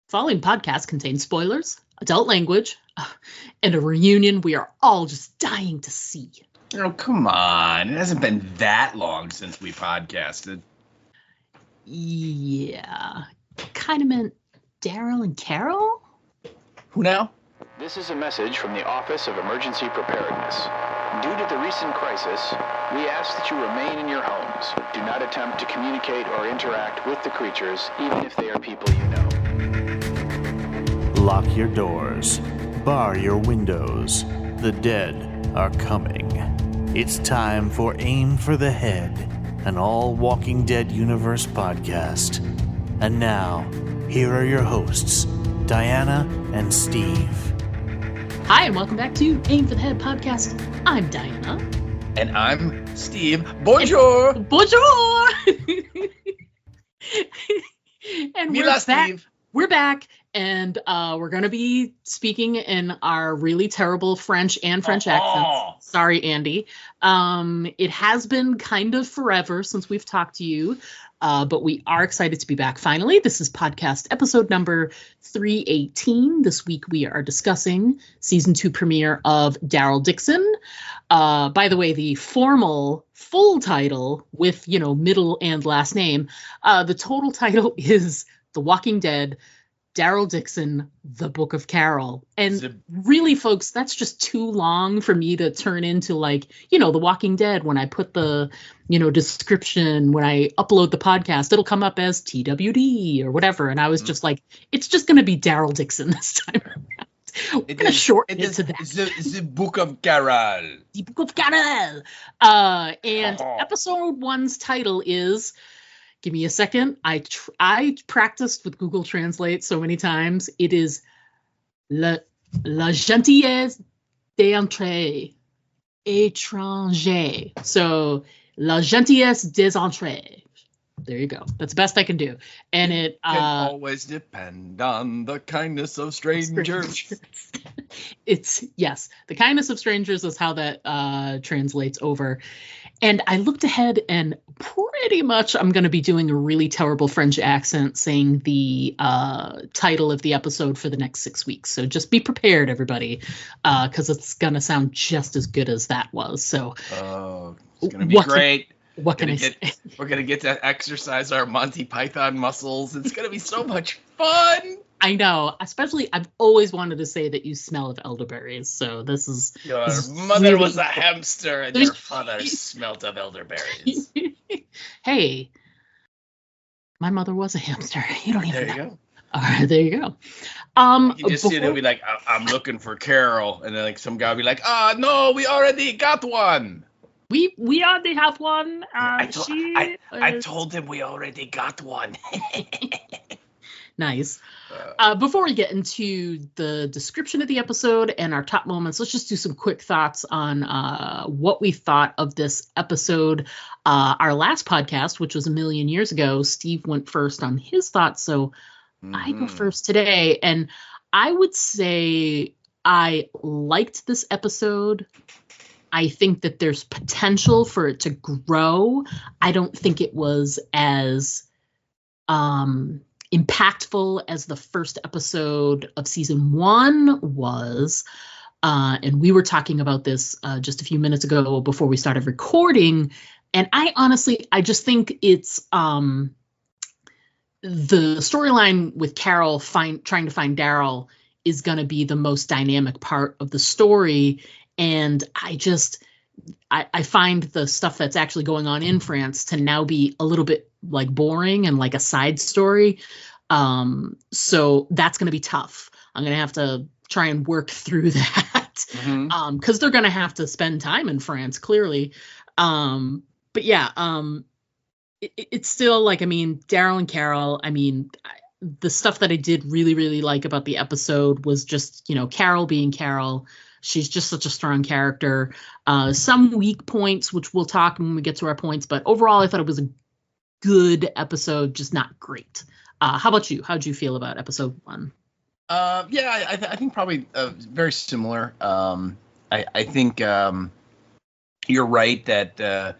Following podcast contains spoilers, adult language, and a reunion we are all just dying to see. Oh, come on. It hasn't been that long since we podcasted. Yeah. Kind of meant Daryl and Carol? Who now? This is a message from the Office of Emergency Preparedness. Due to the recent crisis, we ask that you remain in your homes. Do not attempt to communicate or interact with the creatures, even if they are people you know. Lock your doors. Bar your windows. The dead are coming. It's time for Aim for the Head, an all Walking Dead universe podcast. And now, here are your hosts, Diana and Steve. Hi, and welcome back to Aim for the Head podcast. I'm Diana. And I'm Steve. Bonjour! Bonjour! And we're back. Steve. We're back, and we're going to be speaking in our really terrible French accents. Sorry, Andy. It has been kind of forever since we've talked to you, but we are excited to be back finally. This is podcast episode number 318. This week we are discussing season 2 premiere of Daryl Dixon. By the way, the full title with, middle and last name, the total title is The Walking Dead, Daryl Dixon, The Book of Carol. And really, folks, that's just too long for me to turn into The Walking Dead. When I put the, description, when I upload the podcast, it'll come up as TWD or whatever. And I was just like, it's just going to be Daryl Dixon this time around. We're going to shorten it to that. The Book of Carol. The Book of Carol. And episode 1's title is... Give me a second. I practiced with Google Translate so many times. It is La gentillesse des étrangers. So La gentillesse des étrangers. There you go. That's the best I can do. And it can always depend on the kindness of strangers. It's the kindness of strangers is how that translates over. And I looked ahead, and pretty much I'm going to be doing a really terrible French accent saying the title of the episode for the next 6 weeks. So just be prepared, everybody, because it's going to sound just as good as that was. So, it's going to be great. What can I say? We're going to get to exercise our Monty Python muscles. It's going to be so much fun. I know. Especially, I've always wanted to say that you smell of elderberries. So this is... Your mother was a hamster and your father smelt of elderberries. Hey, my mother was a hamster. You don't even know. There you go. All right, there you go. You just see it, he'll be like, I'm looking for Carol. And then some guy will be like, no, we already got one. We already have one. I told him we already got one. Nice. Before we get into the description of the episode and our top moments, let's just do some quick thoughts on what we thought of this episode. Our last podcast, which was a million years ago, Steve went first on his thoughts, so I go first today. And I would say I liked this episode. I think that there's potential for it to grow. I don't think it was as impactful as the first episode of season 1 was. And we were talking about this just a few minutes ago before we started recording. And I just think it's the storyline with Carol trying to find Daryl is going to be the most dynamic part of the story. And I find the stuff that's actually going on in France to now be a little bit boring and like a side story. So that's going to be tough. I'm going to have to try and work through that because they're going to have to spend time in France, clearly. But yeah, it's still Daryl and Carol. The stuff that I did really, really like about the episode was just, Carol being Carol. She's just such a strong character. Some weak points, which we'll talk when we get to our points. But overall, I thought it was a good episode, just not great. How about you? How'd you feel about episode 1? I think probably very similar. I think you're right that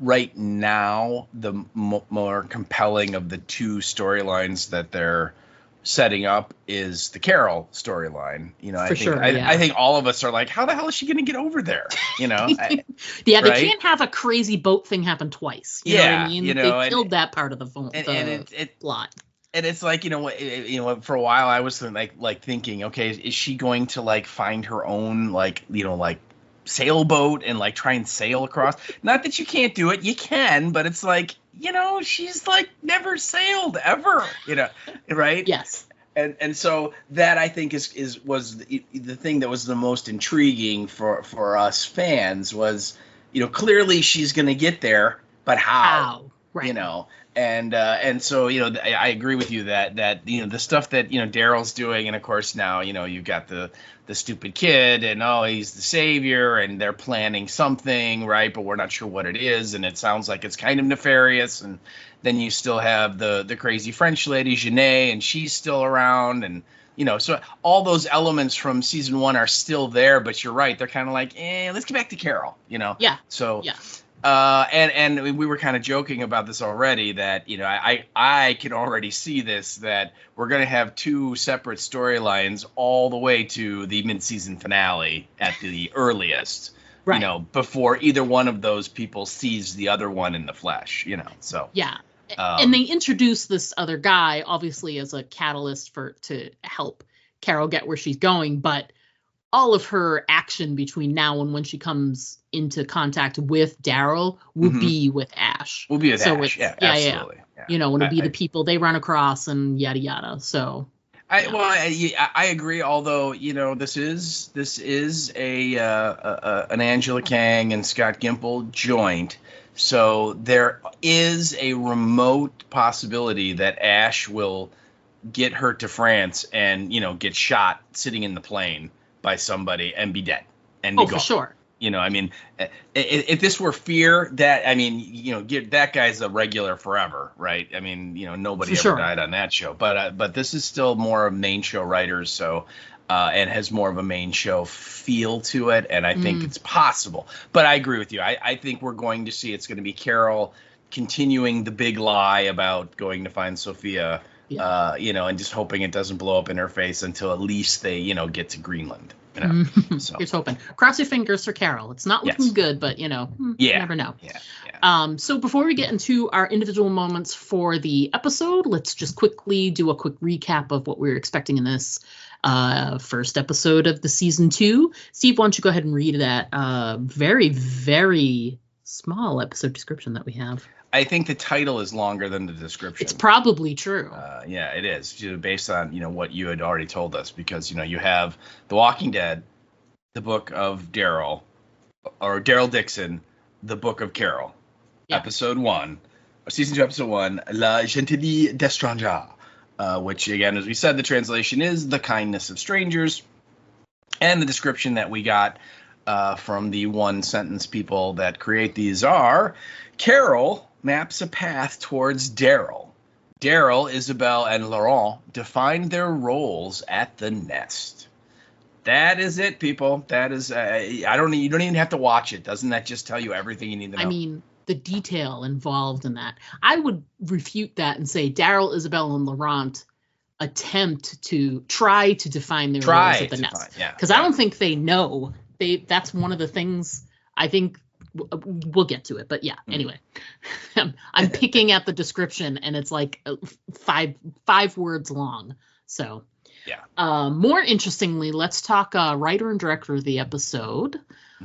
right now the more compelling of the two storylines that they're setting up is the Carol storyline. You know, I think all of us are like, how the hell is she going to get over there? You know, they can't have a crazy boat thing happen twice. You know what I mean? You know, they killed that part of the plot. And it's like, for a while I was thinking, okay, is she going to like find her own sailboat and like try and sail across? Not that you can't do it, you can, but it's like, she's like never sailed ever, right? Yes. And so that I think was the thing that was the most intriguing for us fans was, clearly she's going to get there, but how? Right. And so I agree with you that the stuff that Daryl's doing, and of course now you've got the stupid kid, and he's the savior, and they're planning something, right? But we're not sure what it is, and it sounds like it's kind of nefarious. And then you still have the crazy French lady Janae, and she's still around, and so all those elements from season 1 are still there. But you're right, they're kind of like, let's get back to Carol, Yeah. So yeah. And we were kind of joking about this already, that I can already see this, that we're going to have 2 separate storylines all the way to the mid-season finale at the earliest, right. Before either one of those people sees the other one in the flesh, so yeah. And they introduce this other guy obviously as a catalyst to help Carol get where she's going, but all of her action between now and when she comes into contact with Daryl will be with Ash. Will be with Ash. Yeah, absolutely. Yeah. It'll be the people they run across and yada yada. So. I agree. Although this is an Angela Kang and Scott Gimple joint, so there is a remote possibility that Ash will get her to France and get shot sitting in the plane by somebody and be dead and be gone. For sure. If this were Fear, that guy's a regular forever, right? Nobody ever died on that show, but this is still more of main show writers, so and has more of a main show feel to it, and I think it's possible. But I agree with you. I think we're going to see it's going to be Carol continuing the big lie about going to find Sophia. Yeah. And just hoping it doesn't blow up in her face until at least they, get to Greenland. So here's hoping. Cross your fingers for Carol. It's not looking good, but you never know. Yeah. So before we get into our individual moments for the episode, let's just quickly do a quick recap of what we're expecting in this first episode of the season 2. Steve, why don't you go ahead and read that very, very small episode description that we have. I think the title is longer than the description. It's probably true. Yeah, it is, based on what you had already told us, because you have The Walking Dead, the book of Daryl, or Daryl Dixon, the book of Carol, episode 1, or season 2, episode 1, La Gentillesse des étrangers, which again, as we said, the translation is the kindness of strangers, and the description that we got from the one sentence people that create these are: Carol maps a path towards Daryl. Daryl, Isabel, and Laurent define their roles at the nest. That is it, people. That is, you don't even have to watch it. Doesn't that just tell you everything you need to know? The detail involved in that. I would refute that and say Daryl, Isabel, and Laurent attempt to try to define their roles at the nest. Because I don't think they know. That's one of the things I think. We'll get to it, but anyway, I'm picking at the description and it's like five words long. So more interestingly, let's talk writer and director of the episode.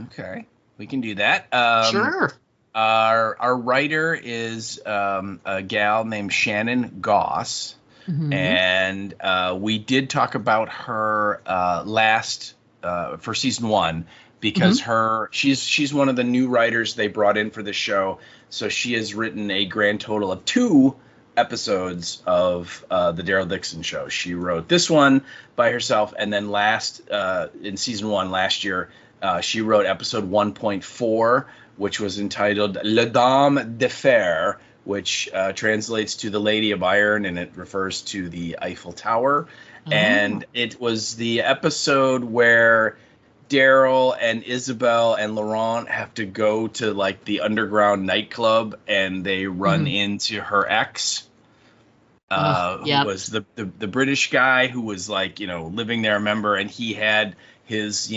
Okay, we can do that. Sure. Our writer is a gal named Shannon Goss, and we did talk about her last for season 1. Because she's one of the new writers they brought in for the show. So she has written a grand total of 2 episodes of the Daryl Dixon show. She wrote this one by herself, and then in season 1 last year, she wrote episode 1.4, which was entitled La Dame de Fer, which translates to the Lady of Iron, and it refers to the Eiffel Tower. And it was the episode where Daryl and Isabel and Laurent have to go to like the underground nightclub, and they run into her ex. who was the British guy who was like, living there, remember, and he had his,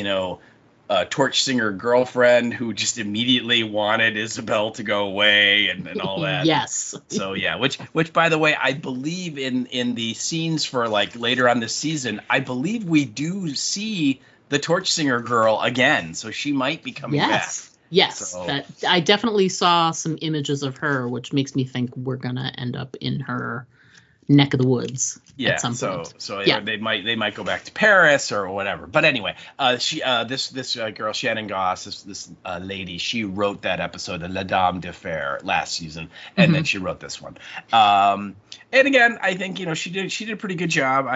torch singer girlfriend who just immediately wanted Isabel to go away and all that. Yes. So yeah, which by the way, I believe in the scenes for like later on this season, I believe we do see the torch singer girl again. So she might be coming back. Yes, so, that I definitely saw some images of her, which makes me think we're gonna end up in her neck of the woods at some point. So they might go back to Paris or whatever. But anyway, this girl Shannon Goss, this lady, she wrote that episode of La Dame de Fer last season, and then she wrote this one. And again, I think she did a pretty good job.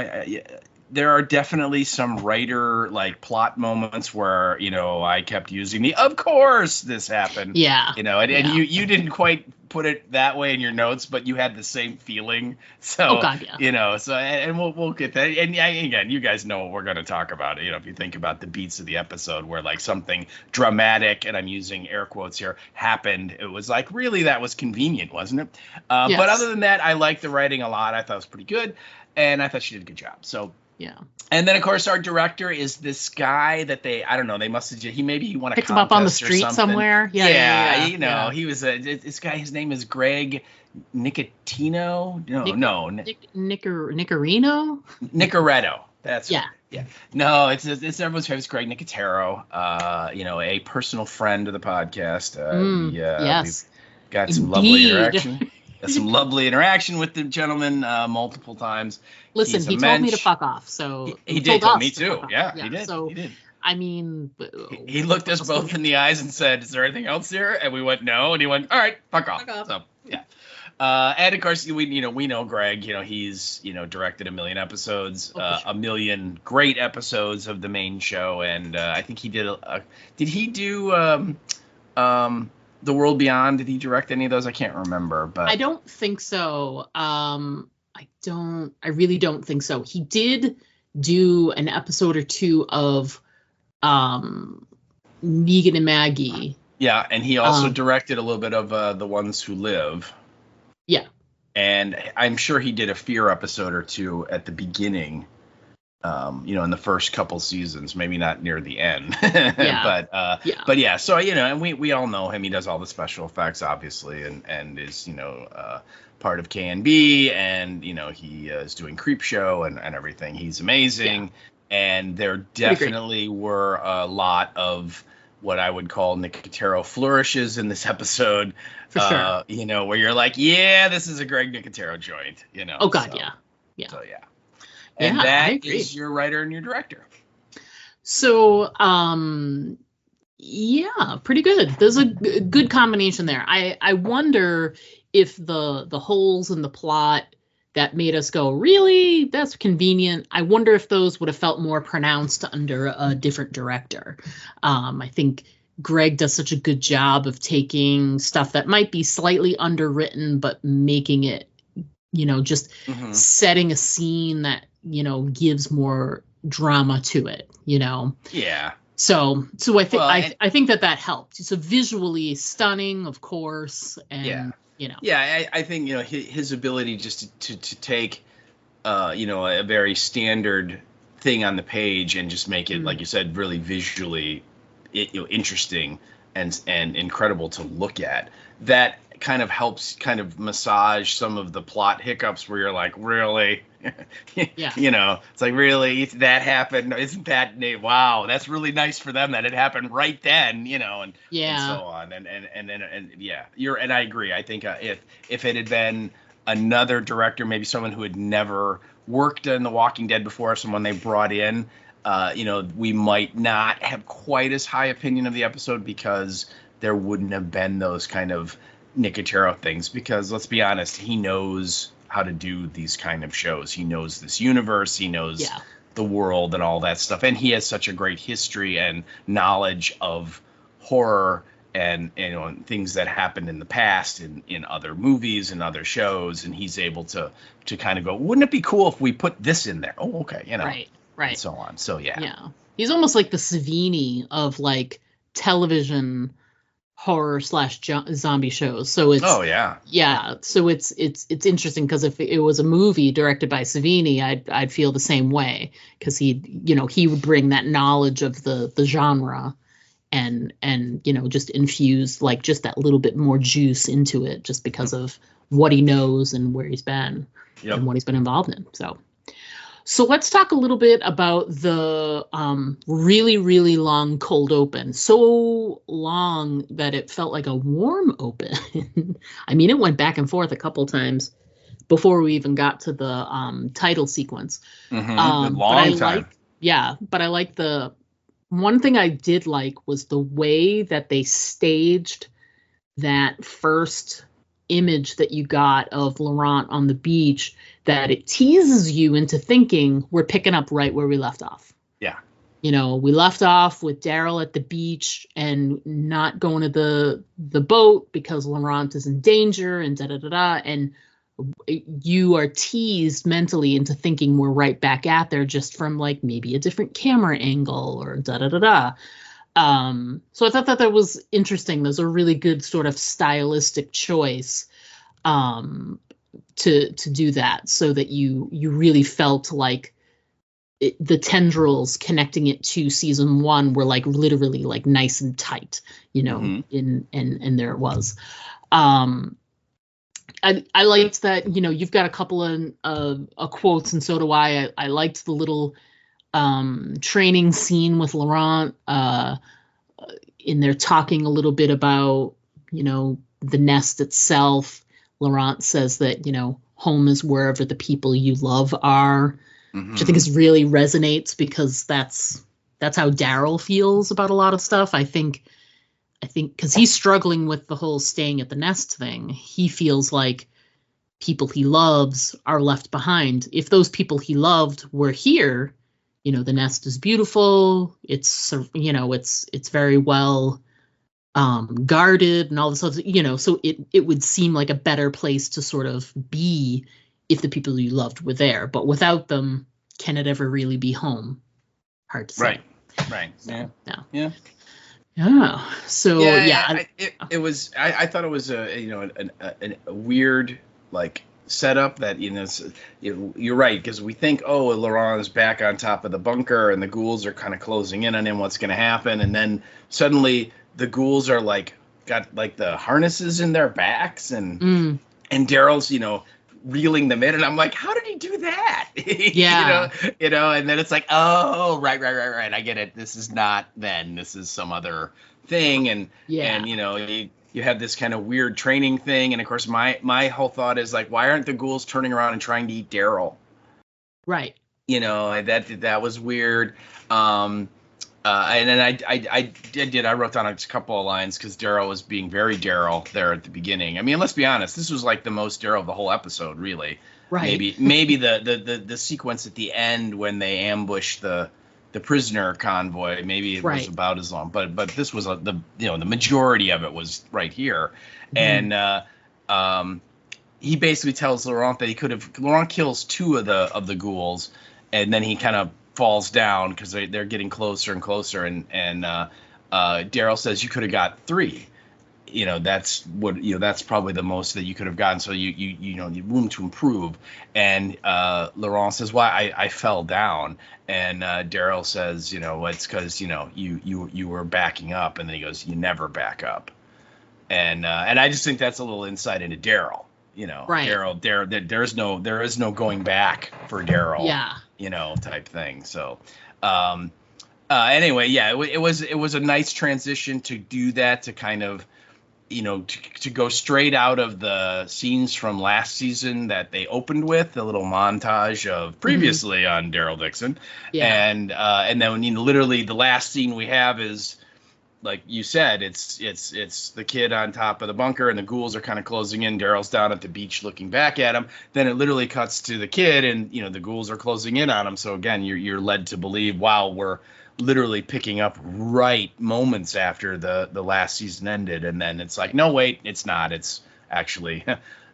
There are definitely some writer like plot moments where I kept using of course this happened. And you didn't quite put it that way in your notes, but you had the same feeling. So so and we'll get that. And again, you guys know what we're going to talk about. If you think about the beats of the episode where like something dramatic, and I'm using air quotes here, happened, it was like really that was convenient, wasn't it? But other than that, I liked the writing a lot. I thought it was pretty good, and I thought she did a good job. So. Yeah. And then, of course, our director is this guy that they must have, he won a contest him up on the street somewhere. He was this guy, his name is Greg Nicotino. Nicoretto. That's right. Yeah. No, it's everyone's favorite. It's Greg Nicotero, a personal friend of the podcast. Yes. We've got some lovely interaction. Some lovely interaction with the gentleman multiple times. Listen, he told me to fuck off. So he did tell me too. Yeah, he did. So he did. I mean, he looked us both in the eyes and said, "Is there anything else here?" And we went, "No." And he went, "All right, fuck off." So yeah. And of course, we know Greg. He's directed a million episodes, a million great episodes of the main show, and I think he did. Did he do The World Beyond? Did he direct any of those? I can't remember, but I don't think so. I really don't think so. He did do an episode or two of Megan and Maggie. Yeah, and he also directed a little bit of The Ones Who Live. Yeah. And I'm sure he did a Fear episode or two at the beginning. In the first couple seasons, maybe not near the end, but yeah. So and we all know him. He does all the special effects, obviously, and is part of KNB, and he is doing Creepshow and everything. He's amazing, and there definitely were a lot of what I would call Nicotero flourishes in this episode. For sure, where you're like, yeah, this is a Greg Nicotero joint. Oh God, yeah. So yeah. And that is your writer and your director. So, pretty good. There's a good combination there. I wonder if the holes in the plot that made us go, really? That's convenient. I wonder if those would have felt more pronounced under a different director. I think Greg does such a good job of taking stuff that might be slightly underwritten, but making it, just setting a scene that, gives more drama to it, Yeah. So I think I think that helped. It's a visually stunning, of course, and Yeah, I think his ability just to take a very standard thing on the page and just make it, like you said, really visually interesting and incredible to look at. That kind of helps kind of massage some of the plot hiccups where you're like, really? It's like, really, that happened? Isn't that wow, that's really nice for them that it happened right then, and so on. And I agree. I think if it had been another director, maybe someone who had never worked in The Walking Dead before, someone they brought in, we might not have quite as high opinion of the episode because there wouldn't have been those kind of Nicotero things, because let's be honest, he knows how to do these kind of shows. He knows this universe, he knows the world and all that stuff, and he has such a great history and knowledge of horror and things that happened in the past in other movies and other shows, and he's able to kind of go, wouldn't it be cool if we put this in there? Oh, okay, right, and so on. So yeah, he's almost like the Savini of like television horror slash zombie shows. So it's so it's interesting because if it was a movie directed by Savini, I'd feel the same way, because he would bring that knowledge of the genre and just infuse like just that little bit more juice into it, just because of what he knows and where he's been and what he's been involved in. So let's talk a little bit about the really, really long cold open. So long that it felt like a warm open. I mean, it went back and forth a couple times before we even got to the title sequence. Mm-hmm. Long time. But I like the one thing I did like was the way that they staged that first image that you got of Laurent on the beach, that it teases you into thinking we're picking up right where we left off. Yeah. We left off with Daryl at the beach and not going to the boat because Laurent is in danger and da-da-da-da. And you are teased mentally into thinking we're right back at there, just from like maybe a different camera angle or da-da-da-da. So I thought that was interesting. There's a really good sort of stylistic choice to do that, so that you really felt like the tendrils connecting it to season 1 were like literally like nice and tight, and there it was. I liked that, you've got a couple of quotes, and so do I. I liked the little training scene with Laurent in there talking a little bit about, the nest itself. Laurent says that, home is wherever the people you love are, which I think really resonates, because that's how Daryl feels about a lot of stuff. I think because he's struggling with the whole staying at the nest thing. He feels like people he loves are left behind. If those people he loved were here, the nest is beautiful. It's, it's very well guarded and all this other, so it would seem like a better place to sort of be if the people you loved were there. But without them, can it ever really be home? Hard to say. Right. So, Yeah. Yeah. So it was. I thought it was a weird like setup that you're right, because we think, oh, Laurent is back on top of the bunker and the ghouls are kind of closing in on him. What's going to happen? And then suddenly the ghouls are like got like the harnesses in their backs, and Daryl's reeling them in, and I'm like, how did he do that? Yeah. And then it's like, oh, right. I get it. This is not then. This is some other thing. And you have this kind of weird training thing. And of course, my whole thought is like, why aren't the ghouls turning around and trying to eat Daryl? Right. That was weird. And then I wrote down a couple of lines because Daryl was being very Daryl there at the beginning. I mean, let's be honest, this was like the most Daryl of the whole episode, really. Right. Maybe the sequence at the end when they ambush the prisoner convoy, maybe it was about as long. But this was the majority of it was right here. And he basically tells Laurent that Laurent kills 2 of the ghouls, and then he kind of falls down because they're getting closer and closer, and Daryl says you could have got 3. That's probably the most that you could have gotten. So you room to improve. And Laurent says, "Well, I fell down," and Daryl says, it's because you were backing up, and then he goes, "You never back up," and I just think that's a little insight into Daryl. Right. Daryl, there is no going back for Daryl. Yeah. Type thing. So, anyway, yeah, it was a nice transition to do that, to kind of, to go straight out of the scenes from last season that they opened with, the little montage of previously on Daryl Dixon. Yeah. And then, literally the last scene we have is, like you said, it's the kid on top of the bunker, and the ghouls are kind of closing in. Daryl's down at the beach looking back at him. Then it literally cuts to the kid, and the ghouls are closing in on him. So again, you're led to believe, wow, we're literally picking up right moments after the last season ended. And then it's like, no, wait, it's not. It's actually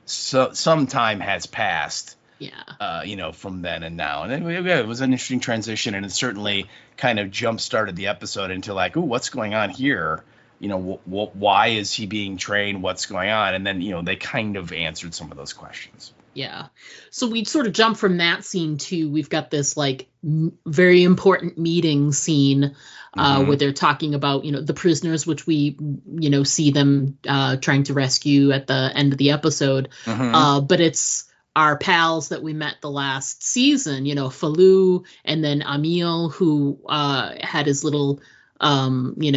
some time has passed. Yeah. From then and now. And it was an interesting transition, and it certainly kind of jump started the episode into like, ooh, what's going on here? why is he being trained? What's going on? And then, they kind of answered some of those questions. Yeah. So we sort of jump from that scene to, we've got this like very important meeting scene where they're talking about, the prisoners, which we, see them trying to rescue at the end of the episode. But it's our pals that we met the last season, Falou, and then Emil, who had his little, he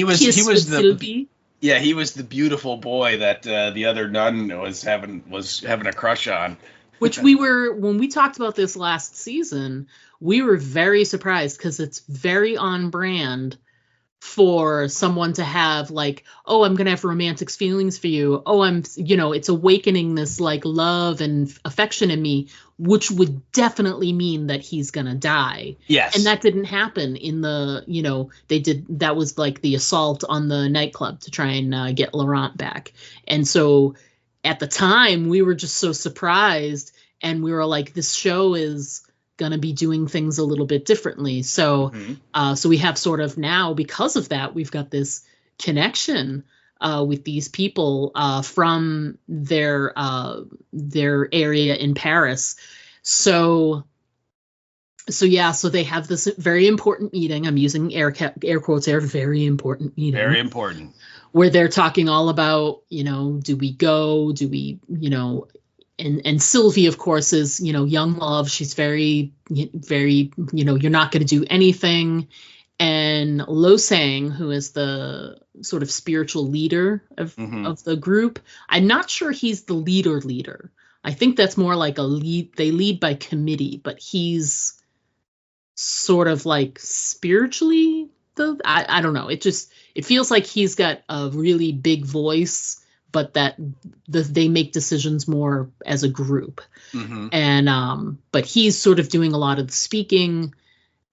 was the Yeah, he was the beautiful boy that the other nun was having a crush on. Which when we talked about this last season, we were very surprised because it's very on brand for someone to have like, oh, I'm going to have romantic feelings for you. Oh, it's awakening this like love and affection in me, which would definitely mean that he's going to die. Yes. And that didn't happen in the, that was like the assault on the nightclub to try and get Laurent back. And so at the time we were just so surprised, and we were like, this show is going to be doing things a little bit differently. So so we have sort of now, because of that, we've got this connection with these people from their area in Paris. So they have this very important meeting. I'm using air quotes there, very important meeting. Very important. Where they're talking all about, do we go? Do we, and Sylvie, of course, is, young love. She's very, very, you're not going to do anything. And Lo Sang, who is the sort of spiritual leader of the group, I'm not sure he's the leader. I think that's more like a lead. They lead by committee, but he's sort of like spiritually I don't know. It feels like he's got a really big voice, but that they make decisions more as a group. And but he's sort of doing a lot of the speaking,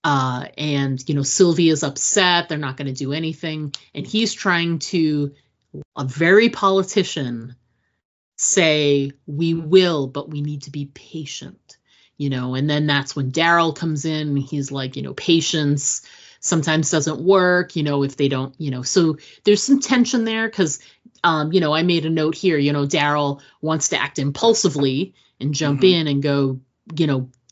and Sylvia's upset, they're not going to do anything, and he's trying to, a very politician, say we will, but we need to be patient, and then that's when Daryl comes in and he's like, patience sometimes doesn't work, if they don't, so there's some tension there because I made a note here, Daryl wants to act impulsively and jump in and go,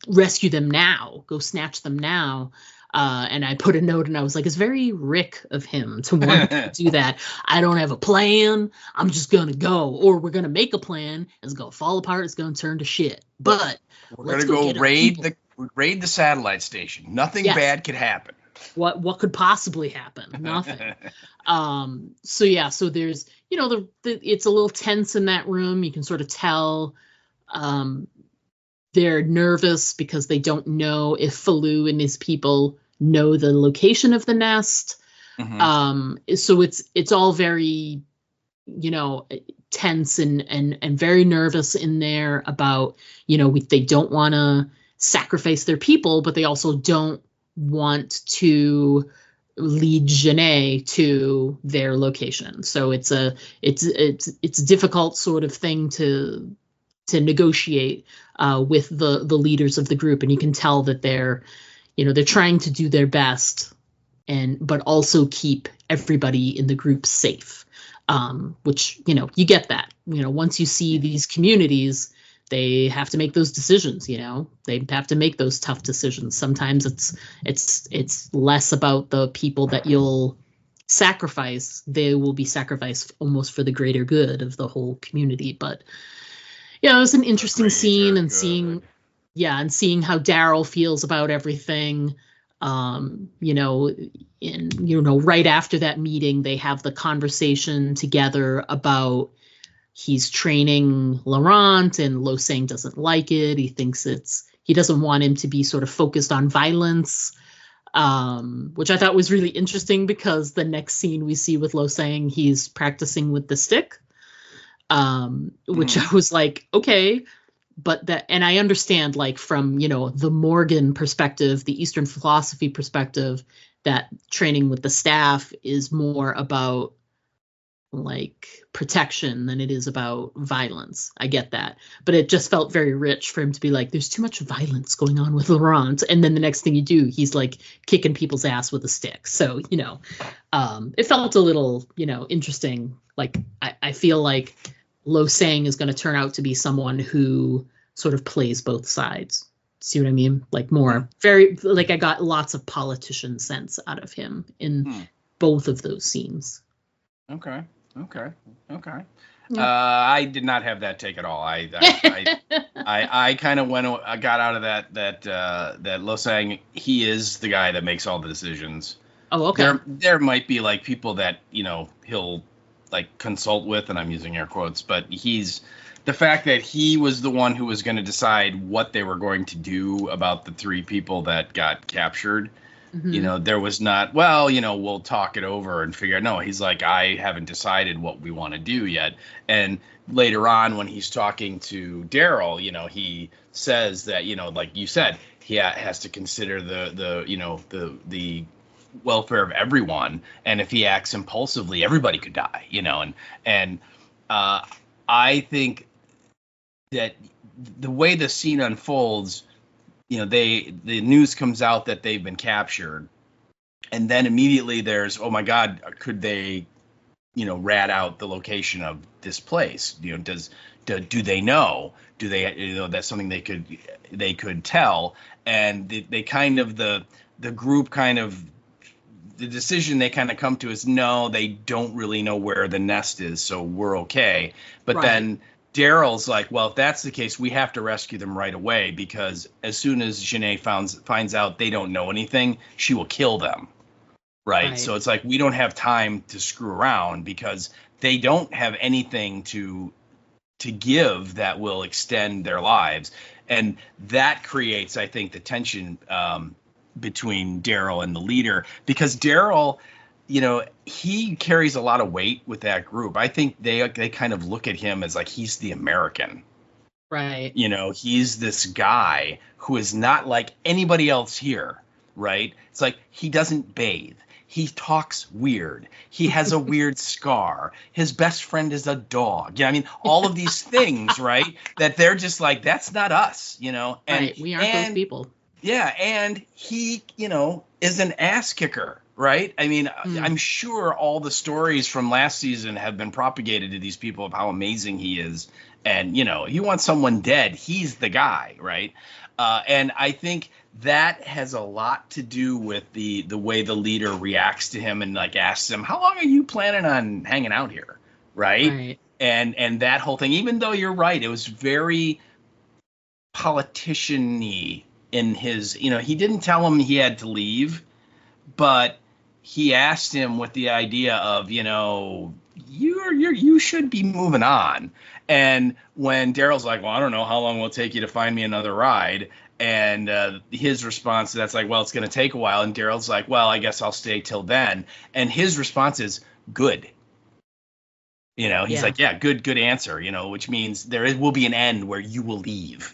rescue them now, go snatch them now. And I put a note and I was like, it's very Rick of him to want to do that. I don't have a plan. I'm just going to go, or we're going to make a plan. It's going to fall apart. It's going to turn to shit. But we're going to go raid the satellite station. Nothing bad could happen. What could possibly happen? Nothing. So there's, it's a little tense in that room. You can sort of tell they're nervous because they don't know if Falou and his people know the location of the nest. So it's all very, tense and very nervous in there about, they don't want to sacrifice their people, but they also don't want to lead Janae to their location. So it's a difficult sort of thing to negotiate with the leaders of the group, and you can tell that they're trying to do their best but also keep everybody in the group safe. Which you get that. Once you see these communities, they have to make those decisions. They have to make those tough decisions. Sometimes it's less about the people that you'll sacrifice. They will be sacrificed almost for the greater good of the whole community. But it was an interesting scene, and seeing how Daryl feels about everything. Right after that meeting, they have the conversation together about he's training Laurent, and Lo Sang doesn't like it. He thinks he doesn't want him to be sort of focused on violence, which I thought was really interesting because the next scene we see with Lo Sang, he's practicing with the stick, which I was like, okay, and I understand, like, from, the Morgan perspective, the Eastern philosophy perspective, that training with the staff is more about like protection than it is about violence. I get that. But it just felt very rich for him to be like, there's too much violence going on with Laurent. And then the next thing you do, he's like kicking people's ass with a stick. So, it felt a little, interesting. Like, I feel like Lo Sang is going to turn out to be someone who sort of plays both sides. See what I mean? Like more very, like I got lots of politician sense out of him in both of those scenes. Okay. Yeah. I did not have that take at all. I kind of got out of that Lo Sang, he is the guy that makes all the decisions. Oh, okay. There might be like people that, he'll like consult with, and I'm using air quotes, but the fact that he was the one who was going to decide what they were going to do about the 3 people that got captured. There was not, we'll talk it over and figure out. No, he's like, I haven't decided what we want to do yet. And later on, when he's talking to Daryl, he says that, like you said, he has to consider the welfare of everyone. And if he acts impulsively, everybody could die, and I think that the way the scene unfolds, the news comes out that they've been captured, and then immediately there's, oh my God, could they, rat out the location of this place? Do they know? Do they, that's something they could tell? And they kind of, the group kind of, the decision they kind of come to is no, they don't really know where the nest is, so we're okay. But then Daryl's like, well, if that's the case, we have to rescue them right away, because as soon as Janae finds out they don't know anything, she will kill them. Right. So it's like, we don't have time to screw around, because they don't have anything to give that will extend their lives. And that creates, I think, the tension between Daryl and the leader, because Daryl, he carries a lot of weight with that group. I think they kind of look at him as like he's the American. Right. He's this guy who is not like anybody else here. Right. It's like he doesn't bathe. He talks weird. He has a weird scar. His best friend is a dog. Yeah, I mean, all of these things, right? That they're just like, that's not us, And, right. We aren't those people. Yeah, and he, is an ass kicker, right? I mean, I'm sure all the stories from last season have been propagated to these people of how amazing he is. And, you want someone dead, he's the guy, right? And I think that has a lot to do with the way the leader reacts to him and like asks him, how long are you planning on hanging out here? Right. And that whole thing, even though you're right, it was very politician-y in his, he didn't tell him he had to leave, but he asked him with the idea of, you should be moving on. And when Daryl's like, well, I don't know how long will it take you to find me another ride. And his response to that's like, well, it's going to take a while. And Daryl's like, well, I guess I'll stay till then. And his response is good. He's like, yeah, good answer, which means will be an end where you will leave,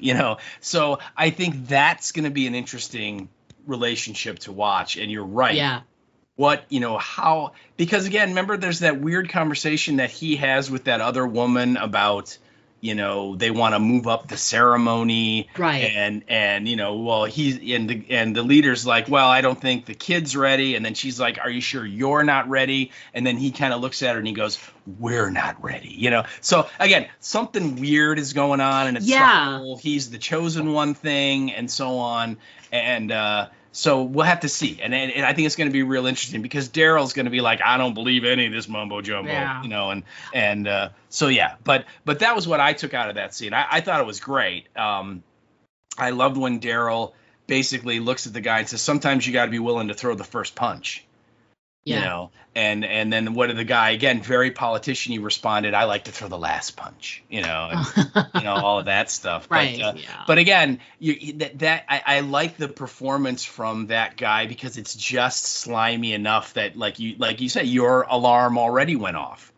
So I think that's going to be an interesting relationship to watch. And you're right. Yeah. What, how, because again, remember there's that weird conversation that he has with that other woman about, they want to move up the ceremony. Right. And, well, and the leader's like, well, I don't think the kid's ready. And then she's like, are you sure you're not ready? And then he kind of looks at her and he goes, we're not ready. So again, something weird is going on, and it's the whole, he's the chosen one thing and so on. And, so we'll have to see. And I think it's going to be real interesting, because Daryl's going to be like, I don't believe any of this mumbo jumbo, so yeah, but that was what I took out of that scene. I thought it was great. I loved when Daryl basically looks at the guy and says, sometimes you got to be willing to throw the first punch. And then what did the guy, again, very politician, he responded, I like to throw the last punch, and, all of that stuff. Right. But again, I like the performance from that guy, because it's just slimy enough that like you say, your alarm already went off.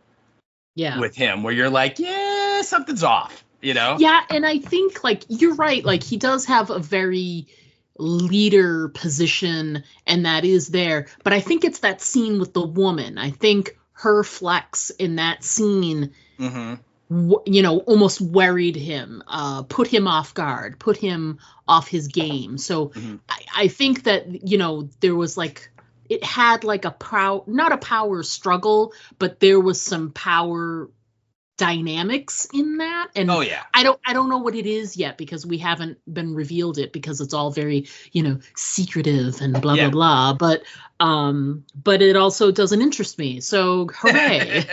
Yeah. With him, where you're like, yeah, something's off, Yeah. And I think you're right. He does have a very leader position, and that is there, but I think it's that scene with the woman. I think her flex in that scene, Mm-hmm. almost worried him, put him off guard, put him off his game. So Mm-hmm. I think that, there was like, it had like not a power struggle, but there was some power dynamics in that. And Oh yeah. I don't know what it is yet, because we haven't been revealed it, because it's all very, secretive and blah, Yeah. blah, blah. But it also doesn't interest me. So hooray.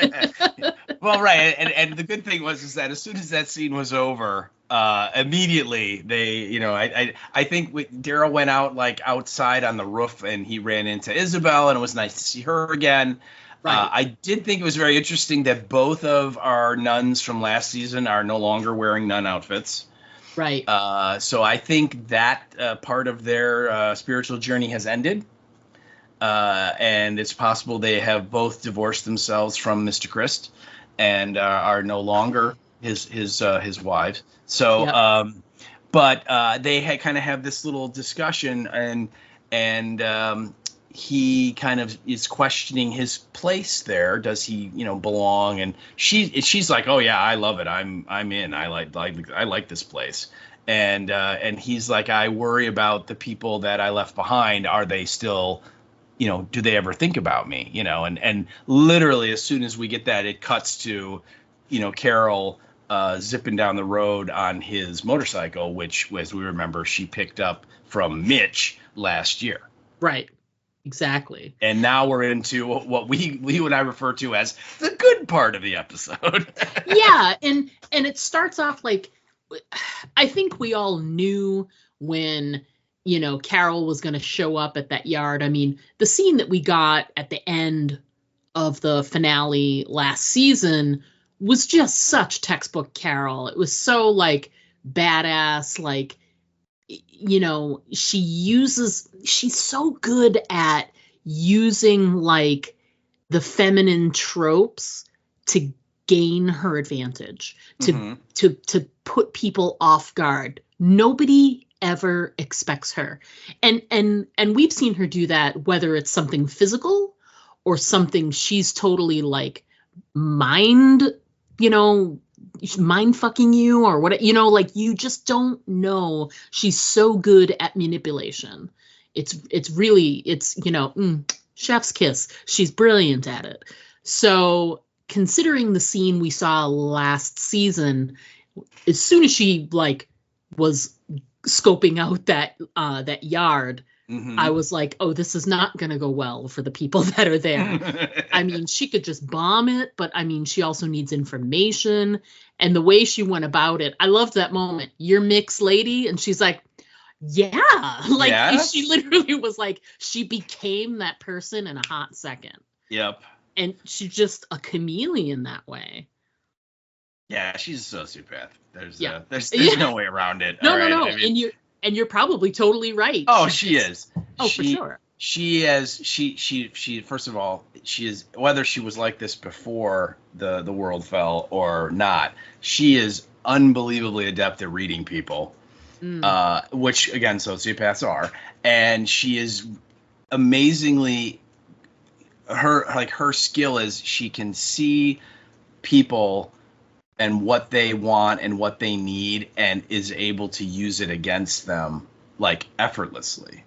Well, right. And the good thing is that as soon as that scene was over, immediately they, I think Daryl went out like outside on the roof and he ran into Isabel, and it was nice to see her again. Right. I did think it was very interesting that both of our nuns from last season are no longer wearing nun outfits. Right. So I think that part of their spiritual journey has ended. And it's possible they have both divorced themselves from Mr. Christ and are no longer his wives. So, Yep. but they had kind of have this little discussion, and he kind of is questioning his place there. Does he, belong? And she's like, oh yeah, I love it. I'm in. I like this place. And he's like, I worry about the people that I left behind. Are they still, do they ever think about me? And literally as soon as we get that, it cuts to, Carol zipping down the road on his motorcycle, which, as we remember, she picked up from Mitch last year. Right. Exactly. And now we're into what you and I refer to as the good part of the episode. Yeah, and it starts off like, I think we all knew when, Carol was going to show up at that yard. I mean, the scene that we got at the end of the finale last season was just such textbook Carol. It was so like badass, like, she's so good at using like the feminine tropes to gain her advantage, to put people off guard. Nobody ever expects her. And we've seen her do that, whether it's something physical or something she's totally like mind fucking you or what, like you just don't know. She's so good at manipulation. It's really, chef's kiss. She's brilliant at it. So considering the scene we saw last season, as soon as she like was scoping out that yard, I was like, oh, this is not going to go well for the people that are there. I mean, she could just bomb it, but I mean, she also needs information. And the way she went about it, I loved that moment. You're mixed lady. And she's like, yeah. Like she literally was like, she became that person in a hot second. Yep. And she's just a chameleon that way. Yeah, she's a sociopath. There's no way around it. No. I mean, and you're probably totally right. Oh, she is. Oh, for sure. She first of all, she is, whether she was like this before the world fell or not, she is unbelievably adept at reading people, which again, sociopaths are. And she is amazingly, her skill is she can see people and what they want and what they need, and is able to use it against them like effortlessly.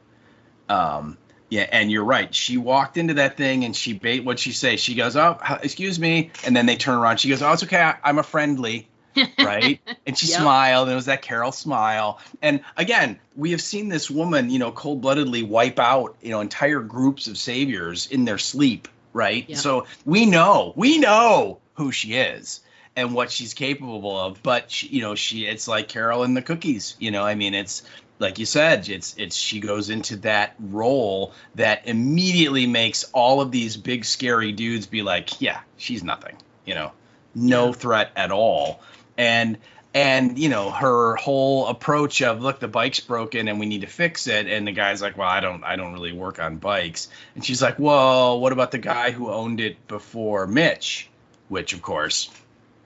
Yeah, and you're right. She walked into that thing and she what'd she say? She goes, oh, excuse me. And then they turn around. She goes, oh, it's okay. I'm a friendly. Right. And she smiled, and it was that Carol smile. And again, we have seen this woman, cold-bloodedly wipe out, entire groups of saviors in their sleep. Right. Yep. So we know who she is and what she's capable of. But it's like Carol and the cookies. I mean, it's like you said, it's she goes into that role that immediately makes all of these big scary dudes be like, yeah, she's nothing, no threat at all. And her whole approach of, look, the bike's broken and we need to fix it. And the guy's like, well, I don't really work on bikes. And she's like, well, what about the guy who owned it before Mitch? Which, of course,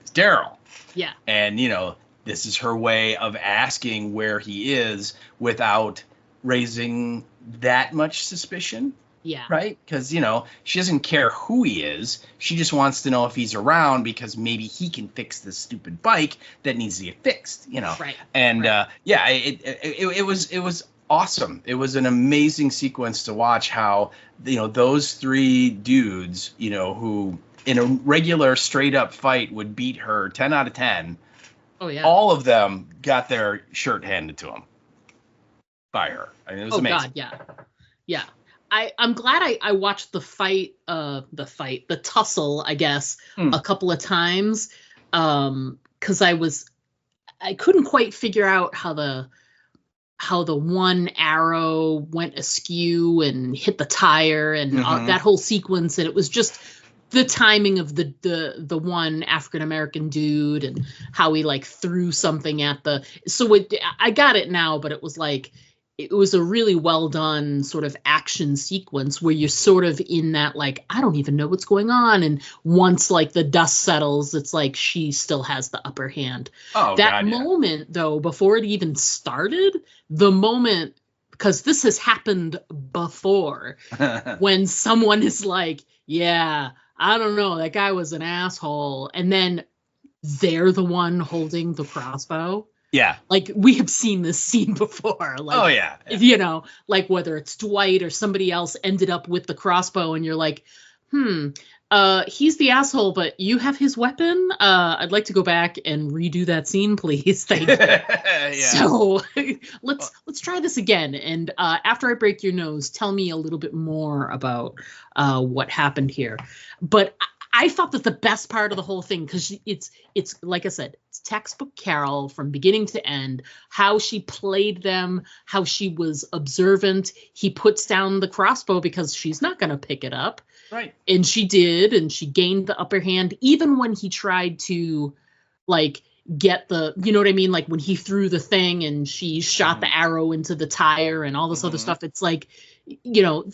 is Daryl. Yeah. And, this is her way of asking where he is without raising that much suspicion. Yeah. Right? Because, you know, she doesn't care who he is. She just wants to know if he's around because maybe he can fix this stupid bike that needs to get fixed, you know. Right. And yeah, it was awesome. It was an amazing sequence to watch how, you know, those three dudes, you know, who in a regular straight up fight would beat her 10 out of 10. Oh, yeah. All of them got their shirt handed to them by her. I mean, it was amazing. God, yeah. Yeah. I'm glad I watched the tussle, I guess, a couple of times. Because I couldn't quite figure out how the one arrow went askew and hit the tire and that whole sequence. And it was just the timing of the one African American dude and how he like threw something at I got it now, but it was like, it was a really well done sort of action sequence where you're sort of in that, like, I don't even know what's going on. And once like the dust settles, it's like she still has the upper hand. Oh, that God, moment though, before it even started, the moment, because this has happened before, when someone is like, yeah, I don't know, that guy was an asshole. And then they're the one holding the crossbow. Yeah. Like, we have seen this scene before. Like, oh, yeah. You know, like whether it's Dwight or somebody else ended up with the crossbow and you're like, he's the asshole, but you have his weapon? I'd like to go back and redo that scene, please. Thank you. Yeah. So let's try this again. And after I break your nose, tell me a little bit more about what happened here. But I thought that the best part of the whole thing, because it's like I said, it's textbook Carol from beginning to end, how she played them, how she was observant. He puts down the crossbow because she's not going to pick it up. Right. And she did, and she gained the upper hand, even when he tried to, like, get the, you know what I mean? Like, when he threw the thing and she shot the arrow into the tire and all this other stuff. It's like, you know,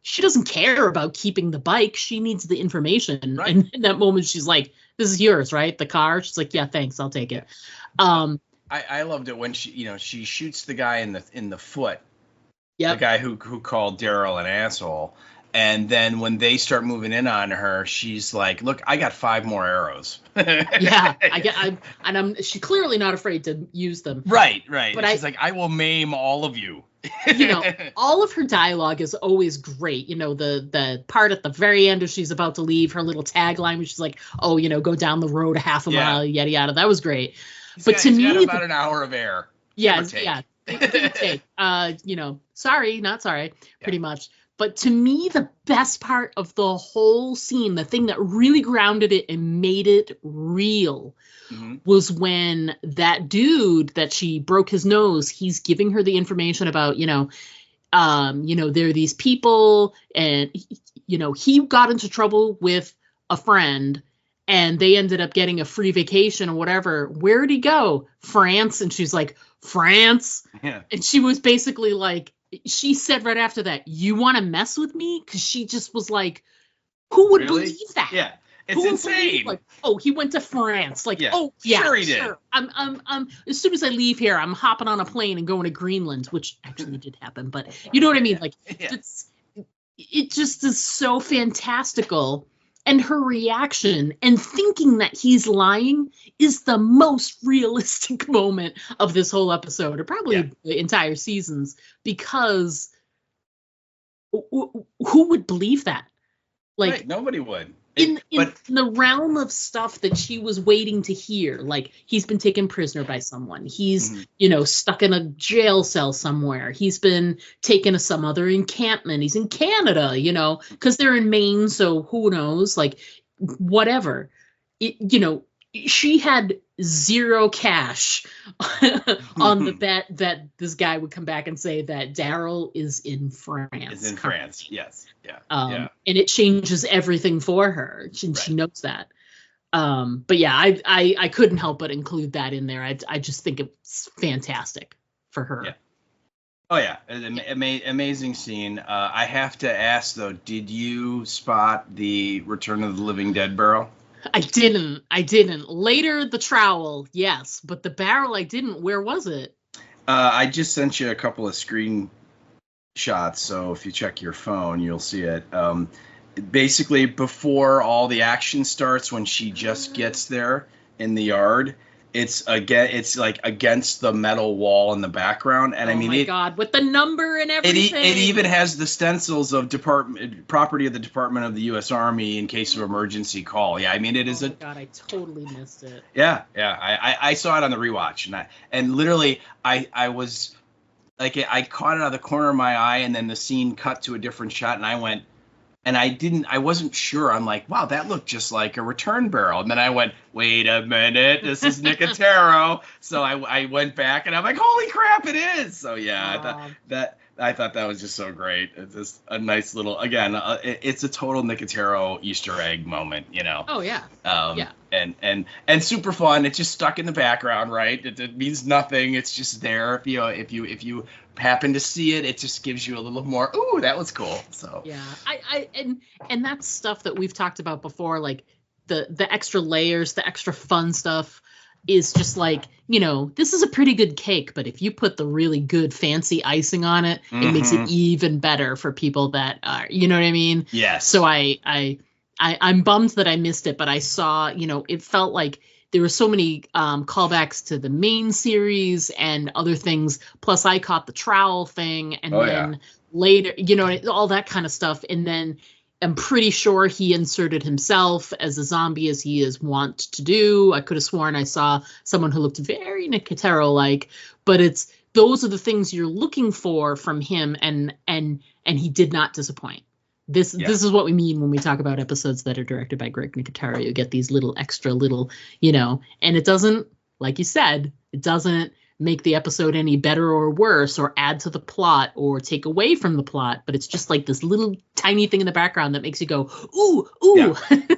she doesn't care about keeping the bike. She needs the information. Right. And in that moment, she's like, this is yours, right? The car. She's like, yeah, thanks. I'll take it. I loved it when she shoots the guy in the foot. Yeah. The guy who called Daryl an asshole. And then when they start moving in on her, she's like, look, I got 5 more arrows. Yeah. She's clearly not afraid to use them. Right. But she's like, I will maim all of you. You know, all of her dialogue is always great. You know, the part at the very end as she's about to leave, her little tagline, which is like, oh, you know, go down the road a half a mile, yada, yada. That was great. He's got about an hour of air. Yeah. Take. You know, sorry, not sorry, pretty much. But to me, the best part of the whole scene, the thing that really grounded it and made it real, was when that dude that she broke his nose, he's giving her the information about, there are these people and, he got into trouble with a friend and they ended up getting a free vacation or whatever. Where'd he go? France. And she's like, France? Yeah. And she was basically like, she said right after that, you want to mess with me? Because she just was like, who would believe that? Yeah, it's insane. Like, oh, he went to France. Like, sure he did. I'm as soon as I leave here, I'm hopping on a plane and going to Greenland, which actually did happen. But you know what I mean? Like, it just is so fantastical. And her reaction and thinking that he's lying is the most realistic moment of this whole episode, or probably the entire seasons, because who would believe that? Like, nobody would. In the realm of stuff that she was waiting to hear, like he's been taken prisoner by someone. He's, stuck in a jail cell somewhere. He's been taken to some other encampment. He's in Canada, because they're in Maine. So who knows, like whatever, she had zero cash on the bet that this guy would come back and say that Daryl is in France. Yes. Yeah. And it changes everything for her. She knows that. But yeah, I couldn't help but include that in there. I just think it's fantastic for her. Yeah. Oh yeah, amazing scene. I have to ask though, did you spot the Return of the Living Dead barrel? I didn't. Later, the trowel, yes, but the barrel I didn't. Where was it? I just sent you a couple of screen shots. So if you check your phone, you'll see it. Basically, before all the action starts, when she just gets there in the yard, it's like against the metal wall in the background, and oh my God, with the number and everything. It even has the stencils of property of the Department of the U.S. Army in case of emergency call. Yeah, I mean it is God, I totally missed it. Yeah. I saw it on the rewatch, and literally I was like, I caught it out of the corner of my eye, and then the scene cut to a different shot, and I went. And I wasn't sure. I'm like, wow, that looked just like a return barrel. And then I went, wait a minute, this is Nicotero. So I went back and I'm like, holy crap, it is. So yeah, I thought that was just so great. It's just a nice little, again, it's a total Nicotero Easter egg moment, you know. Oh yeah. Yeah. And super fun. It's just stuck in the background, right? It means nothing. It's just there. If you happen to see it, it just gives you a little more, ooh, that was cool. So yeah, and that's stuff that we've talked about before, like the extra layers, the extra fun stuff is just like, this is a pretty good cake, but if you put the really good fancy icing on it, it makes it even better for people that are, you know what I mean? Yes. So I'm bummed that I missed it, but I saw, it felt like there were so many callbacks to the main series and other things. Plus, I caught the trowel thing, and later, all that kind of stuff. And then I'm pretty sure he inserted himself as a zombie, as he is wont to do. I could have sworn I saw someone who looked very Nicotero-like, but those are the things you're looking for from him, and he did not disappoint. This is what we mean when we talk about episodes that are directed by Greg Nicotero. You get these extra little, and it doesn't, like you said, it doesn't make the episode any better or worse or add to the plot or take away from the plot, but it's just like this little tiny thing in the background that makes you go, ooh.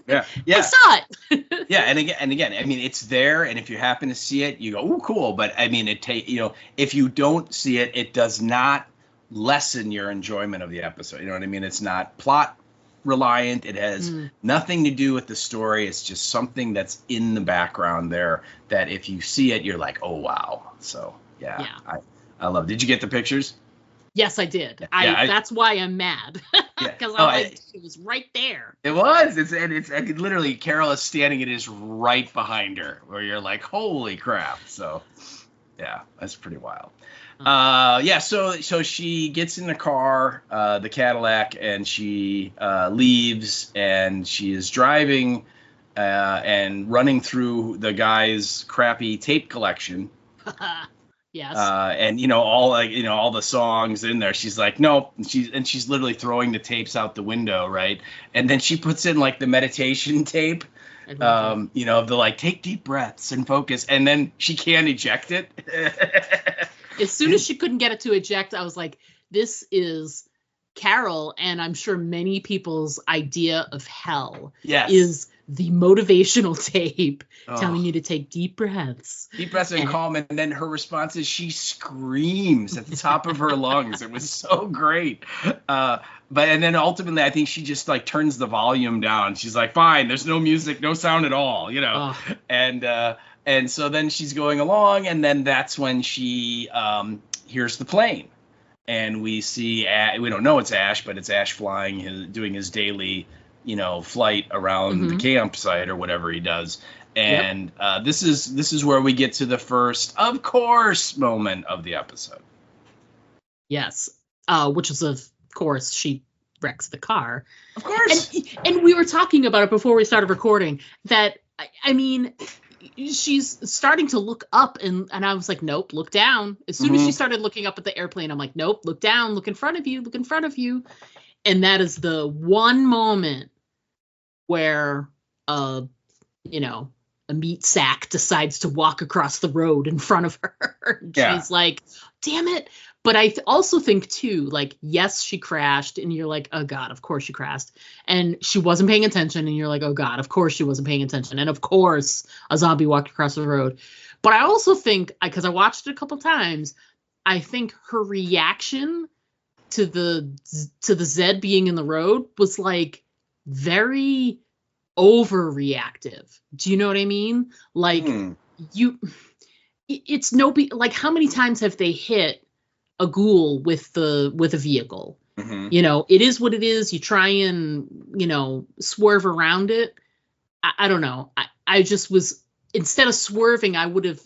Yeah. I saw it. Yeah. And again, I mean, it's there. And if you happen to see it, you go, ooh, cool. But I mean, if you don't see it, it does not lessen your enjoyment of the episode. You know what I mean? It's not plot reliant. It has nothing to do with the story. It's just something that's in the background there that if you see it, you're like, oh, wow. So, yeah. I love it. Did you get the pictures? Yes, I did. That's why I'm mad. Because it was right there. It was. It's literally, Carol is standing. It is right behind her where you're like, holy crap. So, yeah, that's pretty wild. So she gets in the car, the Cadillac, and she leaves, and she is driving and running through the guy's crappy tape collection. Yes. And all the songs in there. She's like, nope. And she's literally throwing the tapes out the window, right? And then she puts in like the meditation tape. Of the take deep breaths and focus, and then she can't eject it. As soon as she couldn't get it to eject, I was like, this is Carol, and I'm sure many people's idea of hell is the motivational tape telling you to take deep breaths. Deep breaths and calm, and then her response is she screams at the top of her lungs. It was so great. And then ultimately, I think she just turns the volume down. She's like, fine, there's no music, no sound at all, And so then she's going along, and then that's when she hears the plane. And we see, we don't know it's Ash, but it's Ash flying, doing his daily, flight around the campsite or whatever he does. And this is where we get to the first, of course, moment of the episode. Yes, which is, of course, she wrecks the car. Of course. And we were talking about it before we started recording, that, I mean, she's starting to look up, and I was like, nope, look down. As soon as she started looking up at the airplane, I'm like, nope, look down, look in front of you. And that is the one moment where, a meat sack decides to walk across the road in front of her. She's like, damn it. But I also think, too, yes, she crashed, and you're like, oh, God, of course she crashed. And she wasn't paying attention, and you're like, oh, God, of course she wasn't paying attention. And, of course, a zombie walked across the road. But I also think, because I watched it a couple times, I think her reaction to the Zed being in the road was, very overreactive. Do you know what I mean? It's no, how many times have they hit a ghoul with a vehicle. Mm-hmm. You know, it is what it is. You try and, you know, swerve around it. I don't know. I just was, instead of swerving, I would have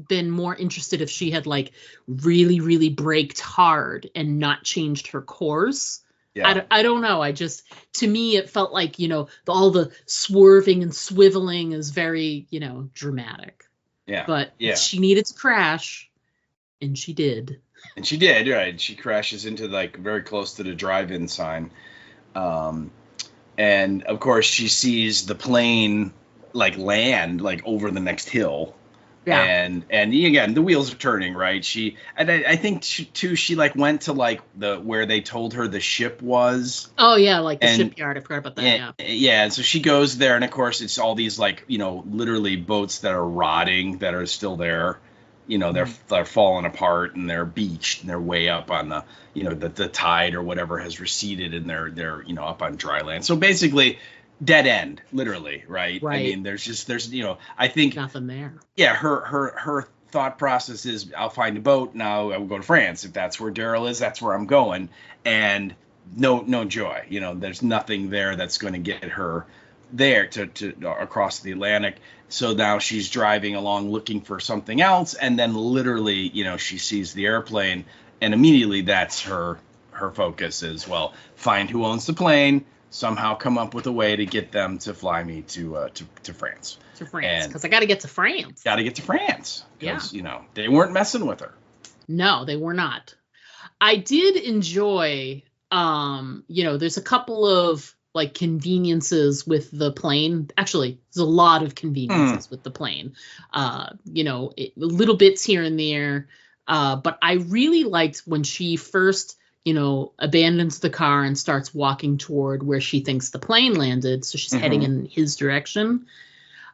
been more interested if she had like really, really braked hard and not changed her course. Yeah. I don't know. To me, it felt like, you know, all the swerving and swiveling is very, you know, dramatic. Yeah. But she needed to crash, and she did. And she did, right? She crashes into like very close to the drive-in sign. And of course she sees the plane like land like over the next hill. Yeah. And again, the wheels are turning, right? I think she like went to like where they told her the ship was. Oh yeah, like the shipyard. I forgot about that. Yeah. Yeah. And so she goes there, and of course it's all these like, you know, literally boats that are rotting that are still there. You know, they're falling apart, and they're beached, and they're way up on the, you know, the tide or whatever has receded, and they're you know, up on dry land. So basically, dead end, literally, right? I mean, there's you know, I think nothing there. Yeah, her thought process is, I'll find a boat, now I will go to France. If that's where Daryl is, that's where I'm going, and no joy. You know, there's nothing there that's going to get her there to across the Atlantic. So now she's driving along looking for something else, and then literally, you know, she sees the airplane, and immediately that's her focus is, well, find who owns the plane, somehow come up with a way to get them to fly me to France. To France, because I got to get to France. Got to get to France, because you know, they weren't messing with her. No, they were not. I did enjoy, you know, there's a couple of like conveniences with the plane. Actually, there's a lot of conveniences with the plane. You know, little bits here and there. But I really liked when she first, you know, abandons the car and starts walking toward where she thinks the plane landed. So she's heading in his direction.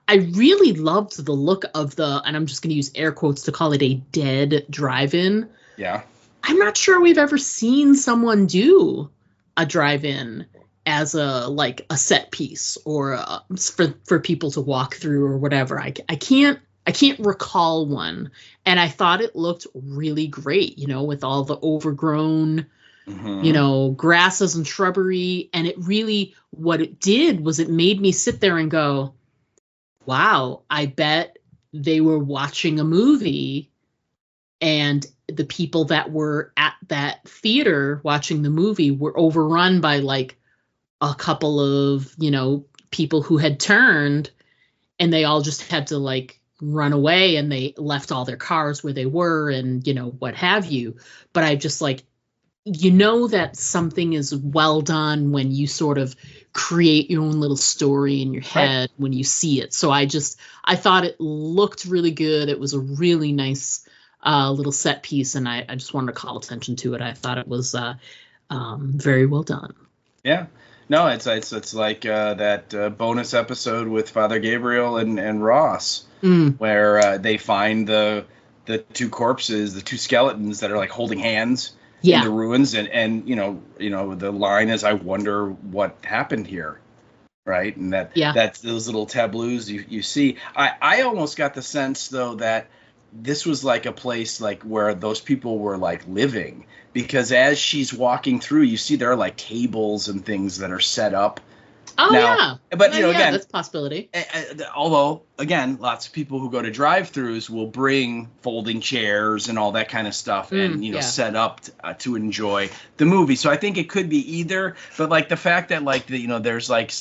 I really loved the look of and I'm just going to use air quotes to call it a dead drive-in. Yeah. I'm not sure we've ever seen someone do a drive-in as a set piece or for people to walk through or whatever. I can't recall one, and I thought it looked really great, you know, with all the overgrown, you know, grasses and shrubbery. And it really, what it did was it made me sit there and go, wow, I bet they were watching a movie, and the people that were at that theater watching the movie were overrun by like a couple of, you know, people who had turned, and they all just had to like run away, and they left all their cars where they were, and, you know, what have you. But I just like, you know, that something is well done when you sort of create your own little story in your head when you see it. So I thought it looked really good. It was a really nice little set piece, and I just wanted to call attention to it. I thought it was very well done. Yeah. No, it's like that bonus episode with Father Gabriel and Ross, where they find the two corpses, the two skeletons that are like holding hands in the ruins, and you know the line is, I wonder what happened here, right? And that's those little tableaus you see. I almost got the sense though that this was like a place like where those people were like living, because as she's walking through, you see there are like tables and things that are set up. Oh, now, yeah. But, you know, again, that's a possibility. Although, again, lots of people who go to drive-thrus will bring folding chairs and all that kind of stuff and, you know, set up to enjoy the movie. So I think it could be either. But, like, the fact that, like, you know, there's, like,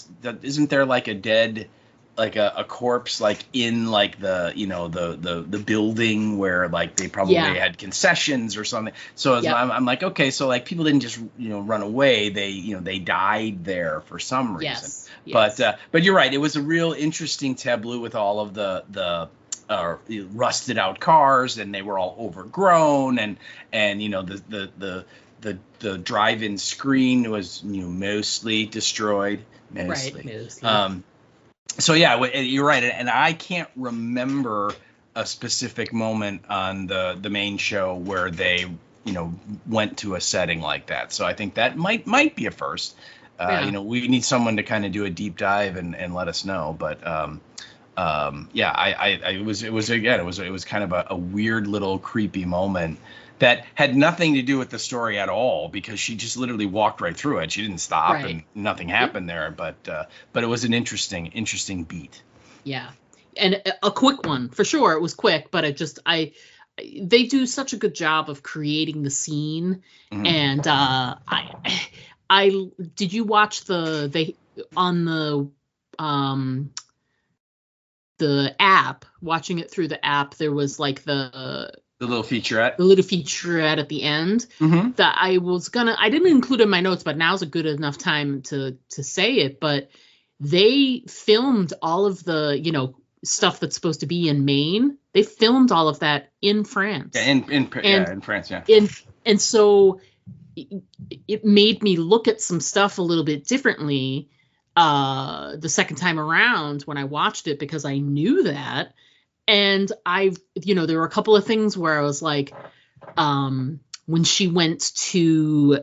isn't there, like, a dead, like, a corpse, like, in, like, the, you know, the building where, like, they probably had concessions or something. So I'm like, okay, so, like, people didn't just, you know, run away. They, you know, they died there for some reason. Yes. But you're right. It was a real interesting tableau with all of the rusted out cars, and they were all overgrown, and you know, the drive-in screen was, you know, mostly destroyed. Mostly. So yeah, you're right, and I can't remember a specific moment on the main show where they, you know, went to a setting like that. So I think that might be a first. You know, we need someone to kind of do a deep dive and let us know. But it was kind of a weird little creepy moment that had nothing to do with the story at all, because she just literally walked right through it. She didn't stop, Right. and nothing happened there. But it was an interesting beat. Yeah, and a quick one for sure. It was quick, but they do such a good job of creating the scene. Mhm. And I did you watch the app, watching it through the app, there was like the little featurette. The little featurette at the end that I didn't include in my notes, but now's a good enough time to say it. But they filmed all of the, stuff that's supposed to be in Maine. They filmed all of that in France. Yeah, in France, yeah. And so it made me look at some stuff a little bit differently the second time around when I watched it, because I knew that. And there were a couple of things where I was like, when she went to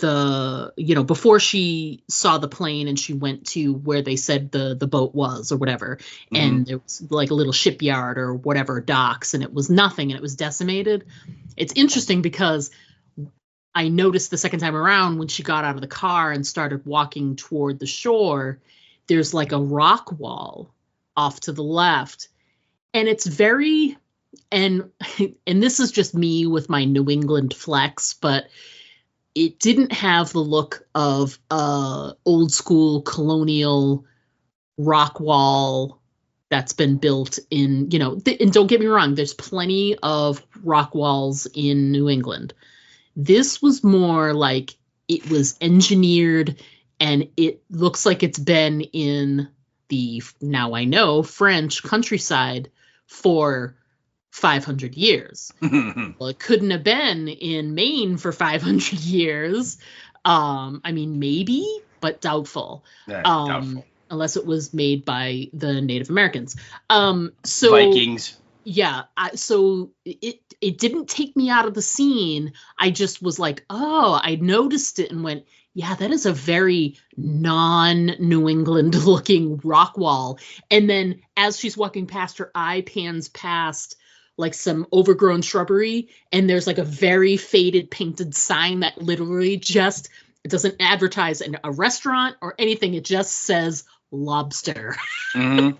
before she saw the plane and she went to where they said the boat was or whatever, and there was like a little shipyard or whatever, docks, and it was nothing and it was decimated. It's interesting because I noticed the second time around when she got out of the car and started walking toward the shore, there's like a rock wall off to the left. And it's very, and this is just me with my New England flex, but it didn't have the look of old school colonial rock wall that's been built in, and don't get me wrong, there's plenty of rock walls in New England. This was more like it was engineered, and it looks like it's been in the, now I know, French countryside for 500 years. Well, it couldn't have been in Maine for 500 years. I mean, maybe, but doubtful. Yeah, doubtful. Unless it was made by the Native Americans. So Vikings. Yeah. So it didn't take me out of the scene. I just was like, oh, I noticed it and went, yeah, that is a very non-New England looking rock wall. And then as she's walking past, her eye pans past like some overgrown shrubbery, and there's like a very faded painted sign that literally just, it doesn't advertise a restaurant or anything. It just says lobster. And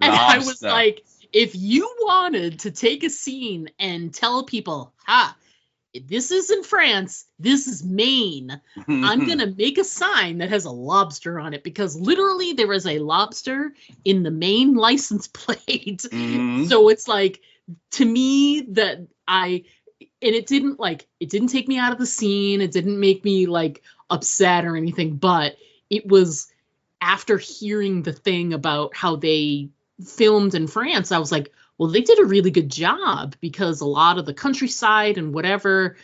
I was like, if you wanted to take a scene and tell people, this isn't France, this is Maine, I'm going to make a sign that has a lobster on it, because literally there is a lobster in the Maine license plate. So it's like, to me, that it didn't take me out of the scene. It didn't make me like upset or anything, but it was after hearing the thing about how they filmed in France, I was like, well, they did a really good job, because a lot of the countryside and whatever.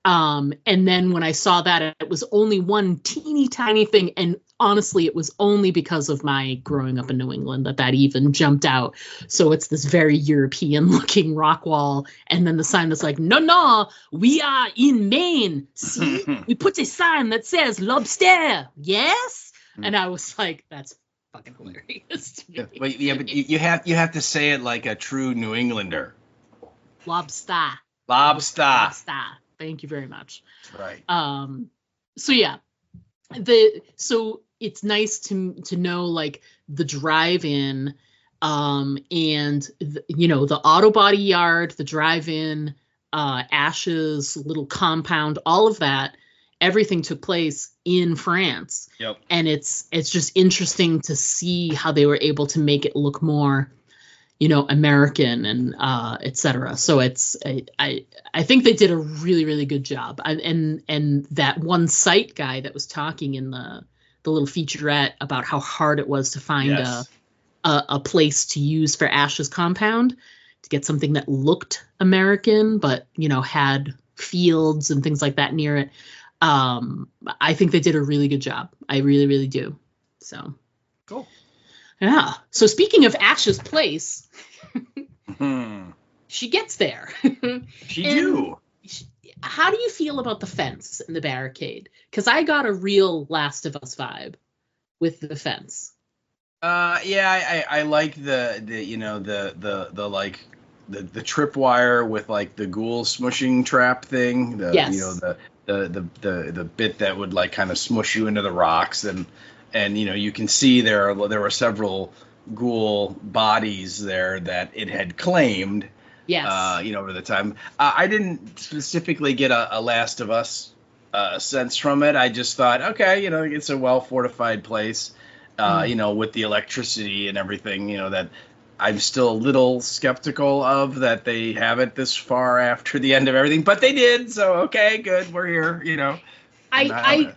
And then when I saw that, it was only one teeny tiny thing. And honestly, it was only because of my growing up in New England that even jumped out. So it's this very European looking rock wall. And then the sign that's like, no, we are in Maine. See, we put a sign that says lobster. Yes. And I was like, that's fucking hilarious to me. But you have to say it like a true New Englander. Lobster. Thank you very much. Right. So yeah, so it's nice to know like the drive-in, and the auto body yard, the drive-in, Ash's little compound, all of that. Everything took place in France. Yep. And it's just interesting to see how they were able to make it look more, American and et cetera. So I think they did a really, really good job. And that one site guy that was talking in the little featurette about how hard it was to find a place to use for Ash's compound, to get something that looked American, but, had fields and things like that near it. I think they did a really good job. I really, really do. So cool. Yeah. So speaking of Ash's place, she gets there. How do you feel about the fence and the barricade? Because I got a real Last of Us vibe with the fence. I like the like the tripwire with like the ghoul smushing trap thing. The bit that would like kind of smush you into the rocks, and you can see there were several ghoul bodies there that it had claimed. Yes. Over the time. I didn't specifically get a Last of Us sense from it. I just thought, okay, it's a well fortified place, with the electricity and everything, that I'm still a little skeptical of that they have it this far after the end of everything, but they did. So, okay, good. We're here, I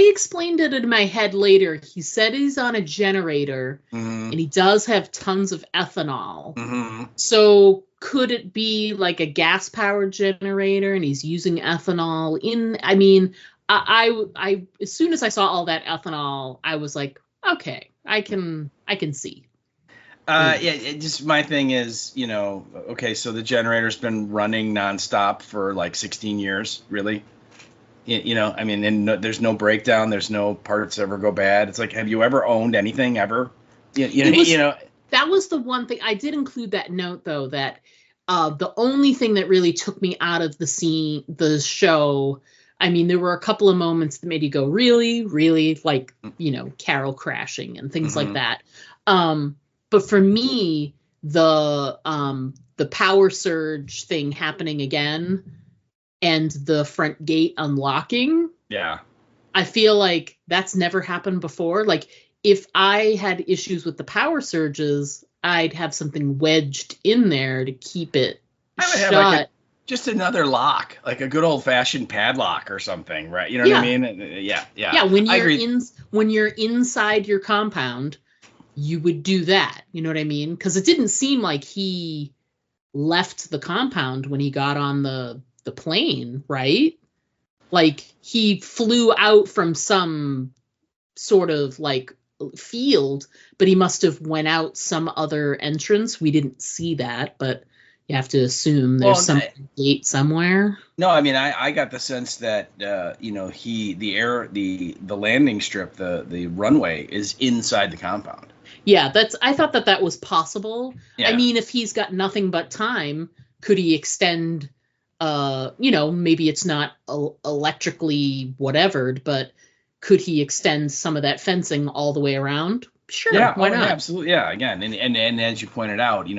explained it in my head later. He said he's on a generator, and he does have tons of ethanol. Mm-hmm. So could it be like a gas powered generator and he's using ethanol in? I mean, I as soon as I saw all that ethanol, I was like, okay, I can see. Just my thing is, okay, so the generator's been running nonstop for like 16 years, really. I mean, and there's no breakdown, there's no parts ever go bad. It's like, have you ever owned anything ever? That was the one thing I did include that note, though, that the only thing that really took me out of the show. I mean, there were a couple of moments that made you go, really, really, like, Carol crashing and things like that. But for me, the power surge thing happening again and the front gate unlocking. Yeah. I feel like that's never happened before. Like, if I had issues with the power surges, I'd have something wedged in there to keep it shut. Have just another lock, like a good old fashioned padlock or something, right? You know what I mean? Yeah. Yeah, when you're inside your compound, you would do that. You know what I mean? Because it didn't seem like he left the compound when he got on the plane, right? Like, he flew out from some sort of like field, but he must have went out some other entrance. We didn't see that, but you have to assume there's some gate somewhere. No, I mean, I got the sense that the landing strip, the runway is inside the compound. Yeah, I thought that was possible. Yeah. I mean, if he's got nothing but time, could he extend maybe it's not electrically whatevered, but could he extend some of that fencing all the way around? Sure, why not? Absolutely, yeah. Again, and as you pointed out, you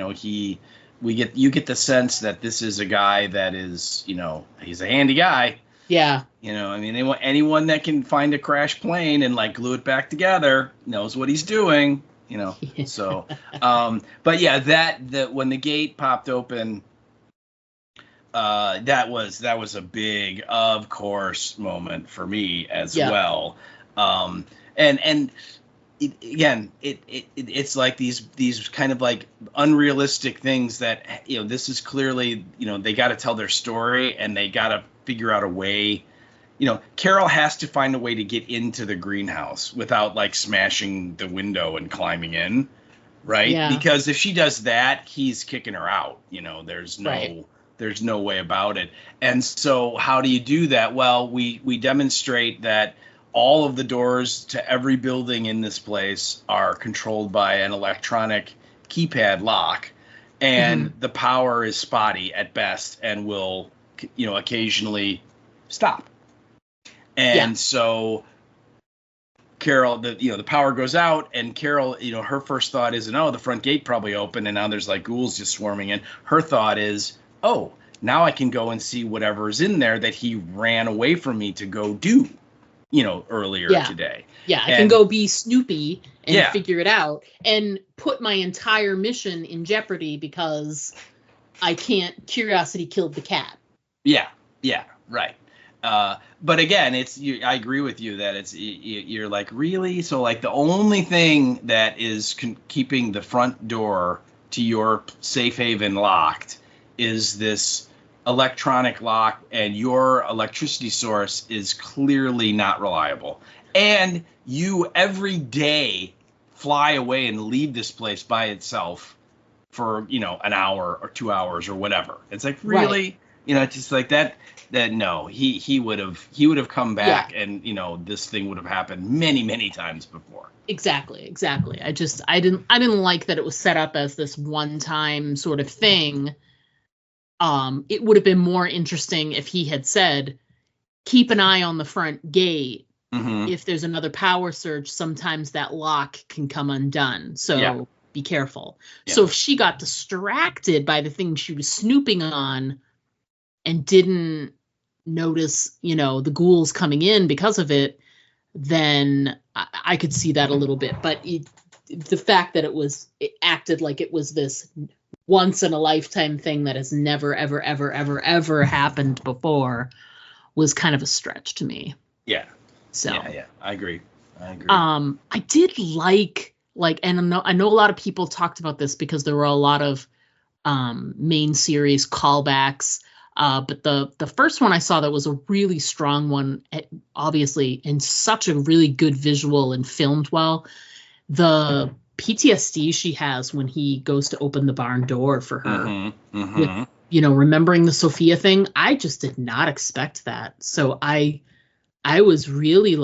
get the sense that this is a guy that is, he's a handy guy. Yeah. I mean, anyone that can find a crashed plane and like glue it back together knows what he's doing. So, but yeah, when the gate popped open. That was a big, of course, moment for me as well. It's like these kind of like unrealistic things that, this is clearly, they got to tell their story and they got to figure out a way. Carol has to find a way to get into the greenhouse without like smashing the window and climbing in. Right. Yeah. Because if she does that, he's kicking her out. There's no way about it. And so how do you do that? Well, we demonstrate that all of the doors to every building in this place are controlled by an electronic keypad lock, and the power is spotty at best and will, occasionally stop. And so Carol, the power goes out, and Carol, her first thought isn't, the front gate probably open and now there's like ghouls just swarming in. Her thought is, now I can go and see whatever's in there that he ran away from me to go do, earlier today. Yeah, I can go be Snoopy and figure it out and put my entire mission in jeopardy because curiosity killed the cat. Yeah, right. But again, I agree with you that you're like, really? So like the only thing that is keeping the front door to your safe haven locked is this electronic lock, and your electricity source is clearly not reliable. And you every day fly away and leave this place by itself for, an hour or 2 hours or whatever. It's like, really? Right. It's just like that no, he would have come back and, this thing would have happened many, many times before. Exactly. I didn't like that it was set up as this one-time sort of thing. it would have been more interesting if he had said, keep an eye on the front gate. If there's another power surge, sometimes that lock can come undone. So be careful. Yeah. So if she got distracted by the thing she was snooping on and didn't notice, the ghouls coming in because of it, then I could see that a little bit. But the fact that it acted like it was this once in a lifetime thing that has never, ever, ever, ever, ever happened before was kind of a stretch to me. Yeah. So yeah, I agree. I did like, and I know a lot of people talked about this because there were a lot of main series callbacks. But the first one I saw that was a really strong one, obviously, and such a really good visual and filmed well. The PTSD she has when he goes to open the barn door for her, with, remembering the Sophia thing. I just did not expect that. So I was really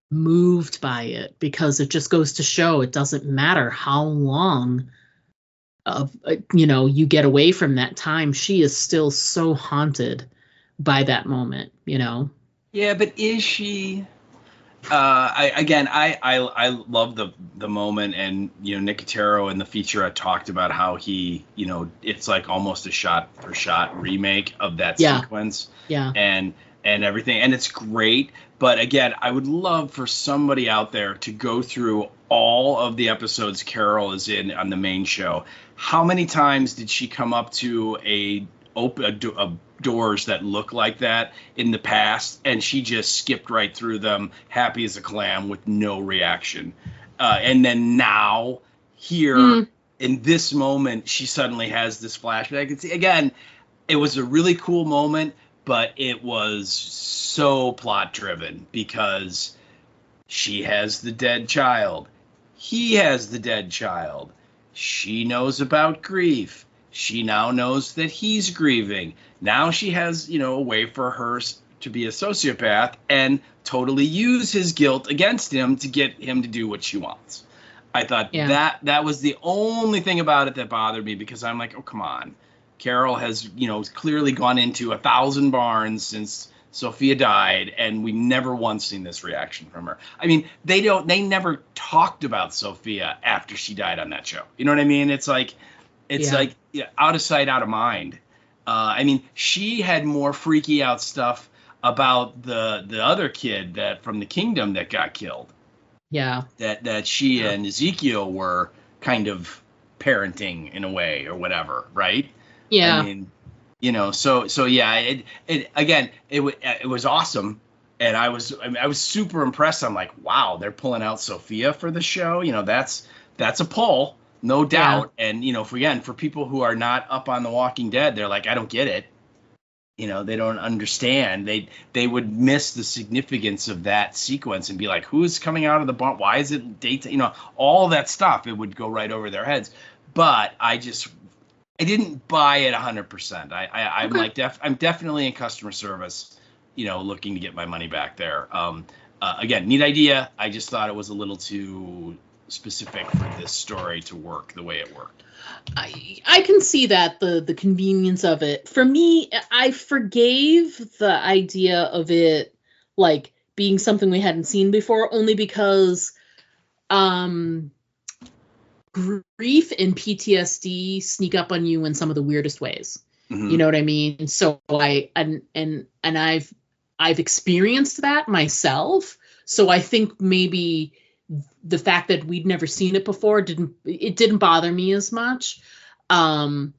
moved by it, because it just goes to show it doesn't matter how long you get away from that time. She is still so haunted by that moment, Yeah, but is she? I love the moment, and Nicotero in the feature talked about how he, it's like almost a shot for shot remake of that sequence. Yeah. And everything, and it's great. But again, I would love for somebody out there to go through all of the episodes Carol is in on the main show. How many times did she come up to doors that look like that in the past, and she just skipped right through them, happy as a clam, with no reaction? And then now, here in this moment, she suddenly has this flashback. Again, it was a really cool moment, but it was so plot driven, because she has the dead child. He has the dead child. She knows about grief. She now knows that he's grieving. Now she has, a way for her to be a sociopath and totally use his guilt against him to get him to do what she wants. I thought that was the only thing about it that bothered me, because I'm like, oh, come on. Carol has, clearly gone into 1,000 barns since Sophia died, and we never once seen this reaction from her. I mean, they never talked about Sophia after she died on that show. You know what I mean? It's like out of sight, out of mind. I mean, she had more freaky out stuff about the other kid that from the kingdom that got killed. Yeah. That she and Ezekiel were kind of parenting in a way or whatever, right? Yeah. I mean, so yeah, it was awesome. And I was super impressed. I'm like, wow, they're pulling out Sophia for the show. That's a pull, no doubt. Yeah. And, for people who are not up on The Walking Dead, they're like, I don't get it. They don't understand. They would miss the significance of that sequence and be like, who's coming out of the barn? Why is it daytime? All that stuff, it would go right over their heads. But I didn't buy it 100%. I'm okay. I'm definitely in customer service, looking to get my money back there. Again, neat idea. I just thought it was a little too specific for this story to work the way it worked. I can see that, the convenience of it. For me, I forgave the idea of it being something we hadn't seen before, only because grief and PTSD sneak up on you in some of the weirdest ways. Mm-hmm. You know what I mean? So I've experienced that myself. So I think maybe the fact that we'd never seen it before didn't bother me as much. And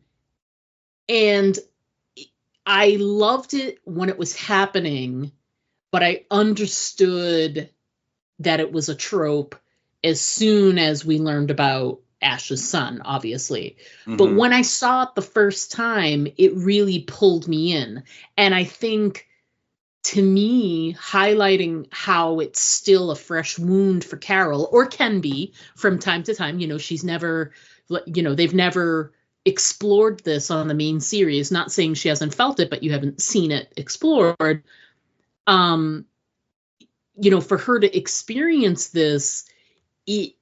I loved it when it was happening, but I understood that it was a trope as soon as we learned about Ash's son, obviously. Mm-hmm. But when I saw it the first time, it really pulled me in. And I think, to me, highlighting how it's still a fresh wound for Carol, or can be from time to time, she's never, they've never explored this on the main series. Not saying she hasn't felt it, but you haven't seen it explored. For her to experience this, it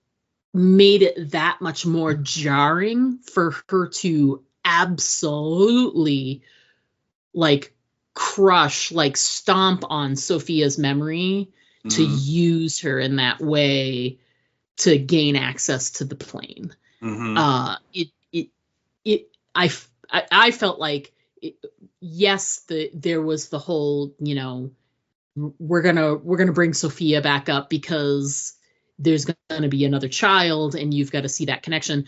made it that much more jarring for her to absolutely like crush, like stomp on Sophia's memory to use her in that way to gain access to the plane. I felt like yes, there was the whole, you know, we're gonna bring Sophia back up because there's gonna be another child and you've got to see that connection.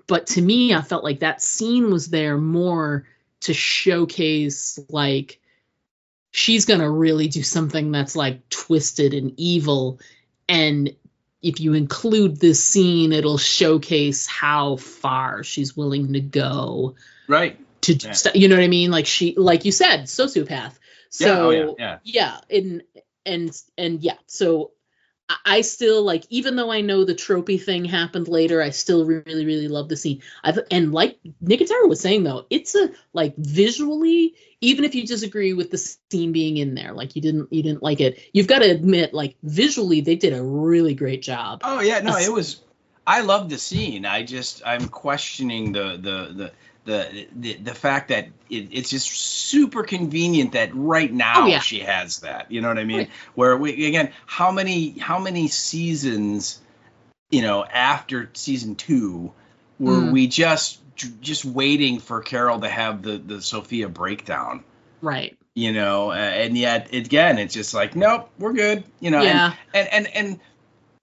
But to me, I felt like that scene was there more to showcase like she's gonna really do something that's like twisted and evil, and if you include this scene, it'll showcase how far she's willing to go. Right. To you know what I mean? Like she, like you said, sociopath. So yeah. And yeah. So I still like, even though I know the tropey thing happened later, I still really, really love the scene. And like Nick and Tara was saying though, it's a like visually, even if you disagree with the scene being in there, like you didn't like it, you've got to admit, like visually they did a really great job. Oh yeah, no, it was. I love the scene. I'm questioning the fact that it's just super convenient that right now she has that, you know what I mean? Right. Where we, again, how many seasons, you know, after season 2 were we just waiting for Carol to have the Sophia breakdown, right? You know, and yet again, it's just like, nope, we're good, you know. And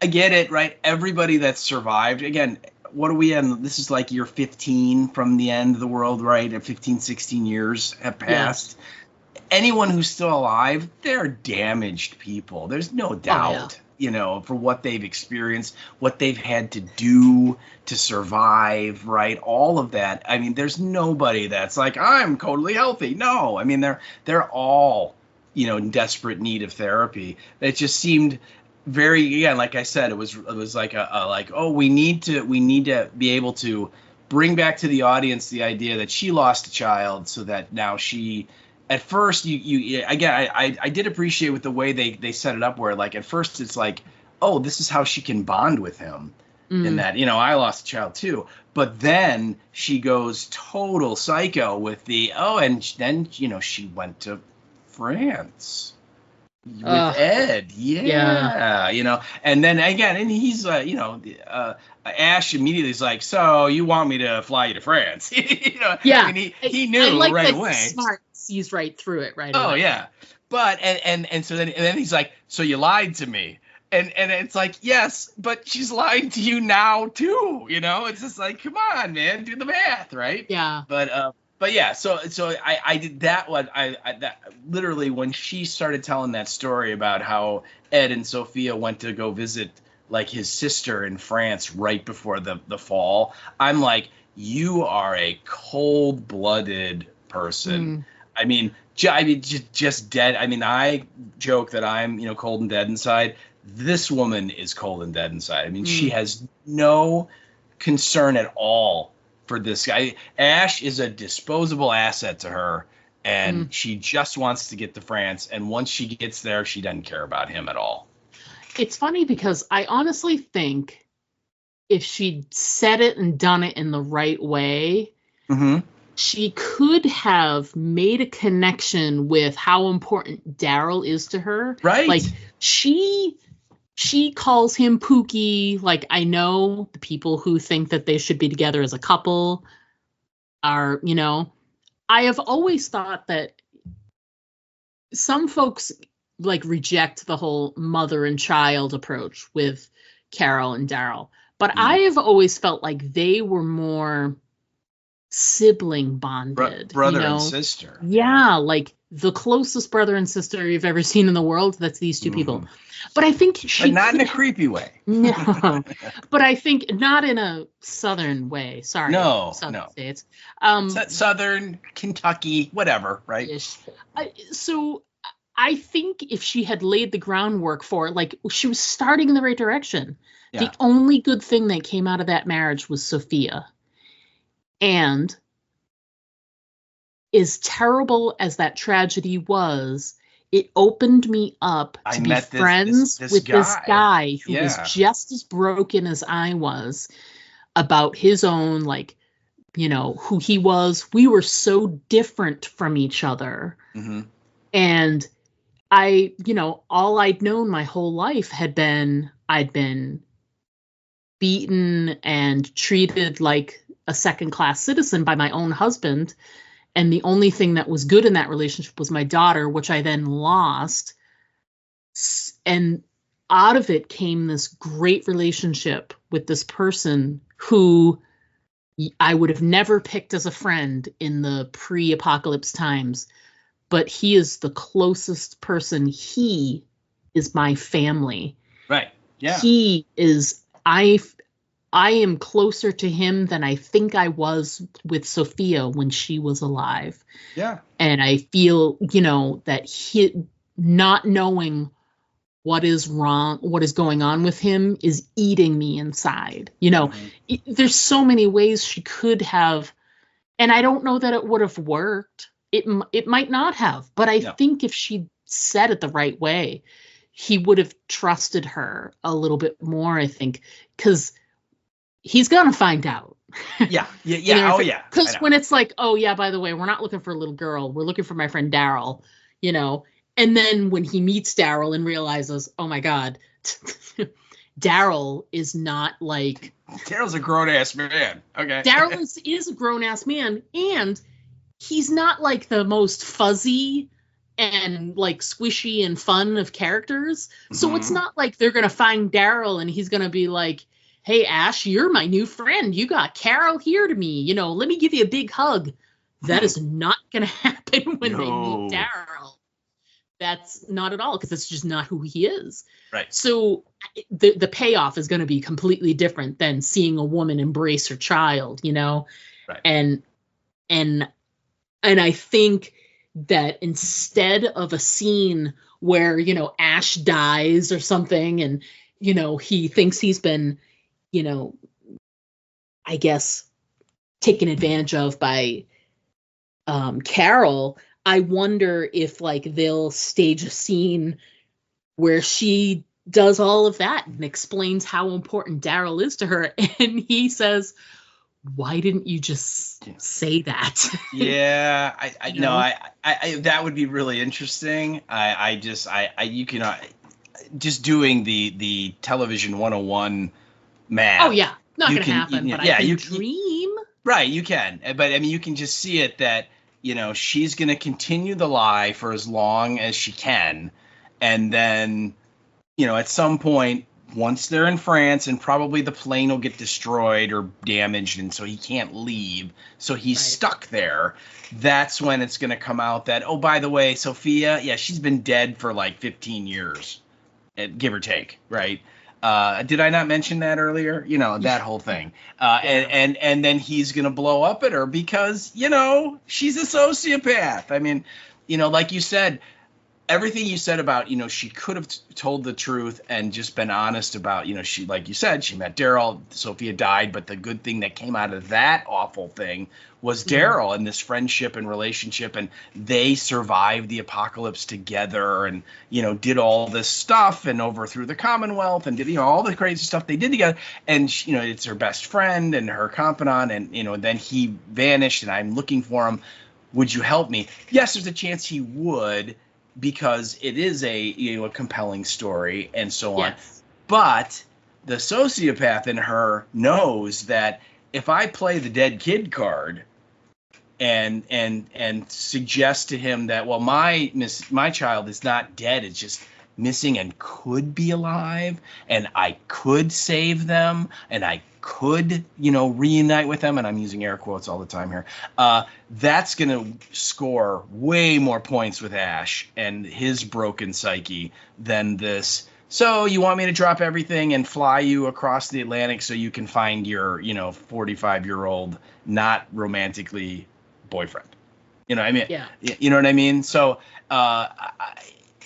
I get it, right? Everybody that survived, again, what are we in? This is like year 15 from the end of the world, right? 15, 16 years have passed. Yeah. Anyone who's still alive, they're damaged people. There's no doubt, you know, for what they've experienced, what they've had to do to survive, right? All of that. I mean, there's nobody that's like, I'm totally healthy. No, I mean, they're all, you know, in desperate need of therapy. It just seemed very, again, like I said, it was like we need to be able to bring back to the audience the idea that she lost a child, so that now she, at first you again, I did appreciate with the way they set it up, where like at first it's like, oh, this is how she can bond with him, in that, you know, I lost a child too, but then she goes total psycho with and then, you know, she went to France with Ed, you know, and then again, and he's you know, Ash immediately is like, so you want me to fly you to France? You know, I mean, he knew like right away. Smart, sees right through it right away. Oh yeah, but and so then he's like, so you lied to me, and it's like, yes, but she's lying to you now too, you know. It's just like, come on, man, do the math, right? Yeah. But yeah, so I did that one. I that literally, when she started telling that story about how Ed and Sophia went to go visit like his sister in France right before the fall, I'm like, you are a cold-blooded person. I mean, just dead. I mean, I joke that I'm, you know, cold and dead inside. This woman is cold and dead inside. I mean, she has no concern at all for this guy. Ash is a disposable asset to her, and she just wants to get to France, and once she gets there, she doesn't care about him at all. It's funny because I honestly think if she'd said it and done it in the right way, she could have made a connection with how important Daryl is to her. Right. Like she calls him Pookie. Like, I know the people who think that they should be together as a couple are, you know, I have always thought that some folks like reject the whole mother and child approach with Carol and Daryl, but I have always felt like they were more sibling bonded, brother you know? And sister. Yeah, like the closest brother and sister you've ever seen in the world. That's these two people. But I think but not in a creepy way. No, but I think not in a Southern way. Sorry, Southern states. Southern Kentucky, whatever, right? So I think if she had laid the groundwork for it, like she was starting in the right direction. Yeah. The only good thing that came out of that marriage was Sophia. And as terrible as that tragedy was, it opened me up to be friends with this guy who was just as broken as I was about his own like who he was. We were so different from each other. Mm-hmm. And all I'd known my whole life I'd been beaten and treated like a second-class citizen by my own husband. And the only thing that was good in that relationship was my daughter, which I then lost. And out of it came this great relationship with this person who I would have never picked as a friend in the pre-apocalypse times, but he is the closest person. He is my family. Right. Yeah. He is, I am closer to him than I think I was with Sophia when she was alive. Yeah. And I feel, that he, not knowing what is wrong, what is going on with him is eating me inside. There's so many ways she could have, and I don't know that it would have worked. It might not have, but I think if she said it the right way, he would have trusted her a little bit more, I think, because he's going to find out. Yeah. Oh, yeah. Because when it's like, oh, yeah, by the way, we're not looking for a little girl. We're looking for my friend Daryl, And then when he meets Daryl and realizes, oh, my God, Daryl is not like. Daryl's a grown-ass man. Okay. Daryl is a grown-ass man. And he's not like the most fuzzy and like squishy and fun of characters. So it's not like they're going to find Daryl and he's going to be like, hey, Ash, you're my new friend. You got Carol here to me. Let me give you a big hug. That is not going to happen when they meet Daryl. That's not at all, because it's just not who he is. Right. So the payoff is going to be completely different than seeing a woman embrace her child, Right. And I think that instead of a scene where, Ash dies or something and, he thinks he's been, I guess, taken advantage of by Carol, I wonder if like they'll stage a scene where she does all of that and explains how important Daryl is to her. And he says, why didn't you just say that? Yeah, I know. I that would be really interesting. You can just doing the television 101 math. Oh yeah, not going to happen. But I can dream. Right, you can. But I mean, you can just see it that she's going to continue the lie for as long as she can, and then at some point, once they're in France, and probably the plane will get destroyed or damaged, and so he can't leave, so he's stuck there. That's when it's going to come out that, oh, by the way, Sophia, she's been dead for like 15 years, give or take, right? Did I not mention that earlier? That whole thing. And then he's going to blow up at her because, she's a sociopath. I mean, like you said, everything you said about, she could have told the truth and just been honest about, she, like you said, she met Daryl, Sophia died, but the good thing that came out of that awful thing was Daryl and this friendship and relationship, and they survived the apocalypse together and, did all this stuff and overthrew the Commonwealth and did, all the crazy stuff they did together. And, it's her best friend and her confidant, and, then he vanished and I'm looking for him. Would you help me? Yes, there's a chance he would, because it is a compelling story and so on. Yes. But the sociopath in her knows that if I play the dead kid card and suggest to him that, well, my child is not dead, it's just missing and could be alive, and I could save them, and I could, reunite with them, and I'm using air quotes all the time here, that's going to score way more points with Ash and his broken psyche than this. So you want me to drop everything and fly you across the Atlantic so you can find your, 45-year-old not romantically boyfriend? I mean, yeah. You know what I mean? So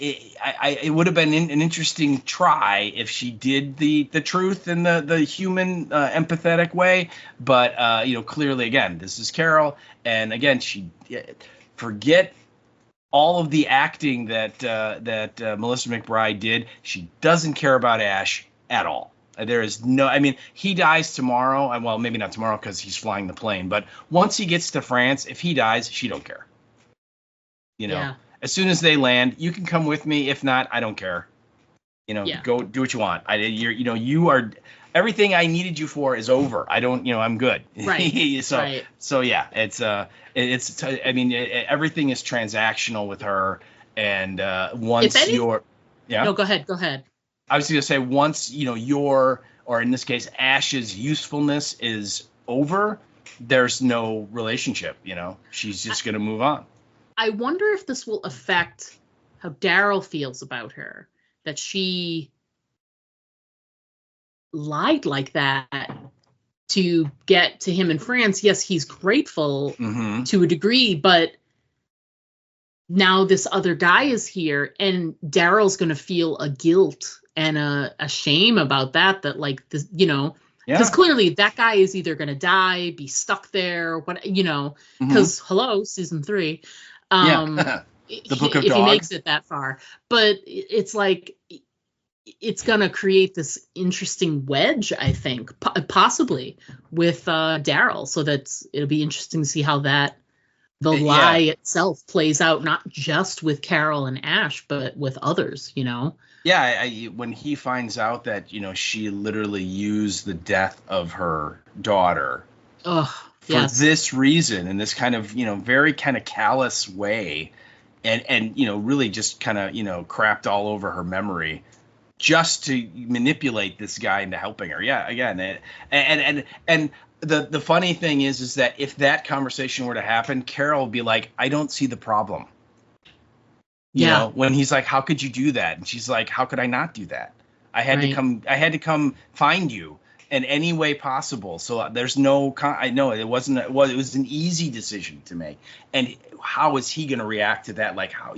it would have been an interesting try if she did the truth in the human empathetic way, but clearly, again, this is Carol, and again, she forget all of the acting that Melissa McBride did. She doesn't care about Ash at all. There is no, I mean, he dies tomorrow. Well, maybe not tomorrow because he's flying the plane. But once he gets to France, if he dies, she don't care. As soon as they land, you can come with me. If not, I don't care. Go do what you want. You are, everything I needed you for is over. I don't, I'm good. Right. So yeah, everything is transactional with her. And once you're, No, go ahead. I was going to say, once, your, or in this case, Ash's usefulness is over, there's no relationship, she's just going to move on. I wonder if this will affect how Daryl feels about her, that she lied like that to get to him in France. Yes, he's grateful to a degree, but now this other guy is here, and Daryl's going to feel a guilt and a shame about that like this, because clearly that guy is either going to die, be stuck there, because hello, season 3, the Book of if Dogs. he makes it that far, but it's like it's going to create this interesting wedge, I think, possibly with Daryl, so it'll be interesting to see how the lie itself plays out, not just with Carol and Ash, but with others, Yeah, when he finds out that, she literally used the death of her daughter for this reason, in this kind of, very kind of callous way, and really just kind of, crapped all over her memory just to manipulate this guy into helping her. Yeah, again, and the funny thing is that if that conversation were to happen, Carol would be like, I don't see the problem. When he's like, how could you do that? And she's like, how could I not do that? I had to come find you in any way possible. So there's no, I know it was an easy decision to make. And how is he going to react to that? Like, how,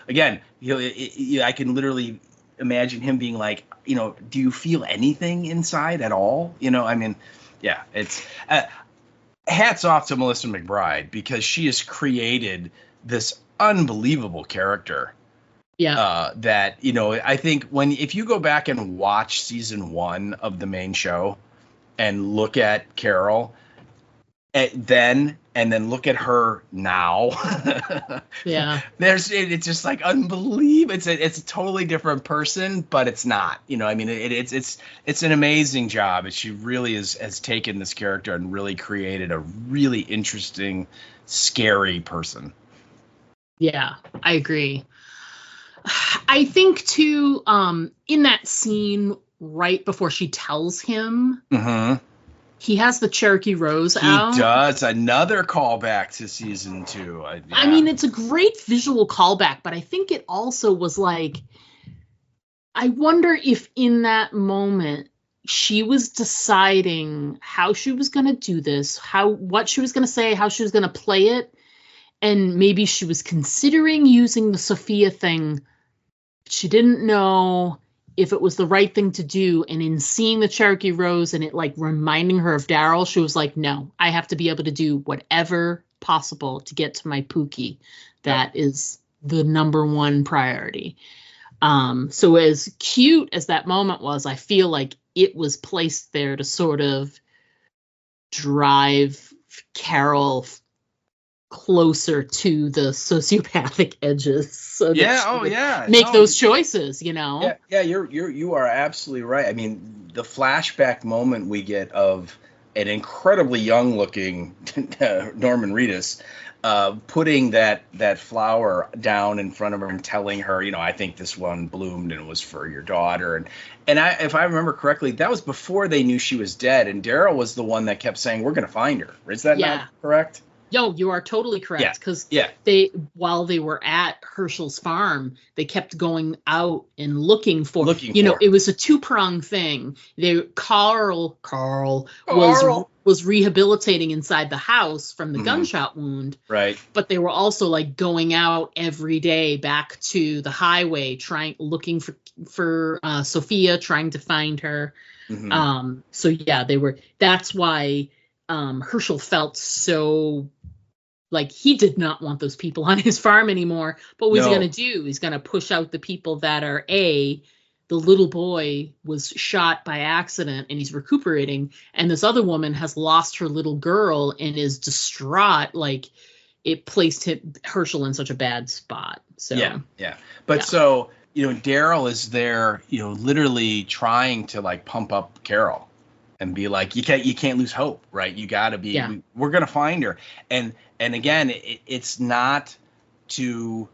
again, I can literally imagine him being like, do you feel anything inside at all? Yeah, it's hats off to Melissa McBride, because she has created this unbelievable character. That, I think if you go back and watch season 1 of the main show and look at Carol then look at her now, it's just like unbelievable. It's a totally different person, but it's not, it's an amazing job. And she really has taken this character and really created a really interesting, scary person. Yeah, I agree. I think too, in that scene right before she tells him, he has the Cherokee Rose out. He does. Another callback to season 2. I mean, it's a great visual callback, but I think it also was like, I wonder if in that moment she was deciding how she was going to do this, what she was going to say, how she was going to play it. And maybe she was considering using the Sophia thing. She didn't know if it was the right thing to do. And in seeing the Cherokee Rose and it like reminding her of Daryl, she was like, no, I have to be able to do whatever possible to get to my Pookie. That is the number one priority. So as cute as that moment was, I feel like it was placed there to sort of drive Carol closer to the sociopathic edges, so that make those choices, you you are absolutely right. I mean, the flashback moment we get of an incredibly young looking Norman Reedus putting that flower down in front of her and telling her, I think this one bloomed and it was for your daughter, and if I remember correctly, that was before they knew she was dead, and Daryl was the one that kept saying, we're going to find her. Is that not correct? Yo, you are totally correct, because while they were at Herschel's farm, they kept going out and looking for it was a two-pronged thing. Carl was rehabilitating inside the house from the gunshot wound, right? But they were also like going out every day back to the highway, looking for Sophia, trying to find her. So they were. That's why Herschel felt so like he did not want those people on his farm anymore. But what was he going to do? He's going to push out the people that are the little boy was shot by accident and he's recuperating, and this other woman has lost her little girl and is distraught. Like, it placed Herschel in such a bad spot. So yeah. But so, Daryl is there, literally trying to like pump up Carol and be like, you can't lose hope, right? You got to be, we're going to find her. And again, it's not to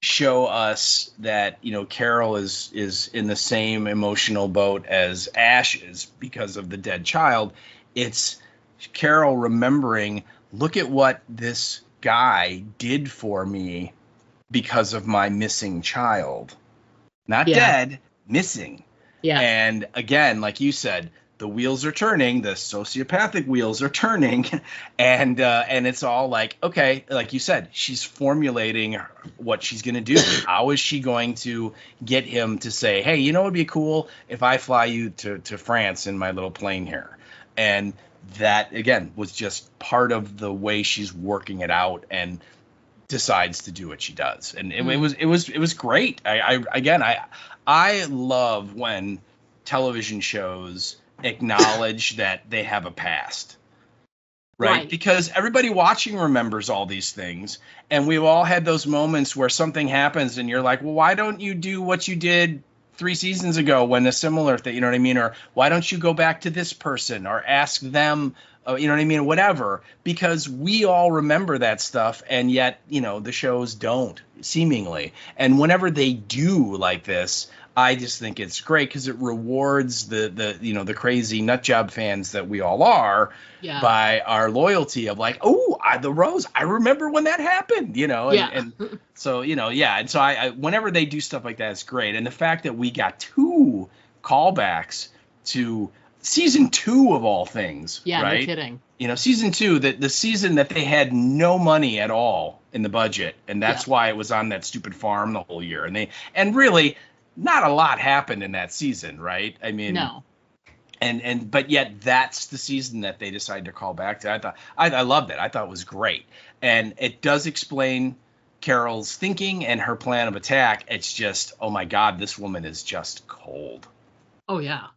show us that, Carol is in the same emotional boat as Ash is because of the dead child. It's Carol remembering, look at what this guy did for me because of my missing child. Not dead, missing. Yeah. And again, like you said, the wheels are turning, the sociopathic wheels are turning, and it's all like, okay, like you said, she's formulating what she's going to do. How is she going to get him to say, hey, it would be cool if I fly you to France in my little plane here? And that, again, was just part of the way she's working it out and decides to do what she does. And it was great. I love when television shows acknowledge that they have a past, right? Because everybody watching remembers all these things, and we've all had those moments where something happens and you're like, well, why don't you do what you did 3 seasons ago when a similar thing, you know what I mean? Or why don't you go back to this person or ask them, you know what I mean? Whatever, because we all remember that stuff, and yet, the shows don't, seemingly. And whenever they do like this, I just think it's great because it rewards the crazy nut job fans that we all are by our loyalty of like, the Rose, I remember when that happened, and so, and so I whenever they do stuff like that, it's great. And the fact that we got 2 callbacks to season 2 of all things, right? No kidding. Season 2, the season that they had no money at all in the budget, and that's why it was on that stupid farm the whole year. And really, not a lot happened in that season, right? I mean, no. But yet that's the season that they decided to call back to. I loved it. I thought it was great, and it does explain Carol's thinking and her plan of attack. It's just, oh my God, this woman is just cold. Oh yeah.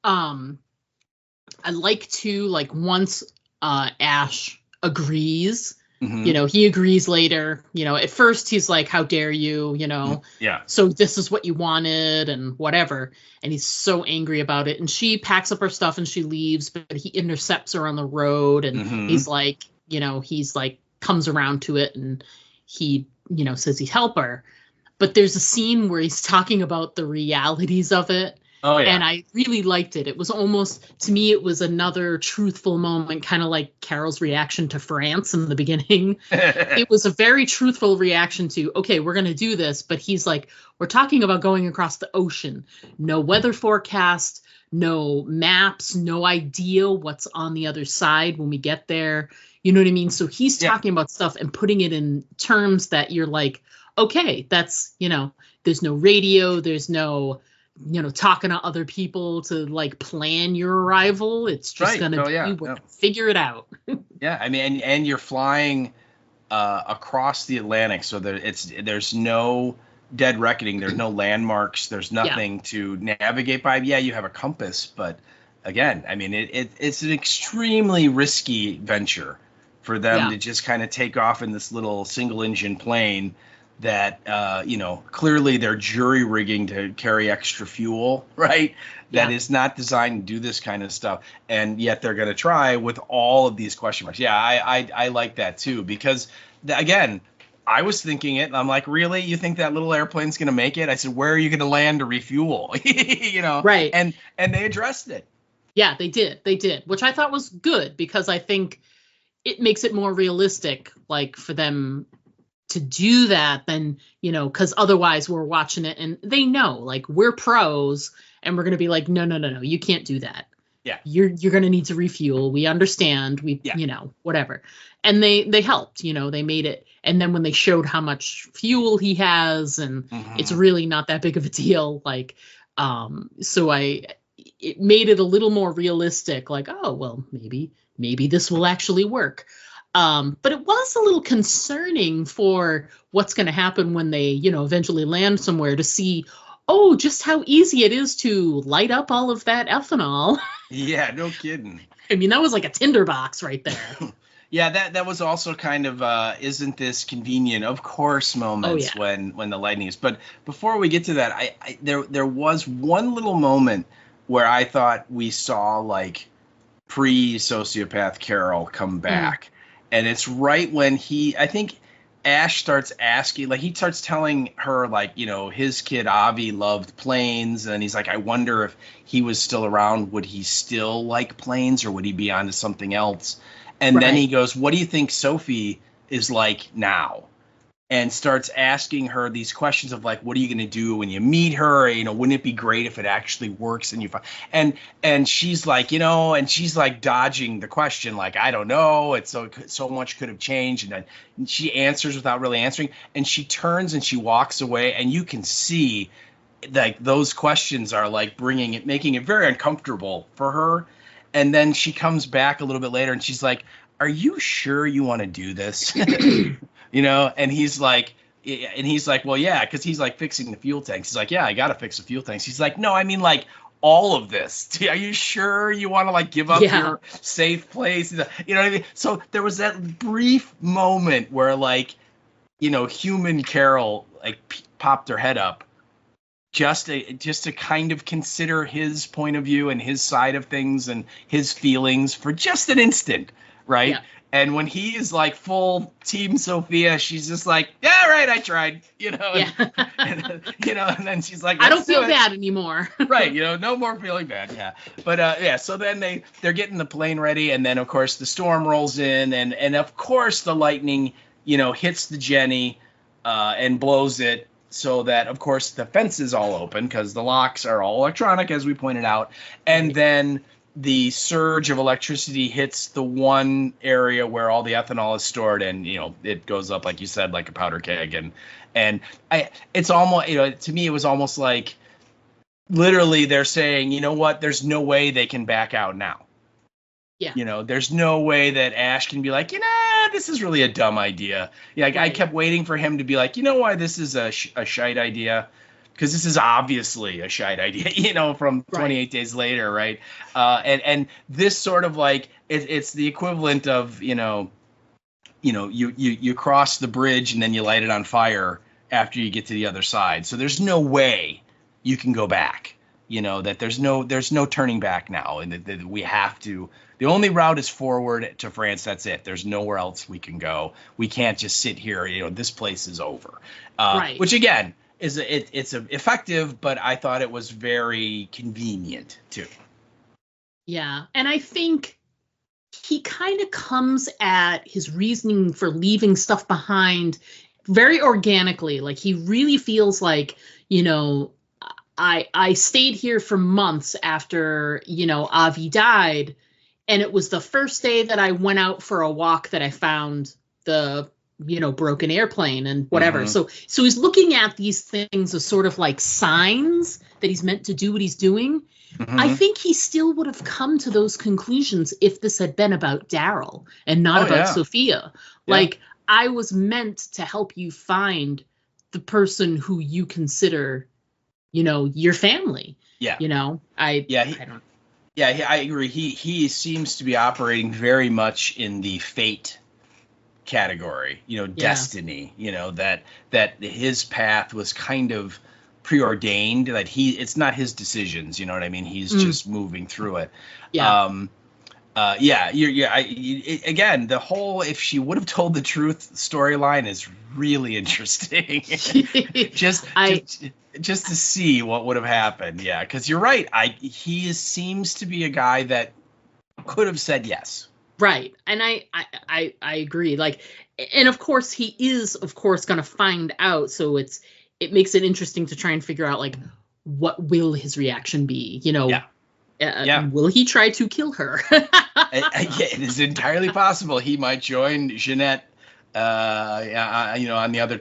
I like to, like, once Ash agrees, he agrees later, at first he's like, how dare you, so this is what you wanted and whatever. And he's so angry about it. And she packs up her stuff and she leaves, but he intercepts her on the road. And he's like, comes around to it, and he, says he'd help her. But there's a scene where he's talking about the realities of it. Oh, yeah. And I really liked it. It was almost, to me, it was another truthful moment, kind of like Carol's reaction to France in the beginning. It was a very truthful reaction to, okay, we're going to do this. But he's like, we're talking about going across the ocean. No weather forecast, no maps, no idea what's on the other side when we get there. You know what I mean? So he's talking about stuff and putting it in terms that you're like, okay, that's, there's no radio, there's no, talking to other people to like plan your arrival. It's just going to figure it out. Yeah. I mean, and you're flying across the Atlantic. So there's no dead reckoning. There's no landmarks. There's nothing to navigate by. Yeah. You have a compass, but again, I mean, it's an extremely risky venture for them to just kind of take off in this little single engine plane that, clearly they're jury rigging to carry extra fuel, right? That is not designed to do this kind of stuff. And yet they're going to try with all of these question marks. Yeah, I like that too, because again, I was thinking it and I'm like, really? You think that little airplane's going to make it? I said, where are you going to land to refuel? Right. And they addressed it. Yeah, they did, which I thought was good because I think it makes it more realistic, like for them to do that than, because otherwise we're watching it and they know, like, we're pros and we're going to be like, no, you can't do that. Yeah. You're going to need to refuel. We understand. Whatever. And they helped, they made it. And then when they showed how much fuel he has and it's really not that big of a deal. Like, so it made it a little more realistic, like, oh, well, maybe this will actually work. But it was a little concerning for what's going to happen when they, eventually land somewhere, to see oh, just how easy it is to light up all of that ethanol. Yeah, no kidding. I mean, that was like a tinderbox right there. Yeah, that was also kind of isn't this convenient? Of course, moments when the lightning is. But before we get to that, there was one little moment where I thought we saw like pre-sociopath Carol come back, and it's right when I think Ash starts asking, like he starts telling her like, you know, his kid Avi loved planes, and he's like, I wonder if he was still around, would he still like planes, or would he be on to something else? And then he goes, what do you think Sophie is like now? And starts asking her these questions of like, what are you going to do when you meet her? You know, wouldn't it be great if it actually works? And and she's like, you know, and she's like dodging the question, like, I don't know. It's so much could have changed. And then she answers without really answering. And she turns and she walks away. And you can see like those questions are like making it very uncomfortable for her. And then she comes back a little bit later and she's like, are you sure you want to do this? You know, and he's like, well, yeah, because he's like fixing the fuel tanks. He's like, yeah, I got to fix the fuel tanks. He's like, no, I mean, like all of this. Are you sure you want to like give up your safe place? You know what I mean? So there was that brief moment where like, you know, human Carol like popped her head up. Just to kind of consider his point of view and his side of things and his feelings for just an instant, right? Yeah. And when he is like full Team Sophia, she's just like, yeah, right, I tried, you know. And, you know, and then she's like, I don't feel bad anymore. Right, you know, no more feeling bad, yeah. But so then they're getting the plane ready, and then of course the storm rolls in, and of course the lightning, you know, hits the Jenny and blows it. So that, of course, the fence is all open because the locks are all electronic, as we pointed out. And then the surge of electricity hits the one area where all the ethanol is stored. And, you know, it goes up, like you said, like a powder keg. And it's almost, you know, to me, it was almost like literally they're saying, you know what, there's no way they can back out now. Yeah. You know, there's no way that Ash can be like, you know, this is really a dumb idea. Yeah, I kept waiting for him to be like, you know why this is a shite idea? Because this is obviously a shite idea, you know, from 28 days later, right? And this sort of like, it's the equivalent of, you cross the bridge and then you light it on fire after you get to the other side. So there's no way you can go back. You know, that there's no turning back now, and that we have to. The only route is forward to France. That's it. There's nowhere else we can go. We can't just sit here. You know, this place is over. Which again it's effective, but I thought it was very convenient too. Yeah, and I think he kind of comes at his reasoning for leaving stuff behind very organically. Like he really feels like, you know, I stayed here for months after, you know, Avi died. And it was the first day that I went out for a walk that I found the, you know, broken airplane and whatever. Mm-hmm. So he's looking at these things as sort of like signs that he's meant to do what he's doing. Mm-hmm. I think he still would have come to those conclusions if this had been about Daryl and not about Sophia. Yeah. Like, I was meant to help you find the person who you consider, you know, your family. Yeah. You know, I don't. Yeah, I agree. He seems to be operating very much in the fate category, you know, destiny, you know, that his path was kind of preordained, that it's not his decisions, you know what I mean? He's just moving through it. Yeah. Again, the whole if she would have told the truth storyline is really interesting. just to see what would have happened. Yeah, because you're right. He seems to be a guy that could have said yes. Right, and I agree. Like, and of course he is, of course, going to find out. So it makes it interesting to try and figure out like what will his reaction be. You know. Yeah. Will he try to kill her? It is entirely possible he might join Jeanette, on the other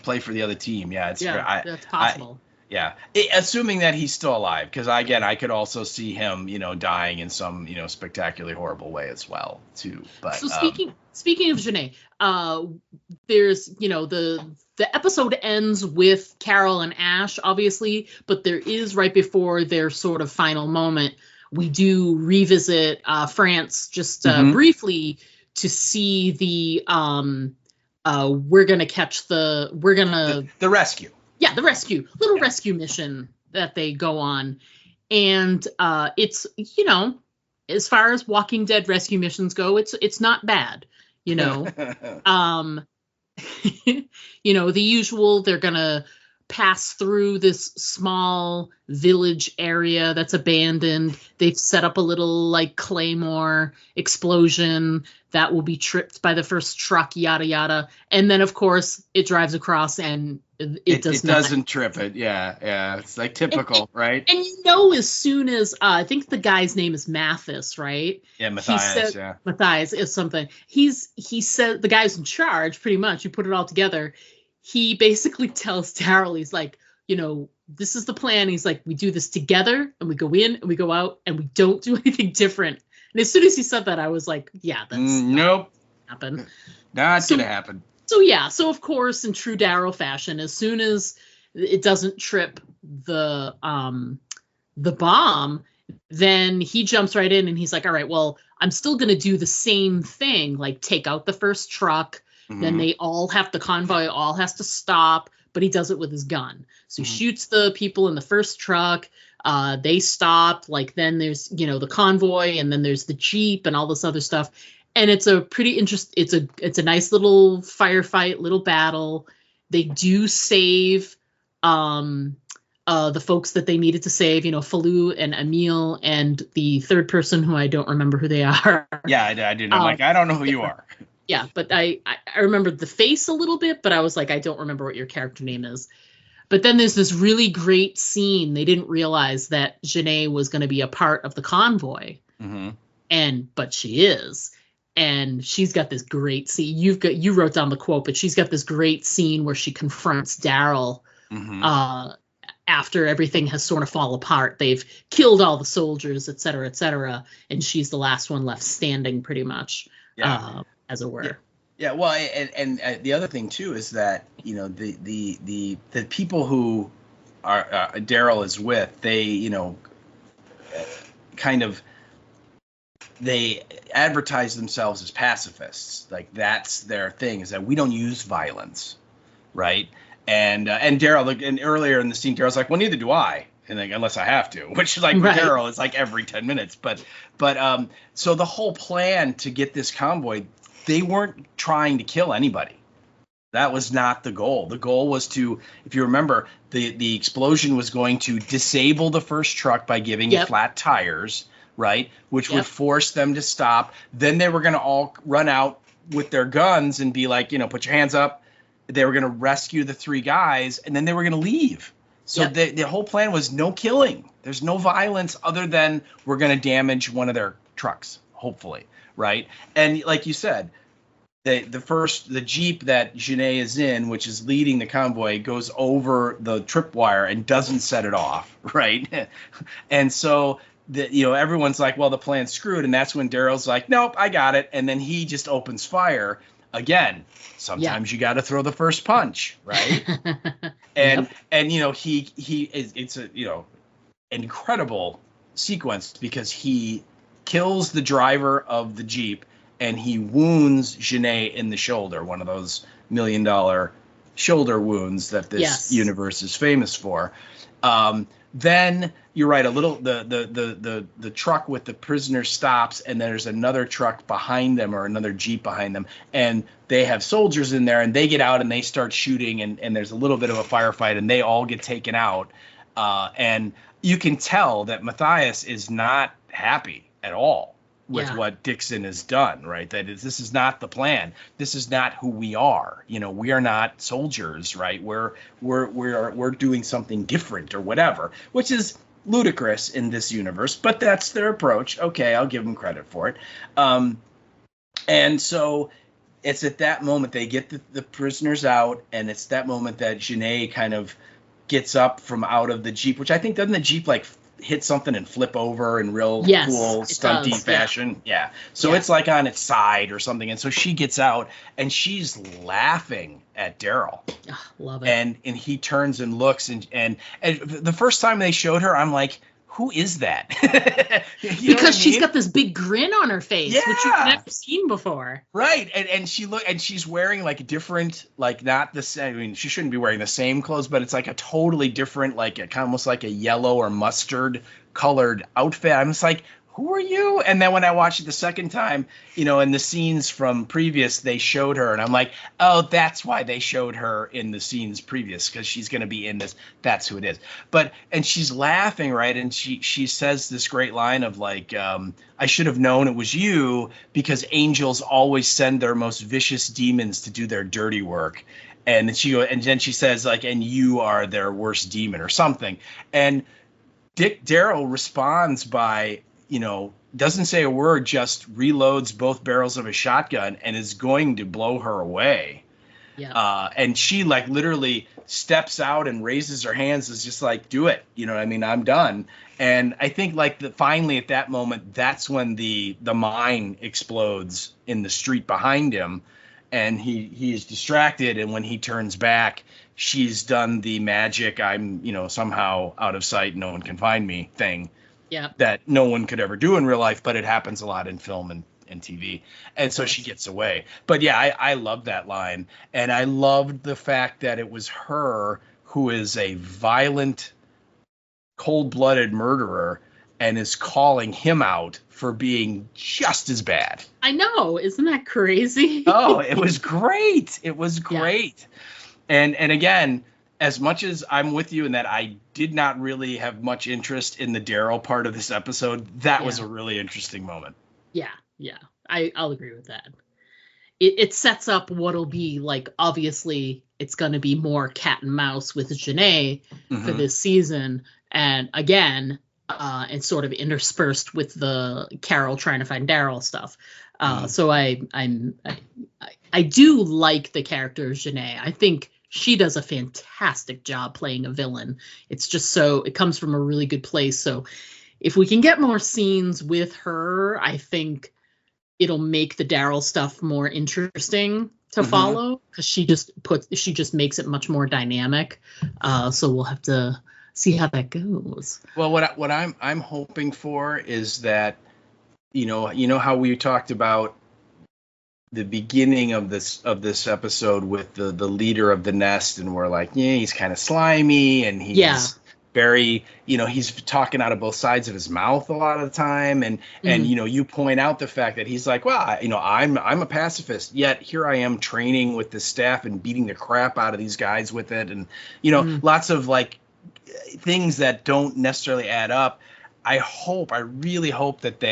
play for the other team. Yeah, that's possible. Yeah, assuming that he's still alive, because again, I could also see him, dying in some, spectacularly horrible way as well, too. But so speaking of Janae, there's the episode ends with Carol and Ash, obviously, but there is right before their sort of final moment, we do revisit France just briefly to see the the rescue. Yeah, the rescue mission that they go on. And it's, as far as Walking Dead rescue missions go, it's not bad, the usual, they're going to pass through this small village area that's abandoned. They've set up a little like claymore explosion that will be tripped by the first truck, yada yada. And then of course it drives across and it doesn't trip it. Yeah. It's like typical, right? And as soon as I think the guy's name is Mathis, right? Yeah, Matthias. Matthias is something. He said the guy's in charge, pretty much. You put it all together. He basically tells Daryl, he's like, this is the plan. He's like, we do this together and we go in and we go out and we don't do anything different. And as soon as he said that, I was like, yeah, that's nope. Happen. Not gonna happen. So of course, in true Daryl fashion, as soon as it doesn't trip the bomb, then he jumps right in and he's like, all right, well, I'm still gonna do the same thing, like take out the first truck. Then the convoy all has to stop, but he does it with his gun. So he shoots the people in the first truck. They stop. Like then there's, the convoy, and then there's the Jeep and all this other stuff. And it's a pretty it's a nice little firefight, little battle. They do save the folks that they needed to save, Falou and Emil and the third person who I don't remember who they are. Yeah, I do know. I don't know who you are. Yeah, but I remember the face a little bit, but I was like, I don't remember what your character name is. But then there's this really great scene. They didn't realize that Janae was going to be a part of the convoy. But she is. And she's got this great scene. You wrote down the quote, but she's got this great scene where she confronts Daryl after everything has sort of fallen apart. They've killed all the soldiers, et cetera, and she's the last one left standing, pretty much. Yeah. As it were. Yeah. Well, and the other thing too is that the people who are Daryl is with, they kind of they advertise themselves as pacifists. Like that's their thing, is that we don't use violence, right? And Daryl, and earlier in the scene, Daryl's like, well, neither do I. And like, unless I have to, which is like right. Daryl is like every 10 minutes. But so the whole plan to get this convoy, they weren't trying to kill anybody. That was not the goal. The goal was to, if you remember, the explosion was going to disable the first truck by giving it flat tires, right? Which would force them to stop. Then they were going to all run out with their guns and be like, put your hands up. They were going to rescue the three guys, and then they were going to leave. So the whole plan was no killing. There's no violence other than we're going to damage one of their trucks, hopefully, right? And like you said, the Jeep that Janae is in, which is leading the convoy, goes over the tripwire and doesn't set it off, right? And so everyone's like, well, the plan's screwed, and that's when Daryl's like, nope, I got it, and then he just opens fire. Again, sometimes you got to throw the first punch, right? And it's a incredible sequence because he kills the driver of the Jeep and he wounds Janae in the shoulder, one of those $1 million shoulder wounds that this universe is famous for. Then you're right, the truck with the prisoner stops, and there's another truck behind them, or another Jeep behind them, and they have soldiers in there, and they get out and they start shooting, and there's a little bit of a firefight, and they all get taken out. And you can tell that Matthias is not happy at all with what Dixon has done, right? This is not the plan. This is not who we are. We are not soldiers, right? We're doing something different or whatever, which is ludicrous in this universe, but that's their approach. Okay, I'll give them credit for it. And so it's at that moment they get the prisoners out, and it's that moment that Janae kind of gets up from out of the Jeep, which I think doesn't the Jeep like hit something and flip over in real cool stunty fashion. Yeah. So it's like on its side or something. And so she gets out and she's laughing at Daryl. Oh, love it. And he turns and looks and the first time they showed her, I'm like, who is that? Because she's got this big grin on her face, which you've never seen before. Right. And she's wearing like a different, like not the same. I mean, she shouldn't be wearing the same clothes, but it's like a totally different, like kind of almost like a yellow or mustard colored outfit. I'm just like, who are you? And then when I watched it the second time, in the scenes from previous, they showed her. And I'm like, oh, that's why they showed her in the scenes previous, because she's going to be in this. That's who it is. And she's laughing, right? And she says this great line of like, I should have known it was you, because angels always send their most vicious demons to do their dirty work. And then she says like, and you are their worst demon or something. And Daryl responds by, doesn't say a word, just reloads both barrels of a shotgun and is going to blow her away. Yeah. And she like literally steps out and raises her hands, is just like, do it. I'm done. And I think like finally at that moment, that's when the mine explodes in the street behind him, and he is distracted. And when he turns back, she's done the magic, I'm, somehow out of sight, no one can find me thing. Yeah. That no one could ever do in real life, but it happens a lot in film and TV. And so she gets away. But yeah, I love that line. And I loved the fact that it was her who is a violent, cold-blooded murderer and is calling him out for being just as bad. I know. Isn't that crazy? Oh, it was great. It was great. Yeah. And again, as much as I'm with you in that I did not really have much interest in the Daryl part of this episode, that was a really interesting moment. Yeah. I'll agree with that. It sets up what'll be like, obviously, it's going to be more cat and mouse with Janae for this season. And again, and sort of interspersed with the Carol trying to find Daryl stuff. So I do like the character of Janae. I think she does a fantastic job playing a villain. It's just it comes from a really good place. So if we can get more scenes with her, I think it'll make the Daryl stuff more interesting to follow, because she just makes it much more dynamic. So we'll have to see how that goes. Well, what I'm hoping for is that, how we talked about the beginning of this episode with the leader of the nest, and we're like, he's kind of slimy, and he's very, he's talking out of both sides of his mouth a lot of the time, and you point out the fact that he's like, well, I'm a pacifist, yet here I am training with the staff and beating the crap out of these guys with it, and lots of like things that don't necessarily add up. I really hope that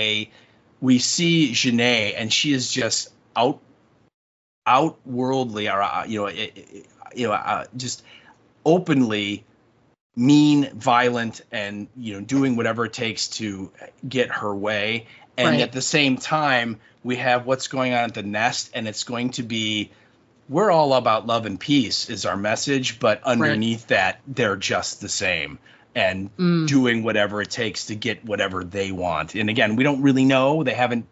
we see Janae and she is just outworldly, or just openly mean, violent, and doing whatever it takes to get her way. And at the same time, we have what's going on at the nest, and it's going to be, we're all about love and peace is our message, but underneath that, they're just the same and doing whatever it takes to get whatever they want. And again, we don't really know. They haven't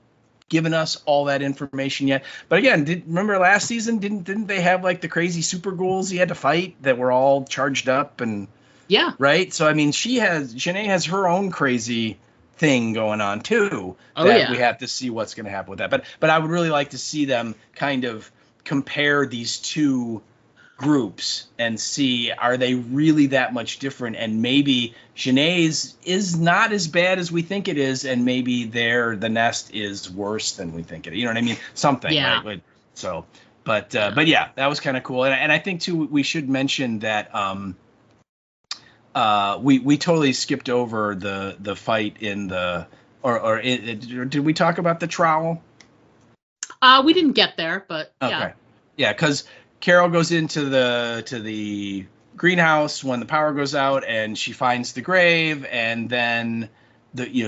given us all that information yet. But again, remember last season, didn't they have like the crazy super ghouls he had to fight that were all charged up and right? So I mean, Janae has her own crazy thing going on too. We have to see what's going to happen with that. But I would really like to see them kind of compare these two groups and see, are they really that much different? And maybe Janae's is not as bad as we think it is, and maybe the nest is worse than we think it is. You know what I mean? Something. Yeah. Right? So, but yeah, that was kind of cool. And I think too, we should mention that we totally skipped over the fight in the did we talk about the trowel? We didn't get there, but okay. Yeah, because Carol goes into the greenhouse when the power goes out, and she finds the grave, and then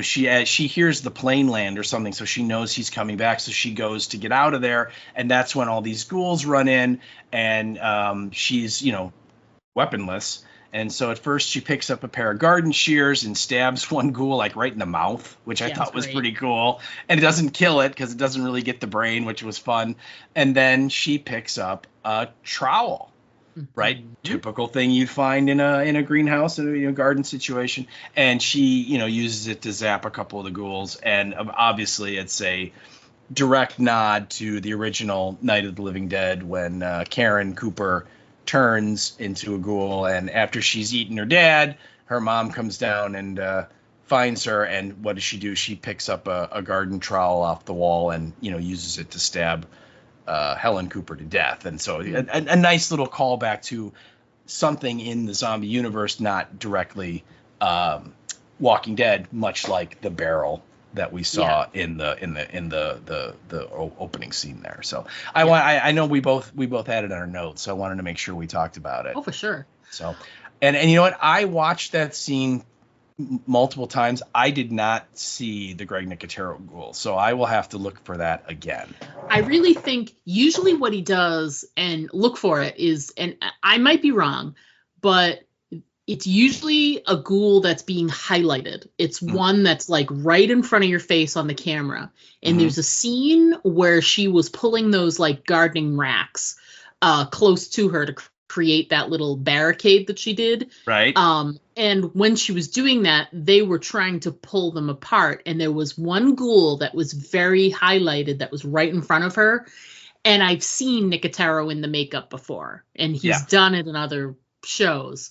she hears the plane land or something, so she knows he's coming back, so she goes to get out of there, and that's when all these ghouls run in, and she's weaponless, And so at first she picks up a pair of garden shears and stabs one ghoul like right in the mouth, which I thought was pretty cool. And it doesn't kill it because it doesn't really get the brain, which was fun. And then she picks up a trowel, right? Typical thing you'd find in a greenhouse, in a garden situation. And she, uses it to zap a couple of the ghouls. And obviously it's a direct nod to the original Night of the Living Dead when Karen Cooper turns into a ghoul, and after she's eaten her dad, her mom comes down and finds her, and what does she do? She picks up a garden trowel off the wall and uses it to stab Helen Cooper to death. And so a nice little callback to something in the zombie universe, not directly Walking Dead, much like the barrel that we saw in the opening scene there. So I know we both had it on our notes, so I wanted to make sure we talked about it. Oh, for sure. So, and you know what? I watched that scene multiple times. I did not see the Greg Nicotero ghoul, so I will have to look for that again. I really think usually what he does, and look for it, is, and I might be wrong, but it's usually a ghoul that's being highlighted. It's one that's like right in front of your face on the camera. And there's a scene where she was pulling those like gardening racks close to her to create that little barricade that she did. Right. And when she was doing that, they were trying to pull them apart. And there was one ghoul that was very highlighted that was right in front of her. And I've seen Nicotero in the makeup before, and he's done it in other shows.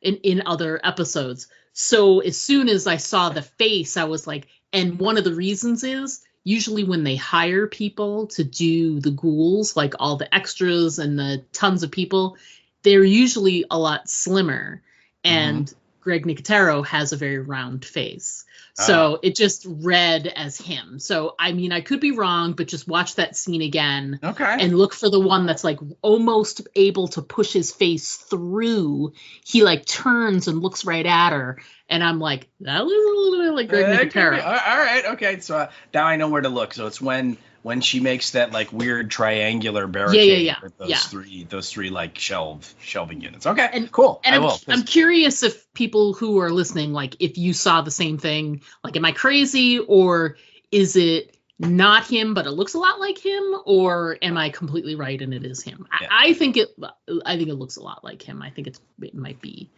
In other episodes. So as soon as I saw the face, I was like, and one of the reasons is usually when they hire people to do the ghouls, like all the extras and the tons of people, they're usually a lot slimmer. And Greg Nicotero has a very round face. So it just read as him. So, I mean, I could be wrong, but just watch that scene again. Okay. And look for the one that's like almost able to push his face through. He like turns and looks right at her. And I'm like, that looks a little bit like Greg Nicotero. All right. Okay. So now I know where to look. So it's when she makes that like weird triangular barricade with those three like shelving units. Okay, and cool. And I'm curious if people who are listening, like if you saw the same thing, like am I crazy, or is it not him but it looks a lot like him, or am I completely right and it is him? I think it looks a lot like him. I think it might be.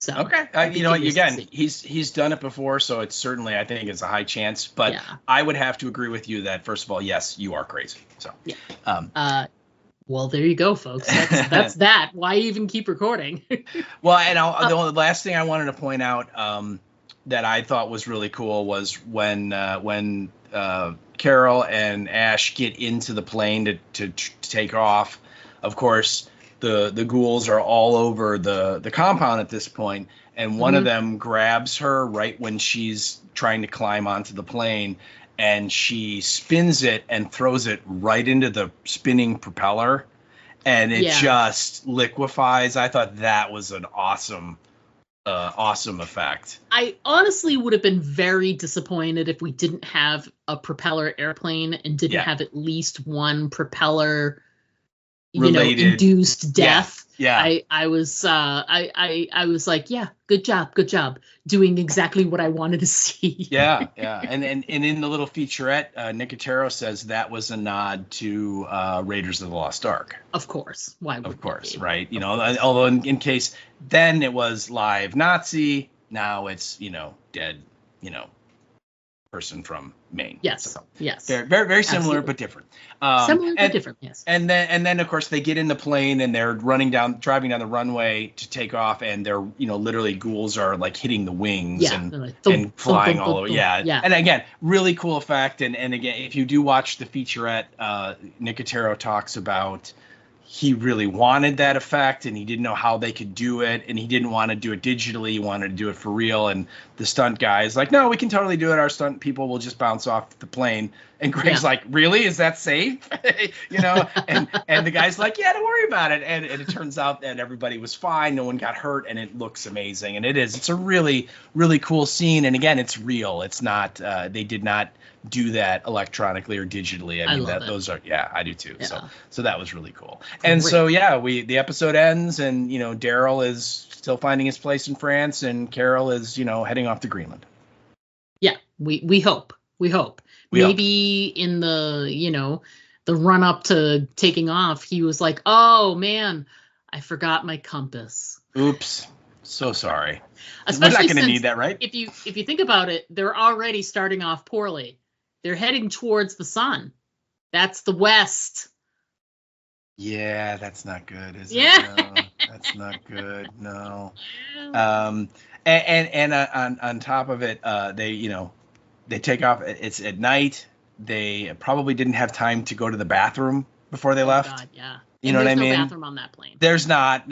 So okay, again, he's done it before, so it's certainly, I think it's a high chance. But I would have to agree with you that, first of all, yes, you are crazy. So well, there you go, folks. That's that. Why even keep recording? Well, and the last thing I wanted to point out that I thought was really cool was when Carol and Ash get into the plane to take off. Of course, the ghouls are all over the compound at this point, and one of them grabs her right when she's trying to climb onto the plane, and she spins it and throws it right into the spinning propeller, and it just liquefies. I thought that was an awesome effect. I honestly would have been very disappointed if we didn't have a propeller airplane and didn't have at least one propeller induced death. I was like, good job doing exactly what I wanted to see. And in the little featurette, Nicotero says that was a nod to Raiders of the Lost Ark. Of course. Why would of course, right? Although in case then it was live Nazi, now it's dead, person from Maine. Yes. So yes. They're very, very similar, Absolutely. but different. But different. Yes. And then of course they get in the plane and they're driving down the runway to take off, and they're literally ghouls are like hitting the wings and flying all over. Yeah. And again, really cool effect. And again, if you do watch the featurette, Nicotero talks about he really wanted that effect, and he didn't know how they could do it, and he didn't want to do it digitally. He wanted to do it for real. And the stunt guy is like, no, we can totally do it. Our stunt people will just bounce off the plane. And Greg's like, really? Is that safe? And the guy's like, yeah, don't worry about it. And it turns out that everybody was fine. No one got hurt, and it looks amazing. And it's a really, really cool scene. And again, it's real. It's not, they did not do that electronically or digitally. I mean, those are, I do too. Yeah. So that was really cool. And so, the episode ends, and, Daryl is still finding his place in France, and Carol is, heading off to Greenland. Yeah, we hope. Maybe in the, the run up to taking off, he was like, oh man, I forgot my compass. Oops. So sorry. Especially we're not going to need that, right? If you think about it, they're already starting off poorly. They're heading towards the sun. That's the west. Yeah, that's not good, is it? No, that's not good. No. And on top of it, they take off. It's at night. They probably didn't have time to go to the bathroom before they left. God, yeah. You know what I mean? There's no bathroom on that plane. There's not,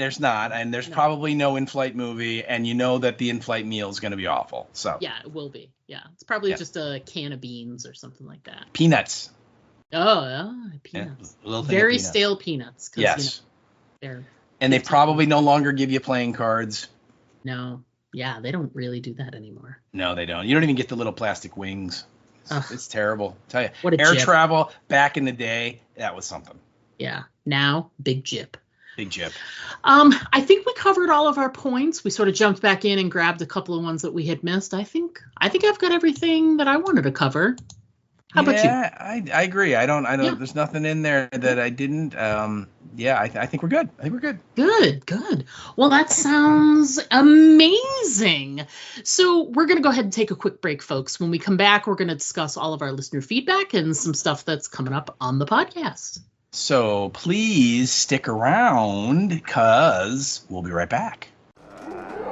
and there's probably no in-flight movie, and that the in-flight meal is going to be awful. So yeah, it will be. Yeah, it's probably just a can of beans or something like that. Peanuts. Oh, peanuts. Very peanuts. Stale peanuts. Yes. They're and they probably no longer give you playing cards. No. Yeah, they don't really do that anymore. No, they don't. You don't even get the little plastic wings. It's terrible. I'll tell you. What a air jip. Travel back in the day, that was something. Yeah. Now, big jip. Big jip. I think we covered all of our points. We sort of jumped back in and grabbed a couple of ones that we had missed. I think I've got everything that I wanted to cover. How about you? Yeah, I agree. I don't. There's nothing in there that I didn't. I think we're good. Good. Well, that sounds amazing. So we're going to go ahead and take a quick break, folks. When we come back, we're going to discuss all of our listener feedback and some stuff that's coming up on the podcast. So please stick around, because we'll be right back.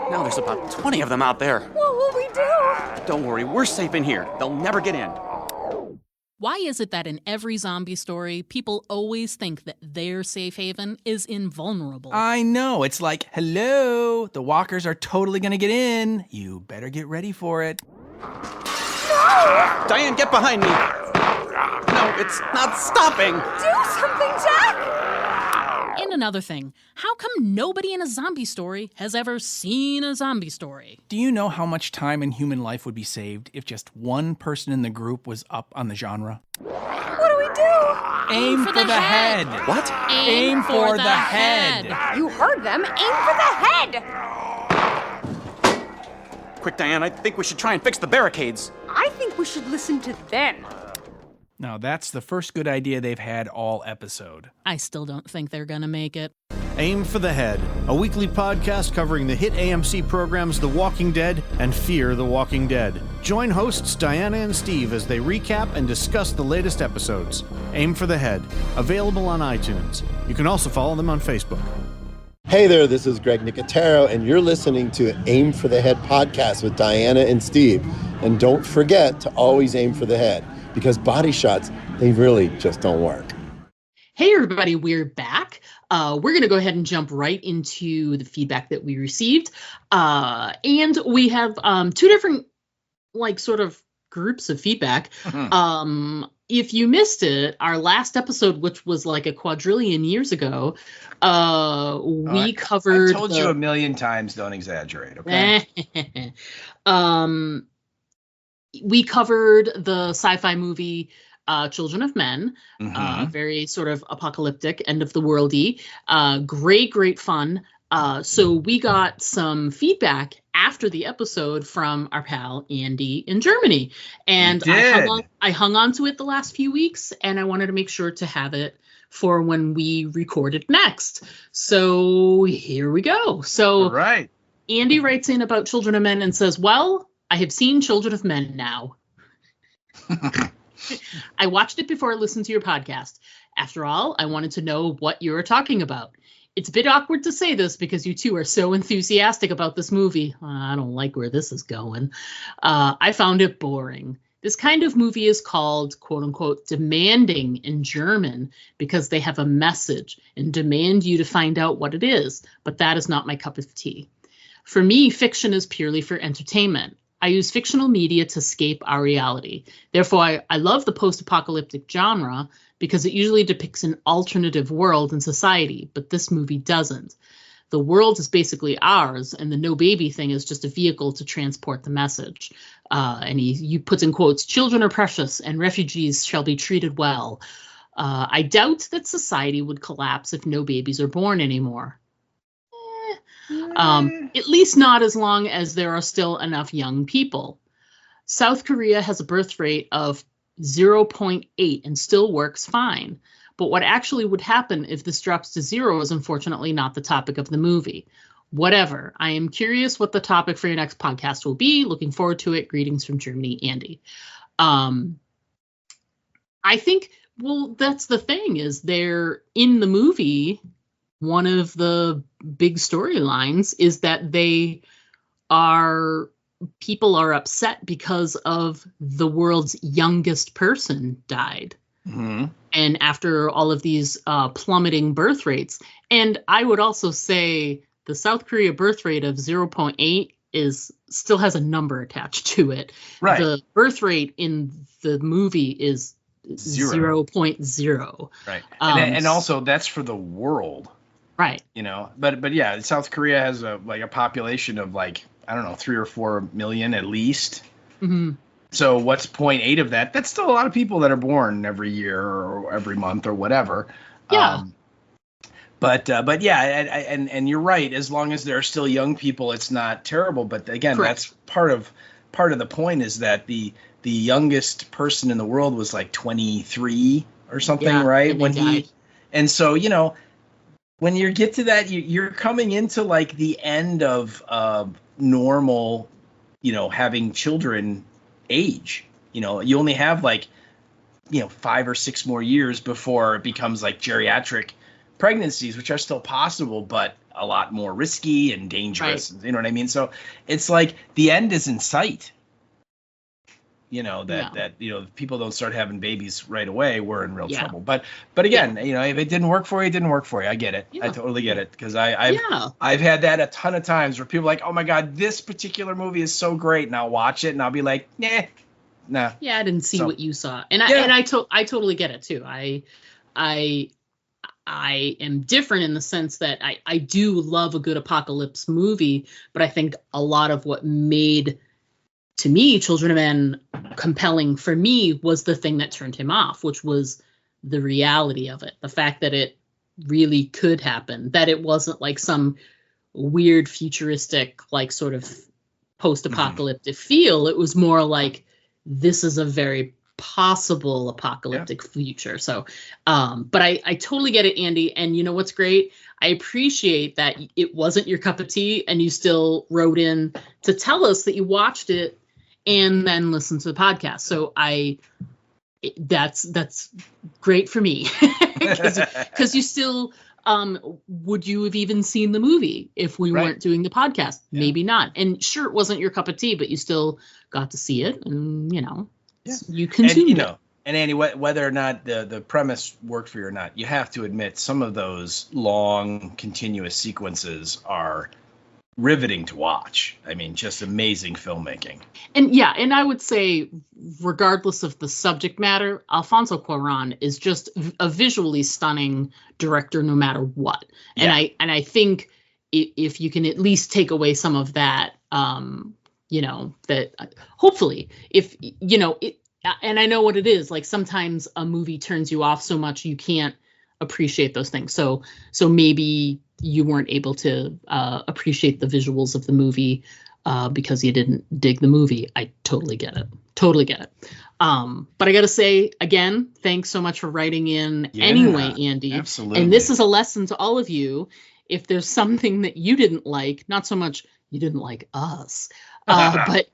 Now there's about 20 of them out there. What will we do? Don't worry, we're safe in here. They'll never get in. Why is it that in every zombie story, people always think that their safe haven is invulnerable? I know. It's like, hello, the walkers are totally going to get in. You better get ready for it. No! Diane, get behind me. No, it's not stopping. Do something, Jack! And another thing, how come nobody in a zombie story has ever seen a zombie story? Do you know how much time in human life would be saved if just one person in the group was up on the genre? What do we do? Aim for the head. What? Aim for the head. You heard them. Aim for the head. Quick, Diane, I think we should try and fix the barricades. I think we should listen to them. Now, that's the first good idea they've had all episode. I still don't think they're gonna make it. Aim for the Head, a weekly podcast covering the hit AMC programs The Walking Dead and Fear the Walking Dead. Join hosts Diana and Steve as they recap and discuss the latest episodes. Aim for the Head, available on iTunes. You can also follow them on Facebook. Hey there, this is Greg Nicotero, and you're listening to Aim for the Head podcast with Diana and Steve. And don't forget to always aim for the head, because body shots, they really just don't work. Hey, everybody, we're back. We're going to go ahead and jump right into the feedback that we received. And we have two different, sort of groups of feedback. If you missed it, our last episode, which was like a quadrillion years ago, we covered... I told you a million times, don't exaggerate, okay? We covered the sci-fi movie Children of Men, very sort of apocalyptic, end of the worldy, great fun. So we got some feedback after the episode from our pal Andy in Germany, and I hung on to it the last few weeks, and I wanted to make sure to have it for when we recorded next. So here we go. So all right. Andy writes in about Children of Men and says, well, I have seen Children of Men now. I watched it before I listened to your podcast. After all, I wanted to know what you were talking about. It's a bit awkward to say this because you two are so enthusiastic about this movie. I don't like where this is going. I found it boring. This kind of movie is called, quote unquote, demanding in German because they have a message and demand you to find out what it is. But that is not my cup of tea. For me, fiction is purely for entertainment. I use fictional media to escape our reality. Therefore, I love the post-apocalyptic genre because it usually depicts an alternative world and society, but this movie doesn't. The world is basically ours, and the no baby thing is just a vehicle to transport the message. And he puts in quotes, children are precious and refugees shall be treated well. I doubt that society would collapse if no babies are born anymore. At least not as long as there are still enough young people. South Korea has a birth rate of 0.8 and still works fine. But what actually would happen if this drops to 0 is unfortunately not the topic of the movie. Whatever. I am curious what the topic for your next podcast will be. Looking forward to it. Greetings from Germany, Andy. I think, well, that's the thing, is they're in the movie. One of the big storylines is that people are upset because of the world's youngest person died. Mm-hmm. And after all of these plummeting birth rates. And I would also say the South Korea birth rate of 0.8 still has a number attached to it. Right. The birth rate in the movie is 0.0. Right. And also that's for the world. Right. But yeah, South Korea has a population of 3 or 4 million at least. Mm-hmm. So what's 0.8 of that? That's still a lot of people that are born every year or every month or whatever. Yeah. But yeah, and you're right. As long as there are still young people, it's not terrible. But again, Correct. That's part of the point, is that the youngest person in the world was 23 or something, right? And so when you get to that, you're coming into the end of normal, having children age. You only have 5 or 6 more years before it becomes geriatric pregnancies, which are still possible, but a lot more risky and dangerous. Right. You know what I mean? So it's the end is in sight. That if people don't start having babies right away, we're in real trouble. But again, if it didn't work for you, it didn't work for you. I get it. Yeah. I totally get it, because I've had that a ton of times where people are like, oh my God, this particular movie is so great, and I'll watch it and I'll be like, nah. Yeah, I didn't see what you saw, and I totally get it too. I am different in the sense that I do love a good apocalypse movie, but I think a lot of what made, to me, Children of Men compelling for me was the thing that turned him off, which was the reality of it. The fact that it really could happen, that it wasn't some weird futuristic, sort of post-apocalyptic feel. It was more this is a very possible apocalyptic future. So, but I totally get it, Andy. And you know what's great? I appreciate that it wasn't your cup of tea and you still wrote in to tell us that you watched it and then listened to the podcast. So that's great for me, because you still, would you have even seen the movie if we weren't doing the podcast? Yeah. Maybe not. And sure, it wasn't your cup of tea, but you still got to see it, and you consumed it. And Andy, whether or not the premise worked for you or not, you have to admit some of those long, continuous sequences are riveting to watch. I mean, just amazing filmmaking. And I would say, regardless of the subject matter, Alfonso Cuarón is just a visually stunning director, no matter what. Yeah. And I think if you can at least take away some of that, that hopefully, if and I know what it is. Sometimes a movie turns you off so much you can't appreciate those things. So maybe you weren't able to appreciate the visuals of the movie because you didn't dig the movie. I totally get it. But I got to say, again, thanks so much for writing in anyway, Andy. Absolutely. And this is a lesson to all of you. If there's something that you didn't like, not so much you didn't like us, but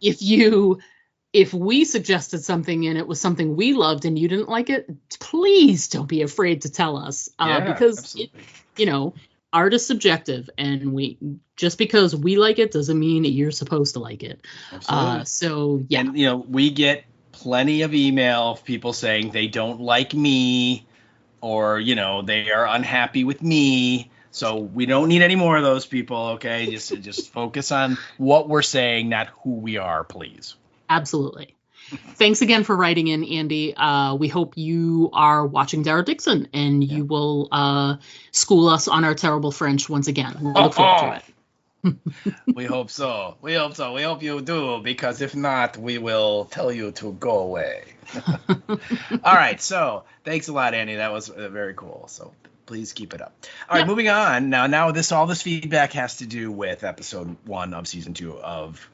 if we suggested something and it was something we loved and you didn't like it, please don't be afraid to tell us, because art is subjective, and just because we like it doesn't mean that you're supposed to like it. So yeah. And we get plenty of email of people saying they don't like me, or they are unhappy with me. So we don't need any more of those people. Okay, just focus on what we're saying, not who we are, please. Absolutely. Thanks again for writing in, Andy. We hope you are watching Daryl Dixon and you will school us on our terrible French once again. We'll look forward to it. We hope so. We hope you do, because if not, we will tell you to go away. All right. So thanks a lot, Andy. That was very cool. So please keep it up. All right, moving on. Now all this feedback has to do with episode 1 of season 2 of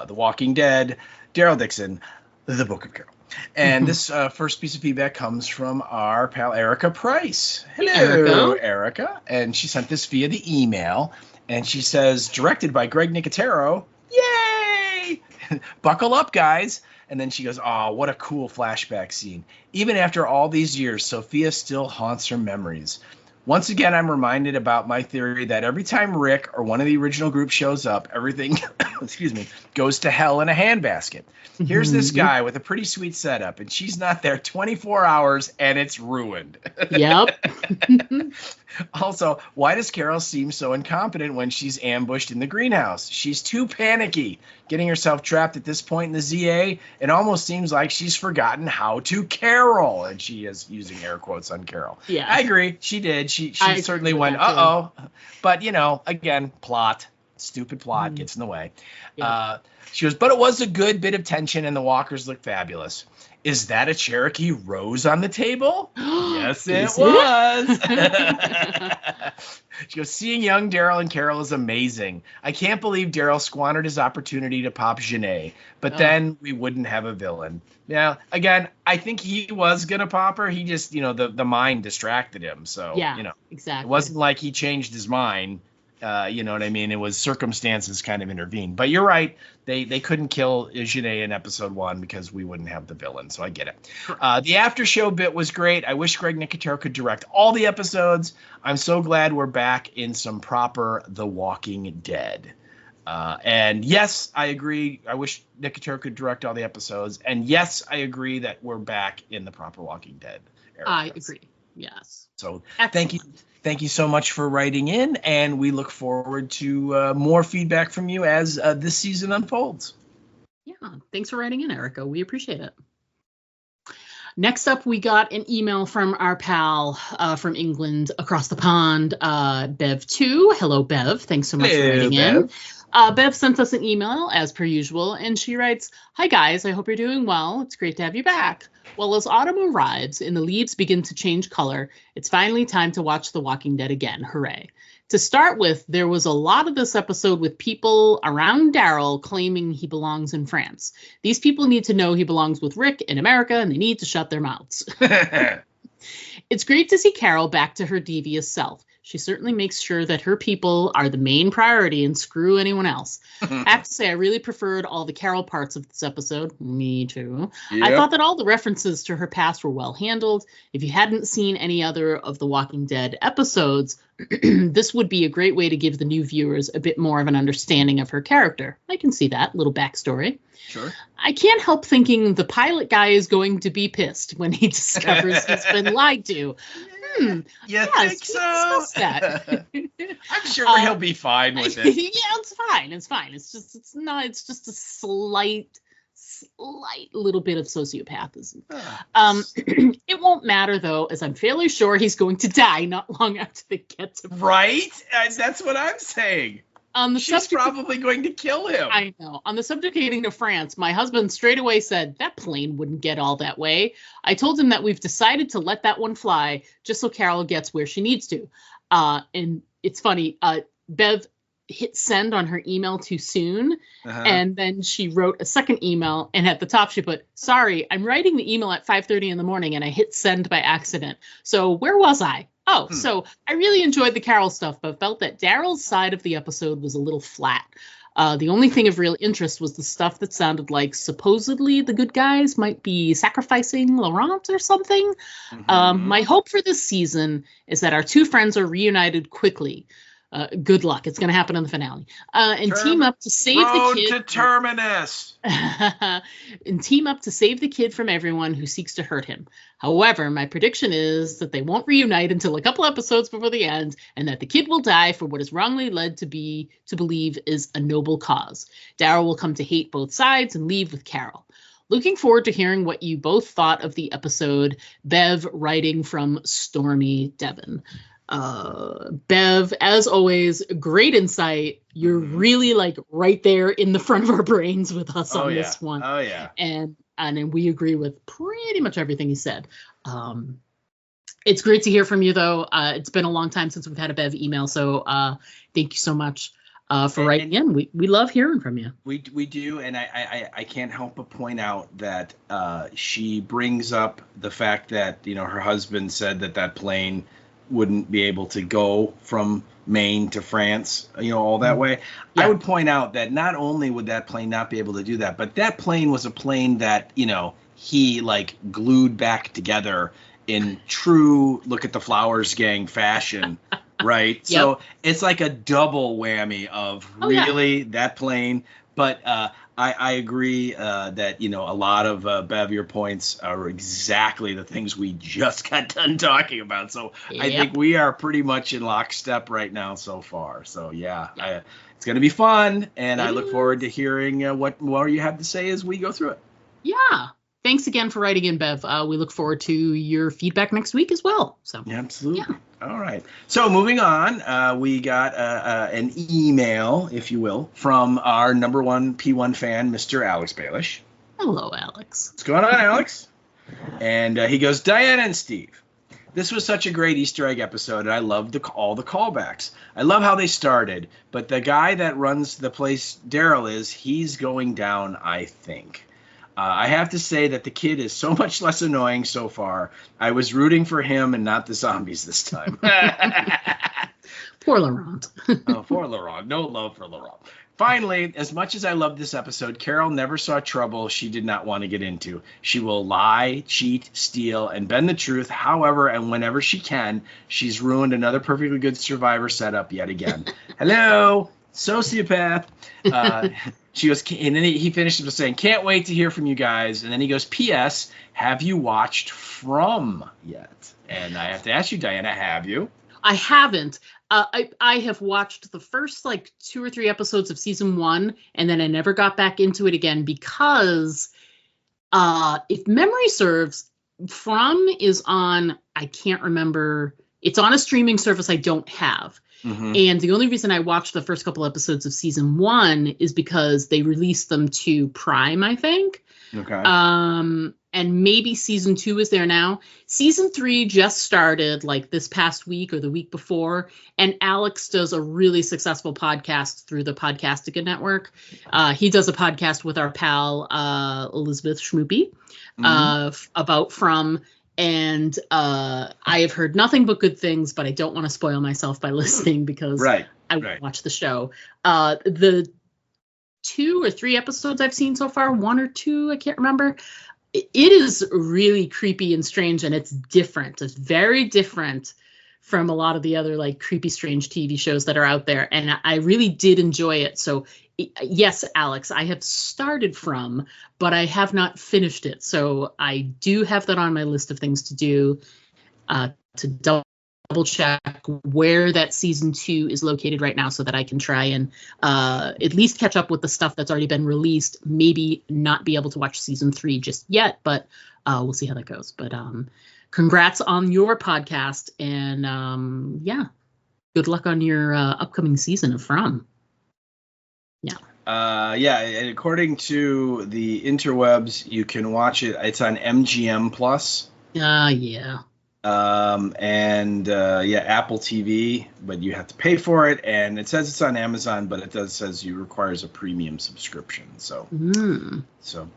The Walking Dead, Daryl Dixon, The Book of Carol. And this first piece of feedback comes from our pal Erica Price. Hello, Erica. And she sent this via the email. And she says, directed by Greg Nicotero. Yay! Buckle up, guys. And then she goes, oh, what a cool flashback scene. Even after all these years, Sophia still haunts her memories. Once again, I'm reminded about my theory that every time Rick or one of the original group shows up, everything goes to hell in a handbasket. Here's this guy with a pretty sweet setup, and she's not there 24 hours, and it's ruined. Yep. Also, why does Carol seem so incompetent when she's ambushed in the greenhouse? She's too panicky. Getting herself trapped at this point in the ZA, it almost seems like she's forgotten how to Carol. And she is using air quotes on Carol. Yeah. I agree. She did. She certainly went, uh-oh. But, again, plot. Stupid plot gets in the way. Yeah. She goes, but it was a good bit of tension and the walkers look fabulous. Is that a Cherokee rose on the table? Yes, it was. She goes, seeing young Daryl and Carol is amazing. I can't believe Daryl squandered his opportunity to pop Janae, but then we wouldn't have a villain. Yeah, again, I think he was going to pop her. He just, the mind distracted him. So, exactly. It wasn't like he changed his mind. You know what I mean? It was circumstances kind of intervened. But you're right. They couldn't kill Janae in episode 1 because we wouldn't have the villain. So I get it. The after show bit was great. I wish Greg Nicotero could direct all the episodes. I'm so glad we're back in some proper The Walking Dead. And yes, I agree. I wish Nicotero could direct all the episodes. And yes, I agree that we're back in the proper Walking Dead era. I agree. Yes. So excellent. Thank you. Thank you so much for writing in, and we look forward to more feedback from you as this season unfolds. Yeah, thanks for writing in, Erica. We appreciate it. Next up, we got an email from our pal from England across the pond, Bev2. Hello, Bev. Thanks so much for writing in. Bev sent us an email, as per usual, and she writes, hi, guys. I hope you're doing well. It's great to have you back. Well, as autumn arrives and the leaves begin to change color, it's finally time to watch The Walking Dead again. Hooray. To start with, there was a lot of this episode with people around Daryl claiming he belongs in France. These people need to know he belongs with Rick in America, and they need to shut their mouths. It's great to see Carol back to her devious self. She certainly makes sure that her people are the main priority and screw anyone else. I have to say, I really preferred all the Carol parts of this episode. Me too. Yep. I thought that all the references to her past were well handled. If you hadn't seen any other of the Walking Dead episodes, this would be a great way to give the new viewers a bit more of an understanding of her character. I can see that little backstory. Sure. I can't help thinking the pilot guy is going to be pissed when he discovers he's been lied to. Think so? That. I'm sure he'll be fine with it. Yeah, it's fine. It's fine. It's just a slight little bit of sociopathism. It won't matter though, as I'm fairly sure he's going to die not long after they get to France. Right? That's what I'm saying. She's probably going to kill him. I know. On the subject of getting to France, my husband straight away said that plane wouldn't get all that way. I told him that we've decided to let that one fly just so Carol gets where she needs to. And it's funny, Bev hit send on her email too soon. And then she wrote a second email, and at the top she put, sorry, I'm writing the email at 5:30 in the morning and I hit send by accident. So where was I? So I really enjoyed the Carol stuff, but felt that Daryl's side of the episode was a little flat. The only thing of real interest was the stuff that sounded like supposedly the good guys might be sacrificing Laurent or something. My hope for this season is that our two friends are reunited quickly. Good luck. It's going to happen in the finale. And team up to save the kid. Road to Terminus. And team up to save the kid from everyone who seeks to hurt him. However, my prediction is that they won't reunite until a couple episodes before the end, and that the kid will die for what is wrongly led to believe is a noble cause. Daryl will come to hate both sides and leave with Carol. looking forward to hearing what you both thought of the episode. Bev writing from stormy Devon. Bev, as always, great insight. You're really like right there in the front of our brains with us on this one. Oh yeah. And we agree with pretty much everything he said. It's great to hear from you though. It's been a long time since we've had a Bev email, so thank you so much for writing in. We love hearing from you. We do, and I can't help but point out that she brings up the fact that her husband said that plane wouldn't be able to go from Maine to France, all that way. Yeah. I would point out that not only would that plane not be able to do that, but that plane was a plane that, he like glued back together in true Look at the Flowers gang fashion, right? Yep. So it's like a double whammy of that plane. But I agree that, a lot of Bev, your points are exactly the things we just got done talking about. So I think we are pretty much in lockstep right now so far. So, it's going to be fun. And I look forward to hearing what more you have to say as we go through it. Yeah. Thanks again for writing in, Bev. We look forward to your feedback next week as well. So absolutely. Yeah. All right. So moving on, we got an email, if you will, from our number one P1 fan, Mr. Alex Baelish. Hello, Alex. What's going on, Alex? And he goes, Diana and Steve, this was such a great Easter egg episode, and I loved all the callbacks. I love how they started, but the guy that runs the place Daryl he's going down, I think. I have to say that the kid is so much less annoying so far. I was rooting for him and not the zombies this time. Poor Laurent. Oh, poor Laurent. No love for Laurent. Finally, as much as I love this episode, Carol never saw trouble she did not want to get into. She will lie, cheat, steal, and bend the truth however and whenever she can. She's ruined another perfectly good Survivor setup yet again. Hello, sociopath. She goes, and then he finishes with saying, can't wait to hear from you guys. And then he goes, P.S. Have you watched From yet? And I have to ask you, Diana, have you? I haven't. I have watched the first 2 or 3 episodes of season 1, and then I never got back into it again because if memory serves, From is on, I can't remember, it's on a streaming service I don't have. Mm-hmm. And the only reason I watched the first couple episodes of season 1 is because they released them to Prime, I think. Okay. And maybe season 2 is there now. Season 3 just started this past week or the week before. And Alex does a really successful podcast through the Podcastica network. He does a podcast with our pal, Elizabeth Schmoopy, about From. And I have heard nothing but good things, but I don't want to spoil myself by listening because I won't watch the show. The 2 or 3 episodes I've seen so far, 1 or 2, I can't remember. It is really creepy and strange, and it's different. It's very different from a lot of the other creepy, strange TV shows that are out there. And I really did enjoy it. So yes, Alex, I have started From, but I have not finished it. So I do have that on my list of things to do, to double check where that season 2 is located right now so that I can try and at least catch up with the stuff that's already been released. Maybe not be able to watch season 3 just yet, but we'll see how that goes. But congrats on your podcast, and good luck on your upcoming season of From. Yeah. And according to the interwebs, you can watch it. It's on MGM Plus. Yeah. Apple TV, but you have to pay for it. And it says it's on Amazon, but it says you requires a premium subscription. So,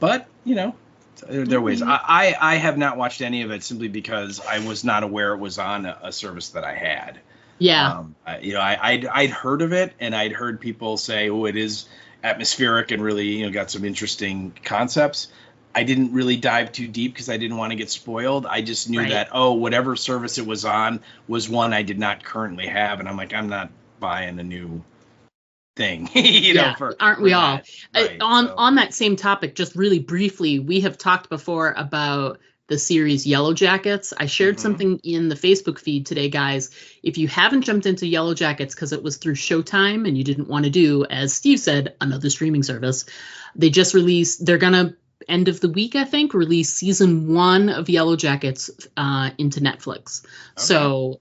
but there are ways. I have not watched any of it simply because I was not aware it was on a service that I had. Yeah. I'd heard of it, and I'd heard people say, "Oh, it is atmospheric and really, got some interesting concepts." I didn't really dive too deep because I didn't want to get spoiled. I just knew that whatever service it was on was one I did not currently have, and I'm like, I'm not buying a new thing. Aren't we all? Right, on that same topic, just really briefly, we have talked before about the series Yellow Jackets. I shared something in the Facebook feed today, guys. If you haven't jumped into Yellow Jackets because it was through Showtime and you didn't want to do, as Steve said, another streaming service, they just released, they're going to end of the week, I think, release season 1 of Yellow Jackets into Netflix. Okay. So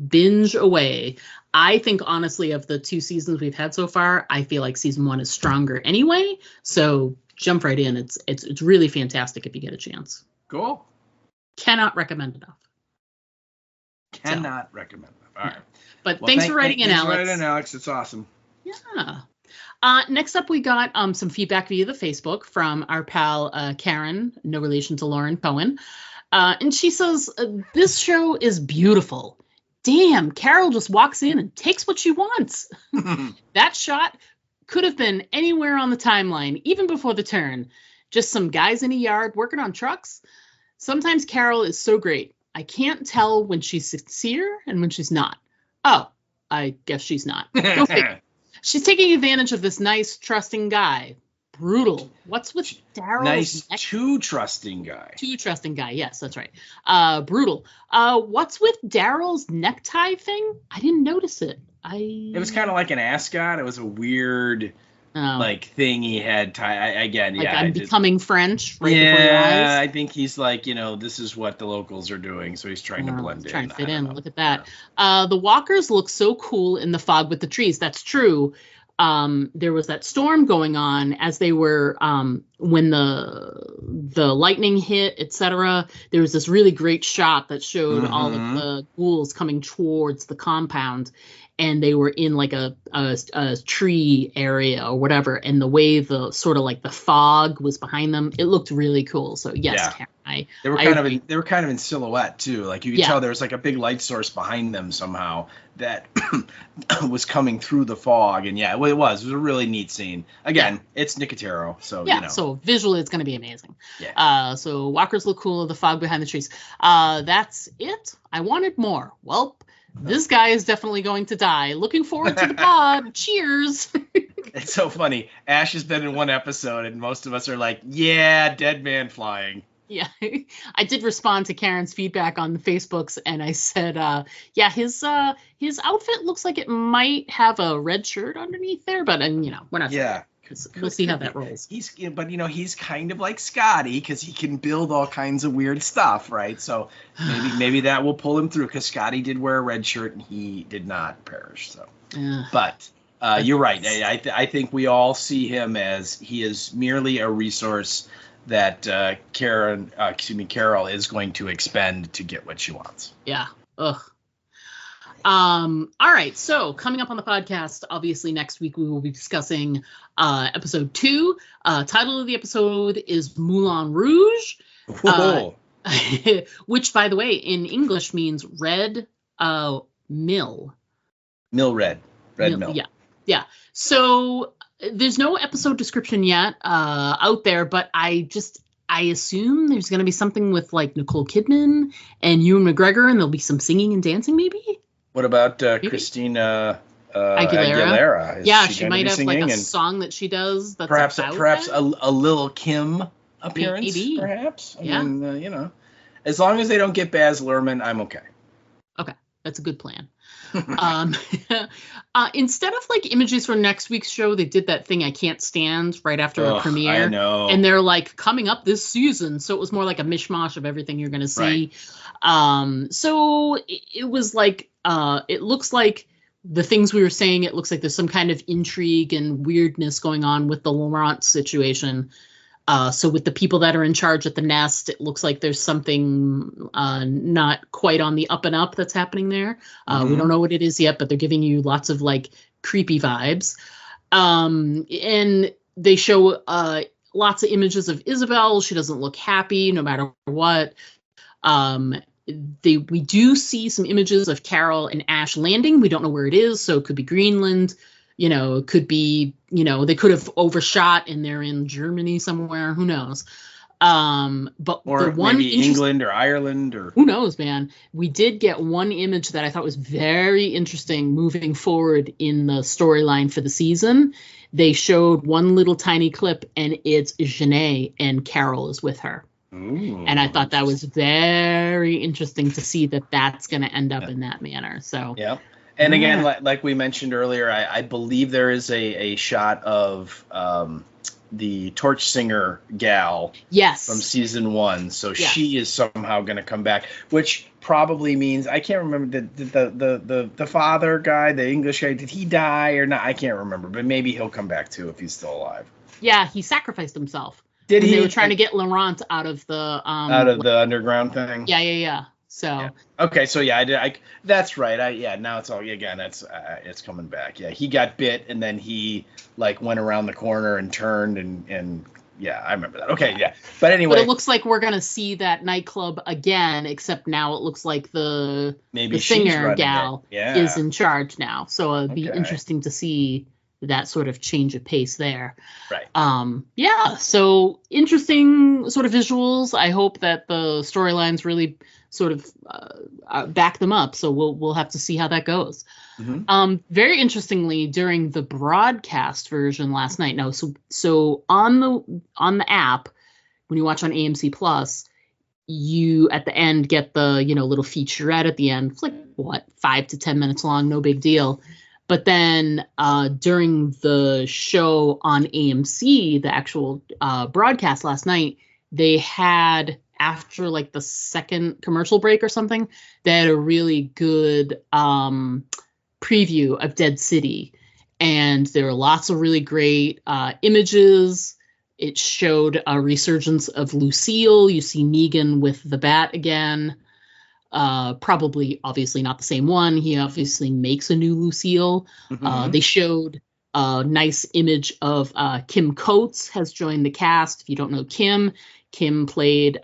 binge away. I think, honestly, of the 2 seasons we've had so far, I feel like season 1 is stronger anyway. So jump right in. It's really fantastic if you get a chance. Cool. Cannot recommend enough. Cannot recommend enough. All right. But thanks for writing in, Alex. Thanks for writing in, Alex. It's awesome. Yeah. Next up, we got some feedback via the Facebook from our pal Karen, no relation to Lauren Cohen. And she says, this show is beautiful. Damn, Carol just walks in and takes what she wants. That shot could have been anywhere on the timeline, even before the turn. Just some guys in a yard working on trucks. Sometimes Carol is so great. I can't tell when she's sincere and when she's not. Oh, I guess she's not. Go figure. She's taking advantage of this nice, trusting guy. Brutal. What's with Daryl? Nice, too trusting guy. Too trusting guy. Yes, that's right. Brutal. What's with Daryl's necktie thing? I didn't notice it. It was kind of like an ascot. It was a weird, thing he had. I'm becoming French. Right before your eyes. I think he's like, this is what the locals are doing, so he's trying to blend in. Trying to fit in. Look at that. Yeah. The walkers look so cool in the fog with the trees. That's true. There was that storm going on as they were when the lightning hit, etc. There was this really great shot that showed all of the ghouls coming towards the compound, and they were in like a tree area or whatever, and the way the sort of like the fog was behind them, it looked really cool. So yes, Karen, they were kind of in silhouette too. Like you could tell there was like a big light source behind them somehow that was coming through the fog. And it was a really neat scene. Again, it's Nicotero, so so visually it's going to be amazing. Yeah. So walkers look cool, the fog behind the trees. That's it. I wanted more. Well, this guy is definitely going to die. Looking forward to the pod. Cheers. It's so funny. Ash has been in one episode, and most of us are like, yeah, dead man flying. Yeah, I did respond to Karen's feedback on the Facebooks, and I said, his outfit looks like it might have a red shirt underneath there, but we're not sure. We'll see how that rolls. He's kind of like Scotty because he can build all kinds of weird stuff, right? So maybe that will pull him through because Scotty did wear a red shirt and he did not perish. So, but you're right. I think we all see him as he is merely a resource that Carol is going to expend to get what she wants. Yeah. Ugh. All right. So coming up on the podcast, obviously next week we will be discussing episode 2. Title of the episode is Moulin Rouge, which, by the way, in English means red mill. Mill red mill. Yeah. So there's no episode description yet out there, but I assume there's going to be something with like Nicole Kidman and Ewan McGregor, and there'll be some singing and dancing, maybe. What about Christina Aguilera? She might have like a song that she does. That's perhaps a Lil' Kim appearance. Maybe. Perhaps. I mean, as long as they don't get Baz Luhrmann, I'm okay. Okay, that's a good plan. Instead of like images for next week's show, they did that thing I can't stand right after a premiere. I know. And they're like coming up this season, so it was more like a mishmash of everything you're going to see. Right. So it was like it looks like the things we were saying. It looks like there's some kind of intrigue and weirdness going on with the Laurent situation. So with the people that are in charge at the Nest, it looks like there's something not quite on the up and up that's happening there. We don't know what it is yet, but they're giving you lots of like creepy vibes. And they show lots of images of Isabel. She doesn't look happy no matter what. We do see some images of Carol and Ash landing. We don't know where it is, so it could be Greenland. It could be, they could have overshot and they're in Germany somewhere. Who knows? But or the one maybe England or Ireland or who knows, man. We did get one image that I thought was very interesting moving forward in the storyline for the season. They showed one little tiny clip, and it's Janae, and Carol is with her. Ooh, and I thought that was very interesting to see that that's going to end up in that manner. So yeah. And again, like we mentioned earlier, I believe there is a shot of torch singer gal. Yes. From season 1. So Yes. she is somehow going to come back, which probably means I can't remember the father guy, the English guy. Did he die or not? I can't remember, but maybe he'll come back too if he's still alive. Yeah, he sacrificed himself. Did he? They were trying to get Laurent out of the underground thing. Yeah. So yeah. Okay, so yeah, that's right. Now it's all again. It's coming back. Yeah, he got bit and then he like went around the corner and turned and yeah, I remember that. Okay, yeah. But anyway, but it looks like we're gonna see that nightclub again, except now it looks like the singer gal is in charge now. So it'd be interesting to see that sort of change of pace there. Right. Yeah. So interesting sort of visuals. I hope that the storylines really sort of back them up. So we'll have to see how that goes. Mm-hmm. Very interestingly, during the broadcast version last night. No, so on the app, when you watch on AMC Plus, you at the end get the little featurette at the end. It's like 5 to 10 minutes long, no big deal. But then during the show on AMC, the actual broadcast last night, they had, after like the second commercial break or something, they had a really good preview of Dead City. And there were lots of really great images. It showed a resurgence of Lucille. You see Negan with the bat again. Probably, obviously not the same one. He obviously makes a new Lucille. Mm-hmm. They showed a nice image of Kim Coates has joined the cast. If you don't know Kim played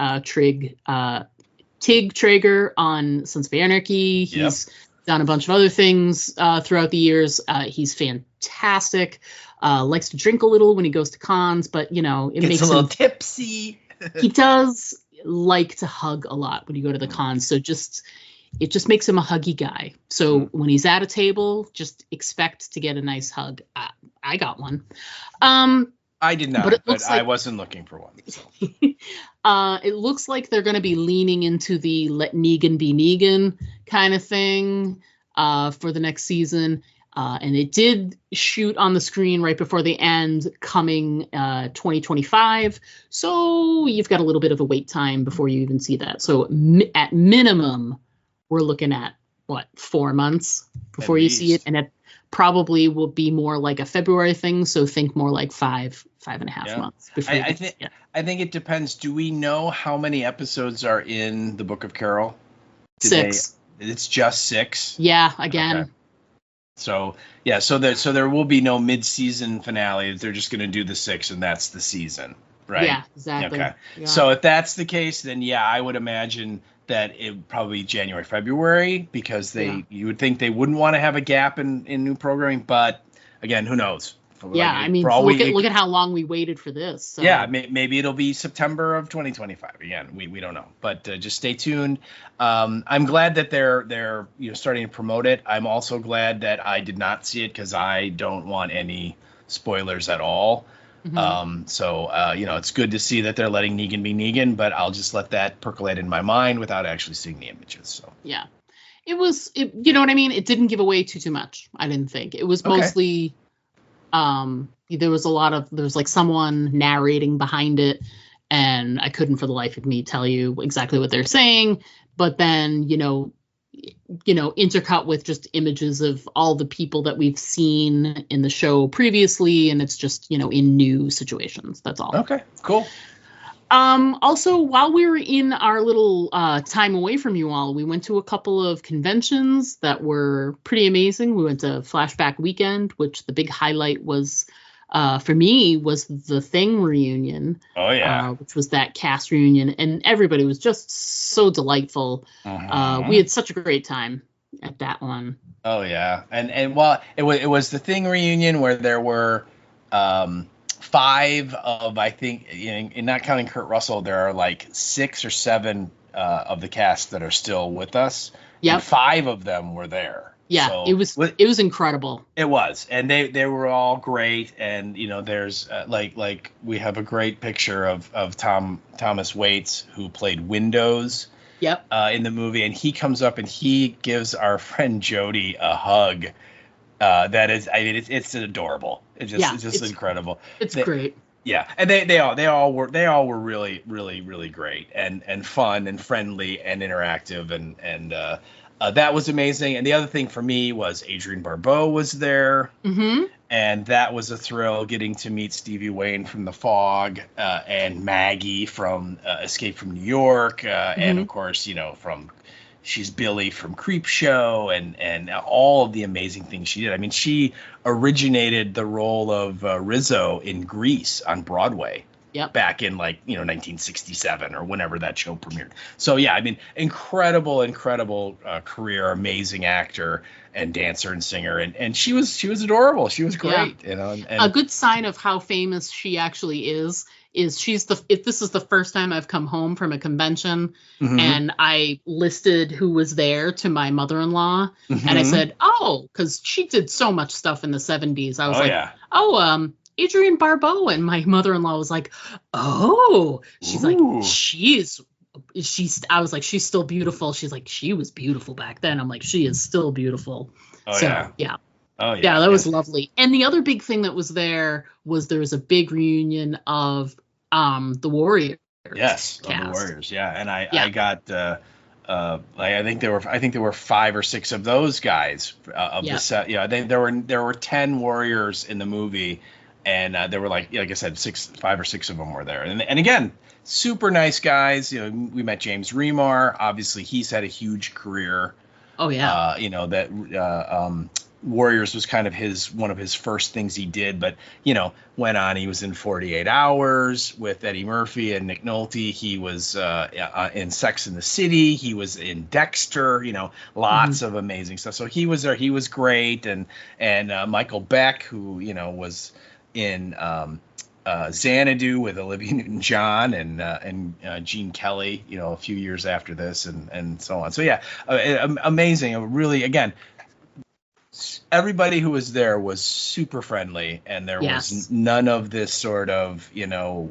Tig Traeger on Sons of Anarchy. He's done a bunch of other things throughout the years. He's fantastic. Likes to drink a little when he goes to cons, but it makes him a little tipsy. He does like to hug a lot when you go to the cons, so it just makes him a huggy guy. So when he's at a table, just expect to get a nice hug. I got one. I did not, but I wasn't looking for one. So. It looks like they're going to be leaning into the let Negan be Negan kind of thing for the next season. And it did shoot on the screen right before the end, coming 2025. So you've got a little bit of a wait time before you even see that. So at minimum, we're looking at 4 months before you see it, and it probably will be more like a February thing. So think more like 5.5 months. Before I think it depends. Do we know how many episodes are in the Book of Carol? 6. It's just 6. Yeah, again. Okay. So yeah, so there will be no mid-season finale. They're just going to do the 6, and that's the season, right? Yeah, exactly. Okay. Yeah. So if that's the case, then yeah, I would imagine that it would probably be January, February, because you would think they wouldn't want to have a gap in new programming. But again, who knows? Yeah, I mean, look at how long we waited for this. So. Yeah, maybe it'll be September of 2025. Again, we don't know, but just stay tuned. I'm glad that they're starting to promote it. I'm also glad that I did not see it because I don't want any spoilers at all. Mm-hmm. So it's good to see that they're letting Negan be Negan, but I'll just let that percolate in my mind without actually seeing the images. So yeah, you know what I mean? It didn't give away too much. I didn't think it was mostly. There was like someone narrating behind it, and I couldn't for the life of me tell you exactly what they're saying, but then intercut with just images of all the people that we've seen in the show previously, and it's just in new situations. That's all. Okay, cool. Also, while we were in our little time away from you all, we went to a couple of conventions that were pretty amazing. We went to Flashback Weekend, which the big highlight was, for me, was the Thing reunion. Oh, yeah. Which was that cast reunion. And everybody was just so delightful. Uh-huh. We had such a great time at that one. Oh, yeah. And well, it was the Thing reunion where there were... 5 of, I think, in not counting Kurt Russell, there are like 6 or 7 of the cast that are still with us. Yeah, 5 of them were there. Yeah, so, it was incredible. It was, and they were all great. And there's like we have a great picture of Thomas Waits, who played Windows. Yep. In the movie, and he comes up and he gives our friend Jody a hug. That is, it's adorable. It's just incredible. It's great. Yeah, and they all were really really great and fun and friendly and interactive and that was amazing. And the other thing for me was Adrienne Barbeau was there, and that was a thrill getting to meet Stevie Wayne from The Fog and Maggie from Escape from New York, and of course from. She's Billy from Creepshow and all of the amazing things she did. I mean, she originated the role of Rizzo in Grease on Broadway back in 1967 or whenever that show premiered. So, yeah, I mean, incredible career, amazing actor and dancer and singer. And she was adorable. She was great. And a good sign of how famous she actually is this is the first time I've come home from a convention and I listed who was there to my mother-in-law and I said, because she did so much stuff in the 70s. I was Adrienne Barbeau, and my mother-in-law was like, she's like, I was like, she's still beautiful. She's like, she was beautiful back then. I'm like, she is still beautiful. That was lovely. And the other big thing that was there was a big reunion of the Warriors. Yes, of the Warriors. Yeah, and I got I think there were 5 or 6 of those guys of the set. Yeah, there were 10 Warriors in the movie, and there were like I said, 5 or 6 of them were there. And again, super nice guys. We met James Remar. Obviously, he's had a huge career. Oh yeah. Warriors was kind of one of his first things he did, but went on. He was in 48 Hours with Eddie Murphy and Nick Nolte. He was in Sex and the City. He was in Dexter. Lots of amazing stuff. So he was there. He was great. And Michael Beck, who was in Xanadu with Olivia Newton-John and Gene Kelly. A few years after this, and so on. So yeah, amazing. Really, again. Everybody who was there was super friendly, and there was none of this sort of,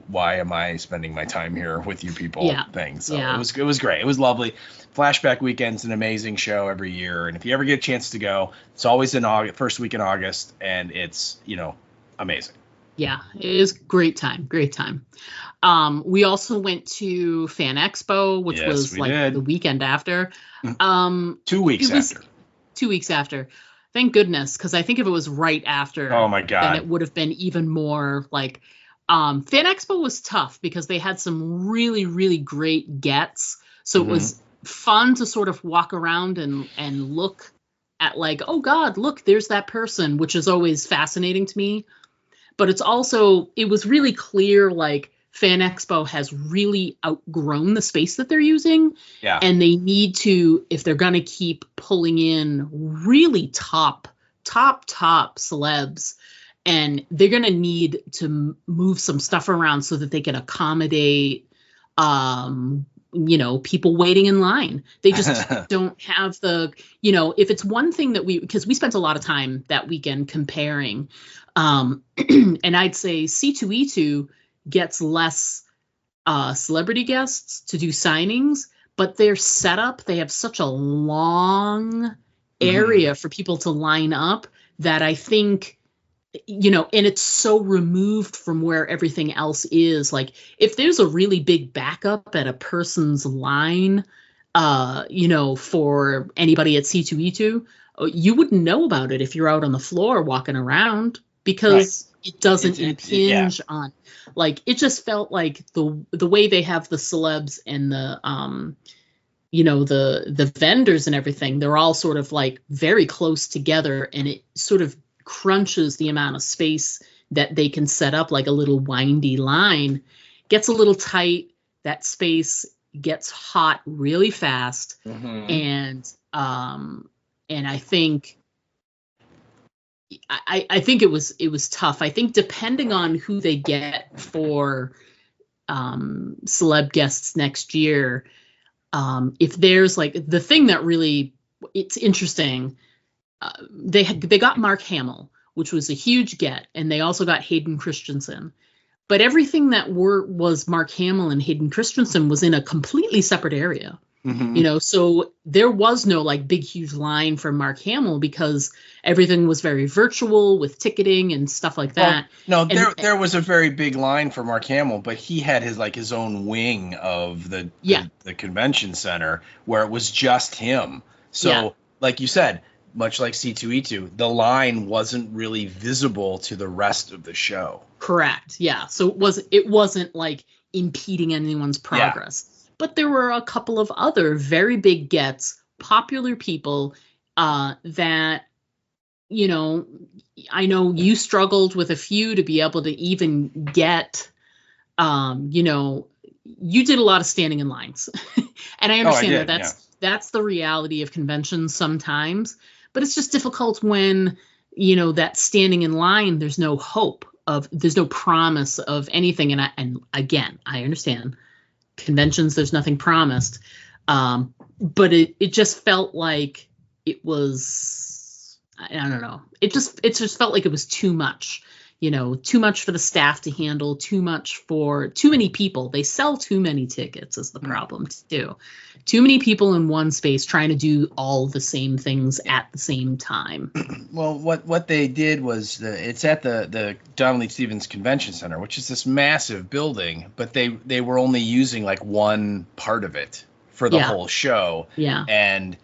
why am I spending my time here with you people thing. So it was great. It was lovely. Flashback Weekend's an amazing show every year, and if you ever get a chance to go, it's always in August, first week in August, and it's amazing. Yeah, it is great time. We also went to Fan Expo, which was the weekend after. 2 weeks after. 2 weeks after. Thank goodness, because I think if it was right after, oh my God, then it would have been even more like. Fan Expo was tough because they had some really, really great gets. So it was fun to sort of walk around and look at like, oh God, look, there's that person, which is always fascinating to me. But it was really clear, like Fan Expo has really outgrown the space that they're using. Yeah. And they need to, if they're going to keep pulling in really top celebs, and they're going to need to move some stuff around so that they can accommodate, people waiting in line. They just don't have the, if it's one thing that because we spent a lot of time that weekend comparing, and I'd say C2E2 gets less celebrity guests to do signings, but their setup, they have such a long area for people to line up that I think, and it's so removed from where everything else is. Like if there's a really big backup at a person's line, for anybody at C2E2, you wouldn't know about it if you're out on the floor walking around because it doesn't impinge on, like, it just felt like the way they have the celebs and the, the vendors and everything, they're all sort of like very close together, and it sort of crunches the amount of space that they can set up, like a little windy line. Gets a little tight. That space gets hot really fast. And I think it was tough. I think depending on who they get for celeb guests next year, if there's like the thing that really, it's interesting, they got Mark Hamill, which was a huge get, and they also got Hayden Christensen. But everything that was Mark Hamill and Hayden Christensen was in a completely separate area. You know, so there was no like big, huge line for Mark Hamill because everything was very virtual with ticketing and stuff like that. Well, no, there was a very big line for Mark Hamill, but he had his own wing of the convention center where it was just him. So, like you said, much like C2E2, the line wasn't really visible to the rest of the show. Correct. Yeah. So it wasn't like impeding anyone's progress. Yeah. But there were a couple of other very big gets, popular people that, you know, I know you struggled with a few to be able to even get, you know, you did a lot of standing in lines. And I understand that's the reality of conventions sometimes. But it's just difficult when, you know, that standing in line, there's no hope there's no promise of anything. And again, I understand. Conventions, there's nothing promised, but it just felt like it was, I don't know, it just felt like it was too much, you know, too much for the staff to handle, too much for too many people. They sell too many tickets is the problem too. Too many people in one space trying to do all the same things at the same time. Well, what they did was it's at the Donald Lee Stevens Convention Center, which is this massive building, but they were only using like one part of it for the whole show. Yeah. And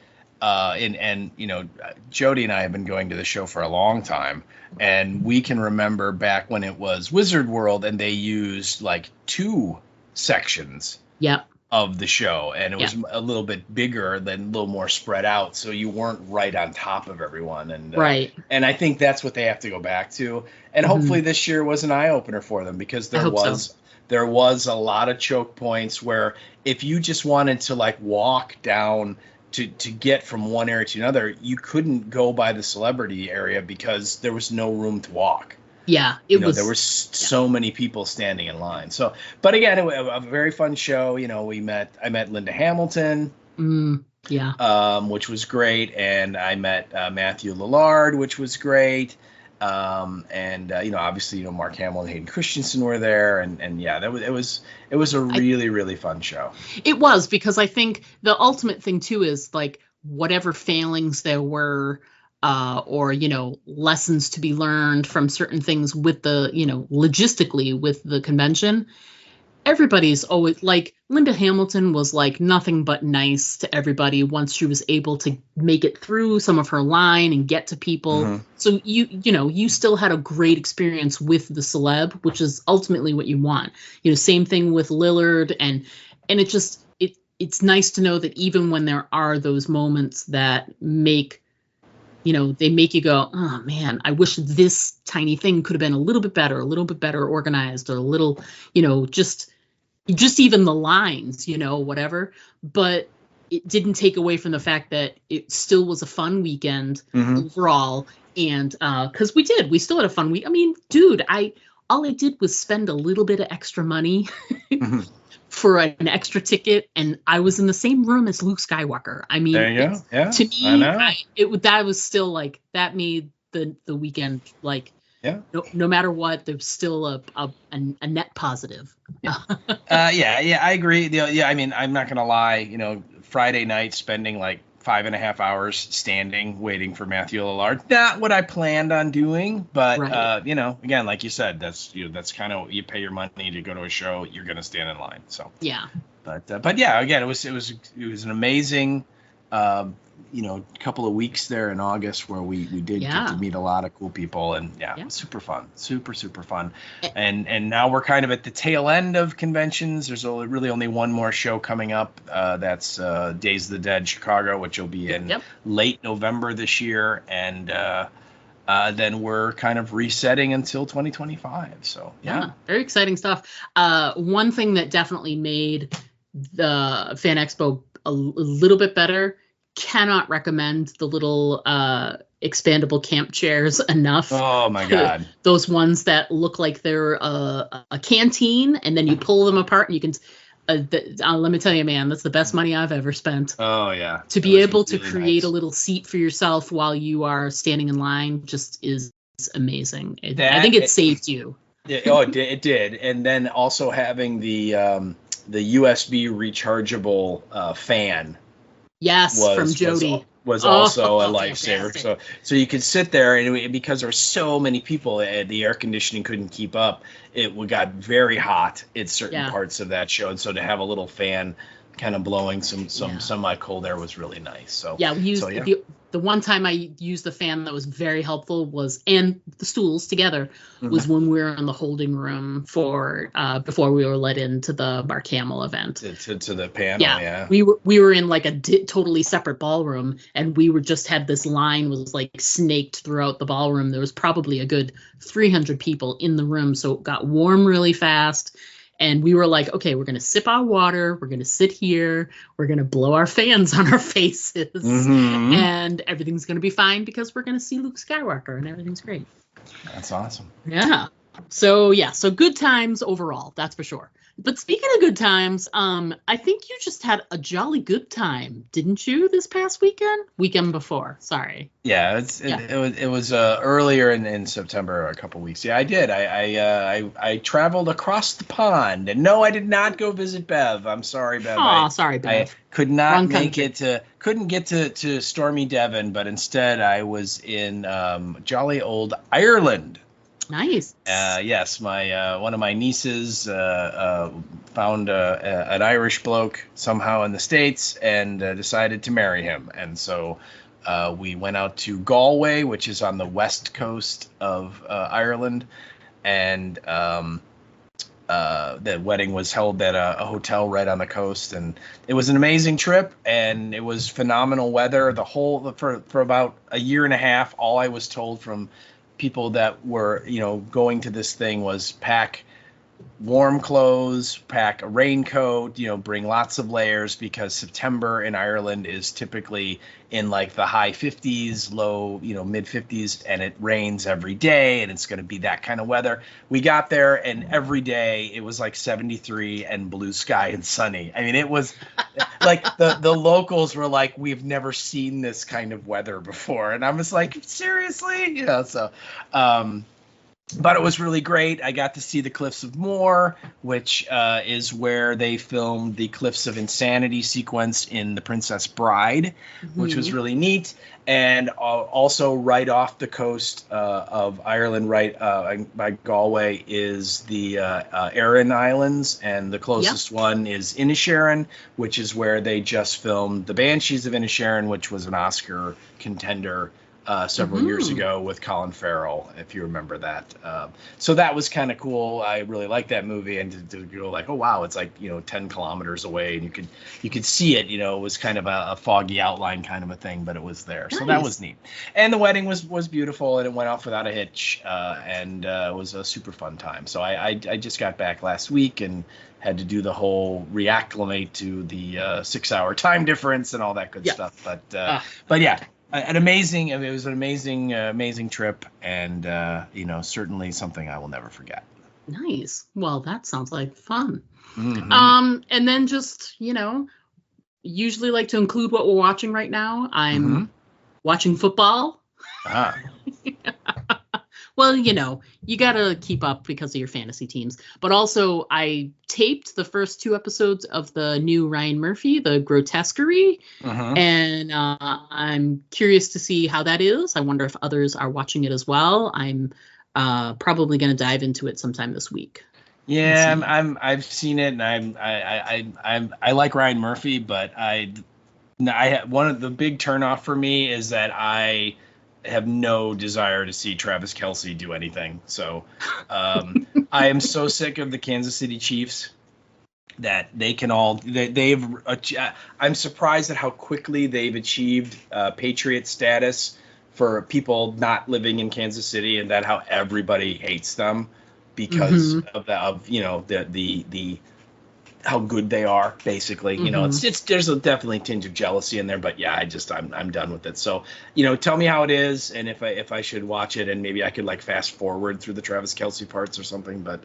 you know, Jody and I have been going to the show for a long time, and we can remember back when it was Wizard World and they used like 2 sections. Yep. Of the show, and it was a little bit bigger, than a little more spread out, so you weren't right on top of everyone. And right. And I think that's what they have to go back to. And hopefully this year was an eye opener for them, because there was a lot of choke points where if you just wanted to like walk down to get from one area to another, you couldn't go by the celebrity area because there was no room to walk. Yeah, there were so many people standing in line. So, but again, it was a very fun show. You know, I met Linda Hamilton, which was great, and I met Matthew Lillard, which was great. And you know, obviously, you know, Mark Hamill and Hayden Christensen were there, and it was a really, really fun show. It was, because I think the ultimate thing too is like whatever failings there were. Or, you know, lessons to be learned from certain things with the, you know, logistically with the convention. Everybody's always like, Linda Hamilton was like nothing but nice to everybody once she was able to make it through some of her line and get to people. Mm-hmm. So you still had a great experience with the celeb, which is ultimately what you want. You know, same thing with Lillard, and it just, it's nice to know that even when there are those moments that make, you know, they make you go, oh man, I wish this tiny thing could have been a little bit better organized, or a little, you know, just even the lines, you know, whatever. But it didn't take away from the fact that it still was a fun weekend overall. And because we still had a fun week. I mean, dude, all I did was spend a little bit of extra money for an extra ticket, and I was in the same room as Luke Skywalker. I mean, there you go. Yeah, to me, that was still like, that made the weekend like, no matter what, there's still a net positive. I agree. I mean, I'm not gonna lie. You know, Friday night spending like 5.5 hours standing waiting for Matthew Lillard. Not what I planned on doing, but you know, again, like you said, that's kind of, you pay your money to go to a show, you're gonna stand in line. So yeah. But yeah, again, it was an amazing couple of weeks there in August where we did get to meet a lot of cool people, and it was super fun, super fun. And now we're kind of at the tail end of conventions. There's really only one more show coming up. That's Days of the Dead Chicago, which will be in late November this year, and then we're kind of resetting until 2025. So very exciting stuff. One thing that definitely made the Fan Expo a little bit better. Cannot recommend the little expandable camp chairs enough. Oh my God. Those ones that look like they're a canteen, and then you pull them apart and you can, let me tell you, man, that's the best money I've ever spent. Oh yeah. To be able to create a little seat for yourself while you are standing in line just is amazing. I think it saved you. It did. And then also having the the USB rechargeable fan. Yes, from Jody. Was also a Fantastic. lifesaver. So you could sit there, and because there were so many people, the air conditioning couldn't keep up. It got very hot in certain parts of that show, and so to have a little fan kind of blowing some semi-cold air was really nice. So we used the one time I used the fan that was very helpful and the stools together was when we were in the holding room for before we were let into the Mark Hamill event. To the panel, yeah. We were in like a totally separate ballroom, and we just had this line was like snaked throughout the ballroom. There was probably a good 300 people in the room, so it got warm really fast. And we were like, okay, we're going to sip our water. We're going to sit here. We're going to blow our fans on our faces. And everything's going to be fine because we're going to see Luke Skywalker and everything's great. That's awesome. Yeah. So good times overall. That's for sure. But speaking of good times, I think you just had a jolly good time, didn't you, this past weekend before? Sorry. Yeah, it was earlier in September, a couple weeks. Yeah, I did. I traveled across the pond, and no, I did not go visit Bev. I'm sorry, Bev. Oh, sorry, Bev. I could not couldn't get to stormy Devon, but instead I was in jolly old Ireland. Nice. Yes, my one of my nieces found an Irish bloke somehow in the States and decided to marry him. And so we went out to Galway, which is on the west coast of Ireland. And the wedding was held at a hotel right on the coast. And it was an amazing trip. And it was phenomenal weather. For about a year and a half, all I was told from people that were, going to this thing was pack warm clothes, pack a raincoat, bring lots of layers, because September in Ireland is typically in like the high 50s, low, mid 50s, and it rains every day, and it's going to be that kind of weather. We got there, and every day it was like 73 and blue sky and sunny. I mean, it was like the locals were like, we've never seen this kind of weather before. And I was like, seriously? But it was really great. I got to see the Cliffs of Moher, which is where they filmed the Cliffs of Insanity sequence in The Princess Bride, which was really neat. And also right off the coast of Ireland, right by Galway, is the Aran Islands. And the closest one is Inisherin, which is where they just filmed The Banshees of Inisherin, which was an Oscar contender several years ago with Colin Farrell, if you remember that. So that was kind of cool. I really liked that movie, and to go like, oh wow, it's like 10 kilometers away, and you could see it. It was kind of a foggy outline kind of a thing, but it was there. Nice. So that was neat. And the wedding was beautiful, and it went off without a hitch, and it was a super fun time. So I just got back last week and had to do the whole reacclimate to the 6-hour time difference and all that good stuff. But yeah. It was an amazing trip, and certainly something I will never forget. Nice. Well, that sounds like fun. And then just usually like to include what we're watching right now. I'm watching football. Well, you got to keep up because of your fantasy teams. But also, I taped the first 2 episodes of the new Ryan Murphy, The Grotesquerie. And I'm curious to see how that is. I wonder if others are watching it as well. I'm probably going to dive into it sometime this week. Yeah, I've seen it, and I like Ryan Murphy, but one of the big turnoff for me is that I have no desire to see Travis Kelce do anything. So I am so sick of the Kansas City Chiefs that they can all I'm surprised at how quickly they've achieved Patriot status for people not living in Kansas City, and that how everybody hates them because of the how good they are, basically. It's there's a definitely tinge of jealousy in there, but yeah, I'm done with it. So tell me how it is, and if I should watch it, and maybe I could like fast forward through the Travis Kelce parts or something. But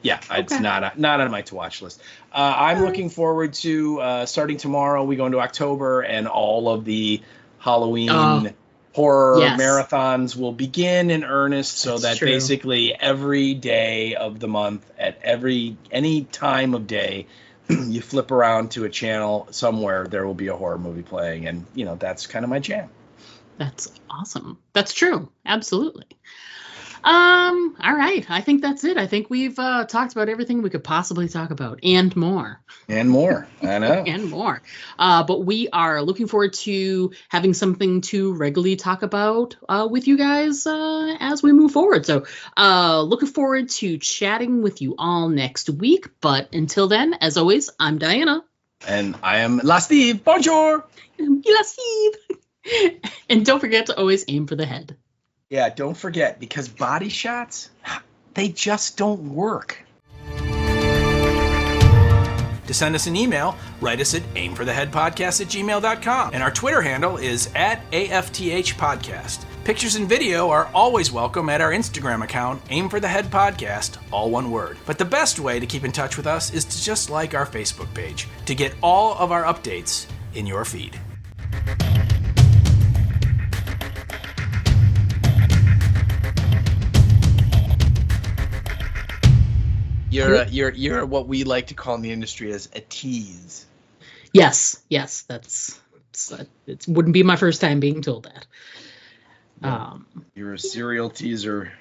it's not on my to watch list. I'm looking forward to starting tomorrow. We go into October, and all of the Halloween horror marathons will begin in earnest, so that's true. Basically every day of the month at any time of day you flip around to a channel somewhere, there will be a horror movie playing, and that's kind of my jam. That's awesome. That's true. Absolutely. All right. I think that's it. I think we've talked about everything we could possibly talk about and more. And more. I know. And more. But we are looking forward to having something to regularly talk about with you guys as we move forward. So looking forward to chatting with you all next week. But until then, as always, I'm Diana. And I am La Steve. Bonjour. La Steve. And don't forget to always aim for the head. Yeah, don't forget, because body shots, they just don't work. To send us an email, write us at aimfortheheadpodcast@gmail.com. And our Twitter handle is @AFTHpodcast. Pictures and video are always welcome at our Instagram account, aimfortheheadpodcast, all one word. But the best way to keep in touch with us is to just like our Facebook page to get all of our updates in your feed. You're what we like to call in the industry as a tease. Yes, it wouldn't be my first time being told that. You're a serial teaser.